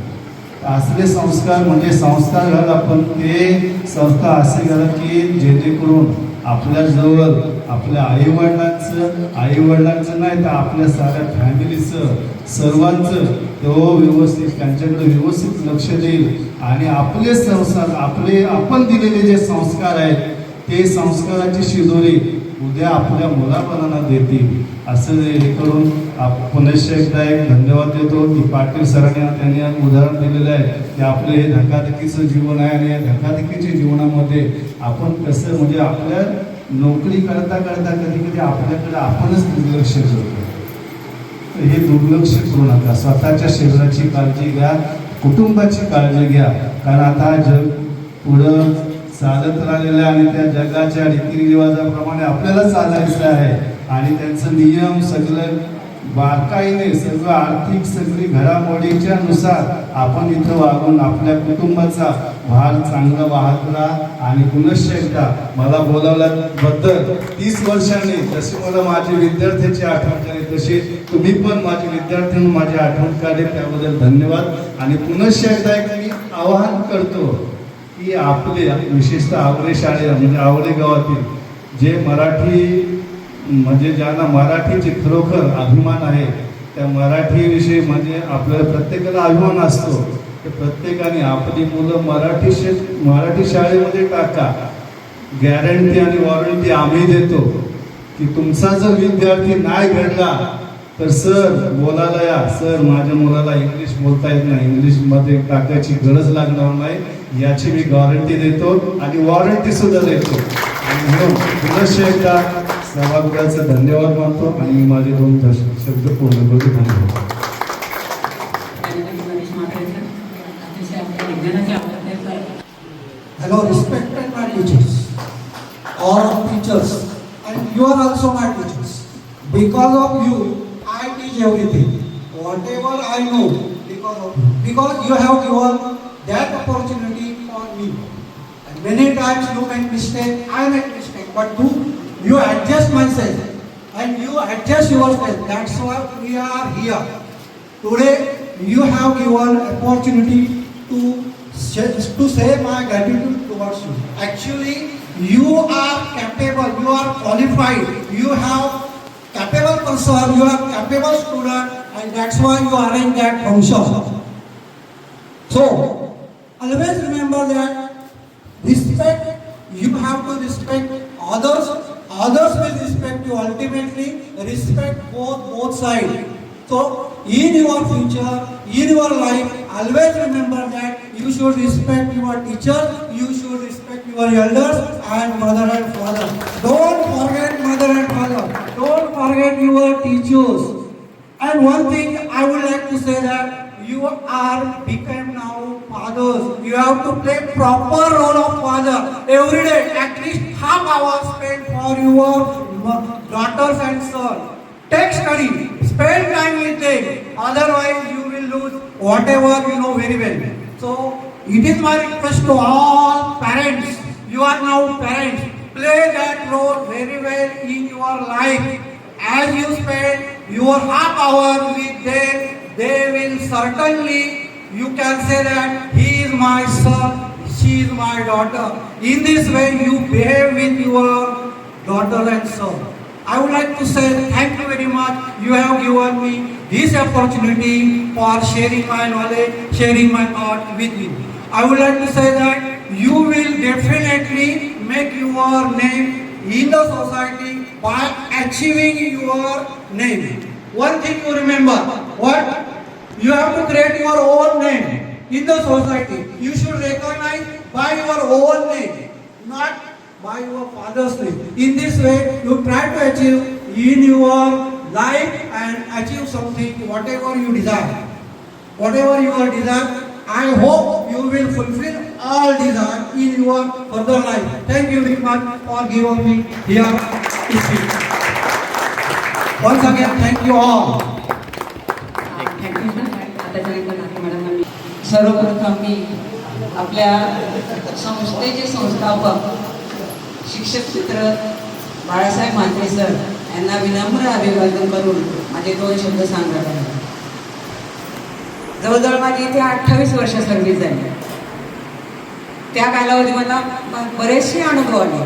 असले संस्कार म्हणजे संस्कार घाल आपण ते संस्कार असे घाला की जेणेकरून आपल्या जवळ आपल्या आईवडिलांचं नाही तर आपल्या साऱ्या फॅमिलीचं सर्वांचं तो व्यवस्थित त्यांच्याकडे व्यवस्थित लक्ष देईल आणि आपले संस्कार आपण दिलेले जे संस्कार आहेत ते संस्काराची शिदोरी उद्या आपल्या मुलाबाळांना देतील असं हे करून पुनश्च एकदा एक धन्यवाद देतो की पाटील सरांनी त्यांनी उदाहरण दिलेलं आहे की आपले हे धकाधकीचं जीवन आहे आणि या धकाधकीच्या जीवनामध्ये आपण कसं म्हणजे आपल्या नोकरी करता करता कधी कधी आपल्याकडे आपणच दुर्लक्ष करतो. तर हे दुर्लक्ष करू नका. स्वतःच्या शरीराची काळजी घ्या, कुटुंबाची काळजी घ्या. कारण आता जग पुढं चालत राहिलेलं आहे आणि त्या जगाच्या रीतिरिवाजाप्रमाणे आपल्याला चालायचं आहे आणि त्यांचं नियम सगळं बारकाईने सगळं आर्थिक सगळी घडामोडीच्या नुसार आपण इथं वागून आपल्या कुटुंबाचा भार चांगला वाहत राहा. आणि पुनश्च एकदा मला बोलावल्याबद्दल 30 वर्षांनी जशी मला माझी विद्यार्थ्याची आठवण झाली तशी तुम्ही पण माझे विद्यार्थी म्हणून माझी आठवण काढले, त्याबद्दल धन्यवाद. आणि पुनश्च एकदा एक मी आवाहन करतो की आपले विशेषतः आवळे शाळे म्हणजे आवळे गावातील जे मराठी म्हणजे ज्यांना मराठीचे खरोखर अभिमान आहे त्या मराठीविषयी म्हणजे आपल्याला प्रत्येकाला अभिमान असतो तर प्रत्येकाने आपली मुलं मराठी शाळेमध्ये टाका. गॅरंटी आणि वॉरंटी आम्ही देतो की तुमचा जर विद्यार्थी नाही घडला तर सर बोलायला या, सर माझ्या मुलाला इंग्लिश बोलता येत नाही, इंग्लिशमध्ये टाकायची गरज लागणार नाही याची मी गॅरंटी देतो आणि वॉरंटी सुद्धा देतो. आणि म्हणून पुनश्च एकदा सभागृहाचा धन्यवाद मानतो आणि मी माझे 2 शब्द पूर्ण करतो. धन्यवाद. Hello, respected my teachers, all teachers, and you are also my teachers. Because of you, I teach everything. Whatever I know, because of you. Because you have given that opportunity for me. And many times you make mistake, I make mistake, but you adjust myself and you adjust yourself. That's why we are here. Today, you have given opportunity to say my gratitude towards you. Actually, you are capable, you are qualified, you have capable person, you are capable student, and that's why you arrange that function. So, always remember that respect, you have to respect others, others will respect you. Ultimately, respect both sides. So, in your future, in your life, always remember that you should respect your teachers, you should respect your elders and mother and father. Don't forget mother and father. Don't forget your teachers. And one thing I would like to say that you are become now fathers. You have to play proper role of father every day. At least half hour spent for your daughters and sons. Take study, spend time with them, otherwise you will lose whatever you know very well. So, it is my request to all parents, you are now parents, play that role very well in your life. As you spend your half hour with them, they will certainly, you can say that he is my son, she is my daughter. In this way you behave with your daughter and son. I would like to say thank you very much. You have given me this opportunity for sharing my knowledge, sharing my thought with you. I would like to say that you will definitely make your name in the society by achieving your name. One thing to remember, what? You have to create your own name in the society. You should recognize by your own name, not by your father's name. In this way, you try to achieve in your life and achieve something, whatever you desire. Whatever you desire, I hope you will fulfill all desire in your further life. Thank you very much for giving me here to speak. Once again, thank you all. सर्वप्रथम मी आपल्या संस्थेचे संस्थापक शिक्षक मित्र Balasaheb Mhatre sir यांना विनम्र अभिवादन करून माझे 2 शब्द सांगत आहे. जवळजवळ माझी इथे 28 वर्ष सर्व्हिस झाली. त्या कालावधी मला बरेचसे अनुभव आले.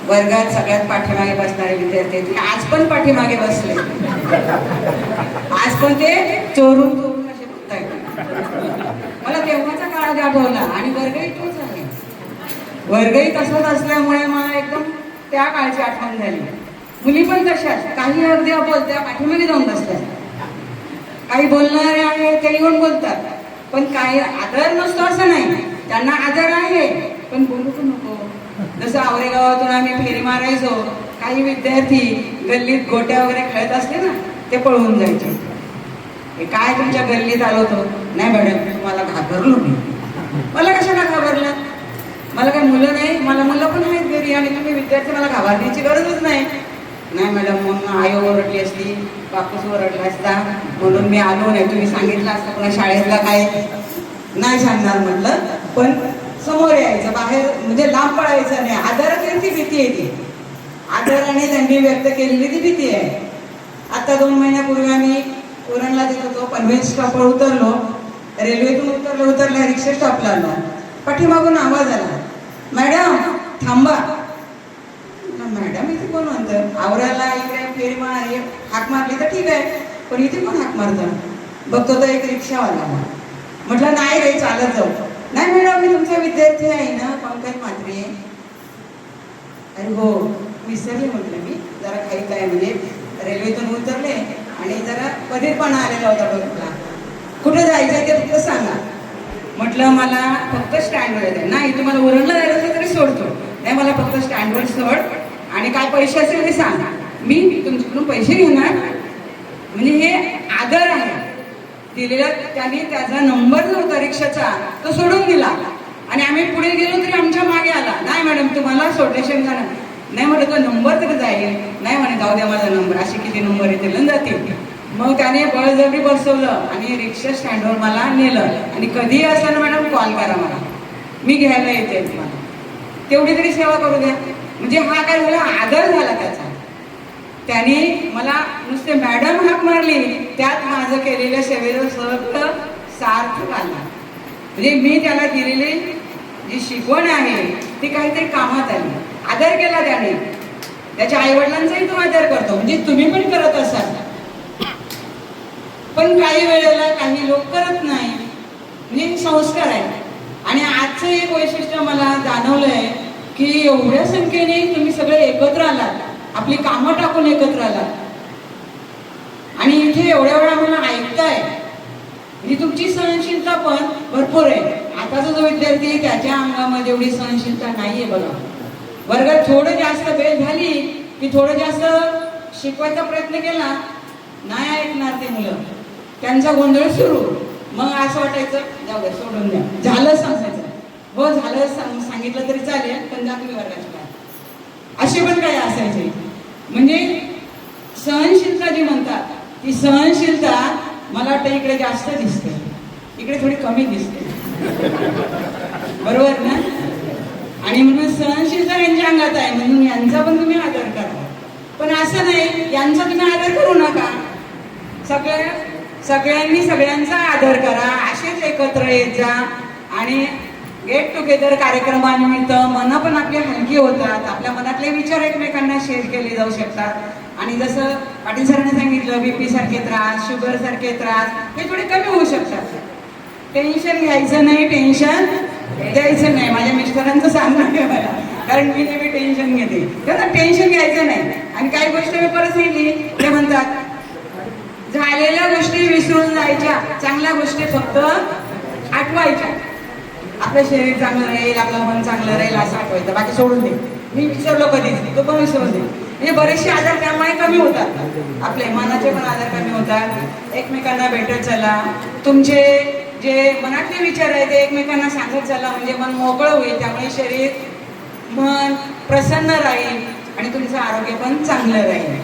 वर्गात सगळ्यात पाठीमागे बसणारे विद्यार्थी ते आज पण पाठीमागे बसले. आज पण ते चोरून चोरून असे बघतायत. मला तेव्हाचा काळ आठवला आणि वर्गही तोच आहे. वर्गही तसंच असल्यामुळे मला एकदम त्या काळची आठवण झाली. मुली पण तशाच, काही अगदी बोलत्या पाठीमागे जाऊन बसतात, काही बोलणारे आहे ते येऊन बोलतात, पण काही आदर नसतो असं नाही, त्यांना आदर आहे पण बोलू पण नको. जसं आवरेगावातून आम्ही फेरी मारायचो, काही विद्यार्थी गल्लीत गोट्या वगैरे खेळत असले ना, ते पळून जायचे. हे काय तुमच्या गल्लीत आलो होतो? नाही मॅडम तुम्हाला घाबरलो मी. मला कशाला घाबरलं? मला काही मुलं नाही, मला मुलं पण आहेत घरी आणि तुम्ही विद्यार्थी, मला घाबरण्याची गरजच नाही. नाही मॅडम मग आई ओरडली असती, बापूस ओरडला असता म्हणून मी आलो नाही. तुम्ही सांगितलं असतं पुन्हा शाळेतला काय नाही सांगणार म्हटलं, पण समोर यायचं, बाहेर म्हणजे लांब पडायचं नाही. आदराची भीती येते, आदराने त्यांनी व्यक्त केलेली ती भीती आहे. आता 2 महिन्यापूर्वी आम्ही उरणला देत होतो, पनवेल स्टॉपवर उतरलो, रेल्वेतून उतरल्या रिक्षा स्टॉपला आलो, पाठीमागून आवाज आला, मॅडम थांबा. मॅडम इथे कोण म्हणतं? आवरायला इकडे फेरी मार हाक मारली तर ठीक आहे, पण इथे कोण हाक मारतं? बघतो तर एक रिक्षावाला. म्हटलं नाही रे चालत जाऊ. नाही मॅडम मी तुमचा विद्यार्थी आहे ना, पंकज म्हात्रे. अरे हो विसरले म्हटलं मी, जरा काही काय म्हणजे रेल्वेतून उतरले आणि जरा कधीपणा आलेला होता डोक्याला. कुठे जायचं ते फक्त सांगा. म्हटलं मला फक्त स्टँडवर येते. नाही तुम्हाला उरणला जायचं तरी सोडतो. नाही मला फक्त स्टँडवर सोड आणि काय पैसे असेल ते सांगा, मी तुमच्याकडून पैसे घेणार. म्हणजे हे आदर आहे दिलेला. त्यांनी त्याचा नंबर जो होता रिक्षाचा तो सोडून दिला आणि आम्ही पुढे गेलो तरी आमच्या मागे आला. नाही मॅडम तुम्हाला सोडल्याशिवाय जाणार नाही. म्हटलं तो नंबर तरी जाईल. नाही म्हणे जाऊ द्या माझा नंबर, असे किती नंबर येतील जातील. मग त्याने बळजबरी बसवलं आणि रिक्षा स्टँडवर मला नेलं आणि कधीही असलं ना मॅडम कॉल करा मला, मी घ्यायला येते तुम्हाला, तेवढी तरी सेवा करू द्या. म्हणजे हा काय झाला आदर झाला त्याचा. त्यांनी मला नुसते मॅडम हाक मारली, त्यात माझं केलेल्या सेवेचं सगळं सार्थक आला. म्हणजे मी त्याला दिलेली जी शिकवण आहे ती काहीतरी कामात आली. आदर केला त्याने, त्याच्या आईवडिलांचाही तो आदर करतो, म्हणजे तुम्ही पण करत असाल. पण काही वेळेला काही लोक करत नाही, म्हणजे संस्कार आहे. आणि आजचं एक वैशिष्ट्य मला जाणवलंय की एवढ्या संख्येने तुम्ही सगळे एकत्र आलात, आपली कामं टाकून एकत्र आलात आणि इथे एवढ्या वेळा मला ऐकताय. म्हणजे तुमची सहनशीलता पण भरपूर आहे. आताचा जो विद्यार्थी त्याच्या अंगामध्ये एवढी सहनशीलता नाहीये बघा. वर्गात थोडं जास्त बेल झाली की थोडं जास्त शिकवायचा प्रयत्न केला, नाही ऐकणार ते मुलं, त्यांचा गोंधळ सुरू. मग असं वाटायचं जाऊ द्या सोडून द्या, झालं सांगायचं, हो झालं सांगितलं तरी चालेल पण जा तुम्ही वर्गाच्या बाहेर, असे पण काही असायचे. म्हणजे सहनशीलता जी म्हणतात ती सहनशीलता मला वाटतं इकडे जास्त दिसते, इकडे थोडी कमी दिसते, बरोबर ना? आणि म्हणून सहनशीलता यांच्या अंगात आहे म्हणून यांचा पण तुम्ही आदर करा. पण असं नाही यांचा तुम्ही आदर करू नका, सगळ्यांनी सगळ्यांचा आदर करा. असेच एकत्र येत जा आणि गेट टुगेदर कार्यक्रमानिमित्त मनं पण आपली हलकी होतात, आपल्या मनातले विचार एकमेकांना शेअर केले जाऊ शकतात. आणि जसं पाटील सरांनी सांगितलं BP सारखे त्रास, शुगर सारखे त्रास हे थोडे कमी होऊ शकतात. टेन्शन घ्यायचं नाही, टेन्शन द्यायचं नाही. माझ्या मिस्टरांचं सांगणं आहे मला, कारण मी नेहमी टेन्शन घेते, त्यांना टेन्शन घ्यायचं नाही. आणि काही गोष्ट मी परत सांगितली ते म्हणतात झालेल्या गोष्टी विसरून जायच्या, चांगल्या गोष्टी फक्त आठवायच्या. आपलं शरीर चांगलं राहील, आपलं मन चांगलं राहील असं आठवायचं, बाकी सोडून दे. मी विसरलो कधीच, तो पण विसरून दे. म्हणजे बरेचसे आजार त्यामुळे कमी होतात, आपले मनाचे पण आजार कमी होतात. एकमेकांना भेटत चला, तुमचे जे मनातले विचार आहेत ते एकमेकांना सांगत चला, म्हणजे मन मोकळं होईल. त्यामुळे शरीर मन प्रसन्न राहील आणि तुमचं आरोग्य पण चांगलं राहील.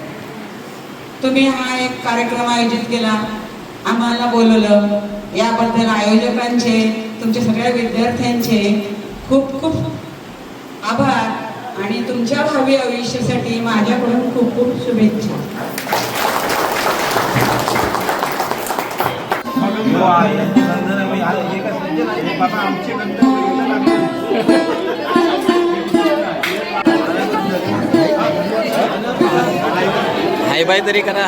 तुम्ही हा एक कार्यक्रम आयोजित केला, आम्हाला बोलवलं, याबद्दल आयोजकांचे, तुमच्या सगळ्या विद्यार्थ्यांचे खूप खूप आभार आणि तुमच्या भावी आयुष्यासाठी माझ्याकडून खूप खूप शुभेच्छा. हाय बाय तरी करा.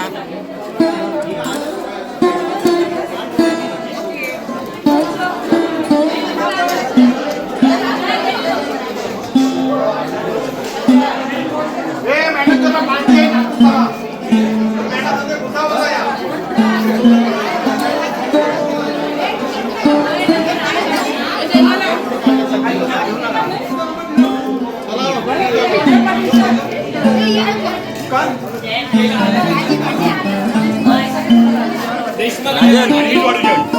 रेश्मा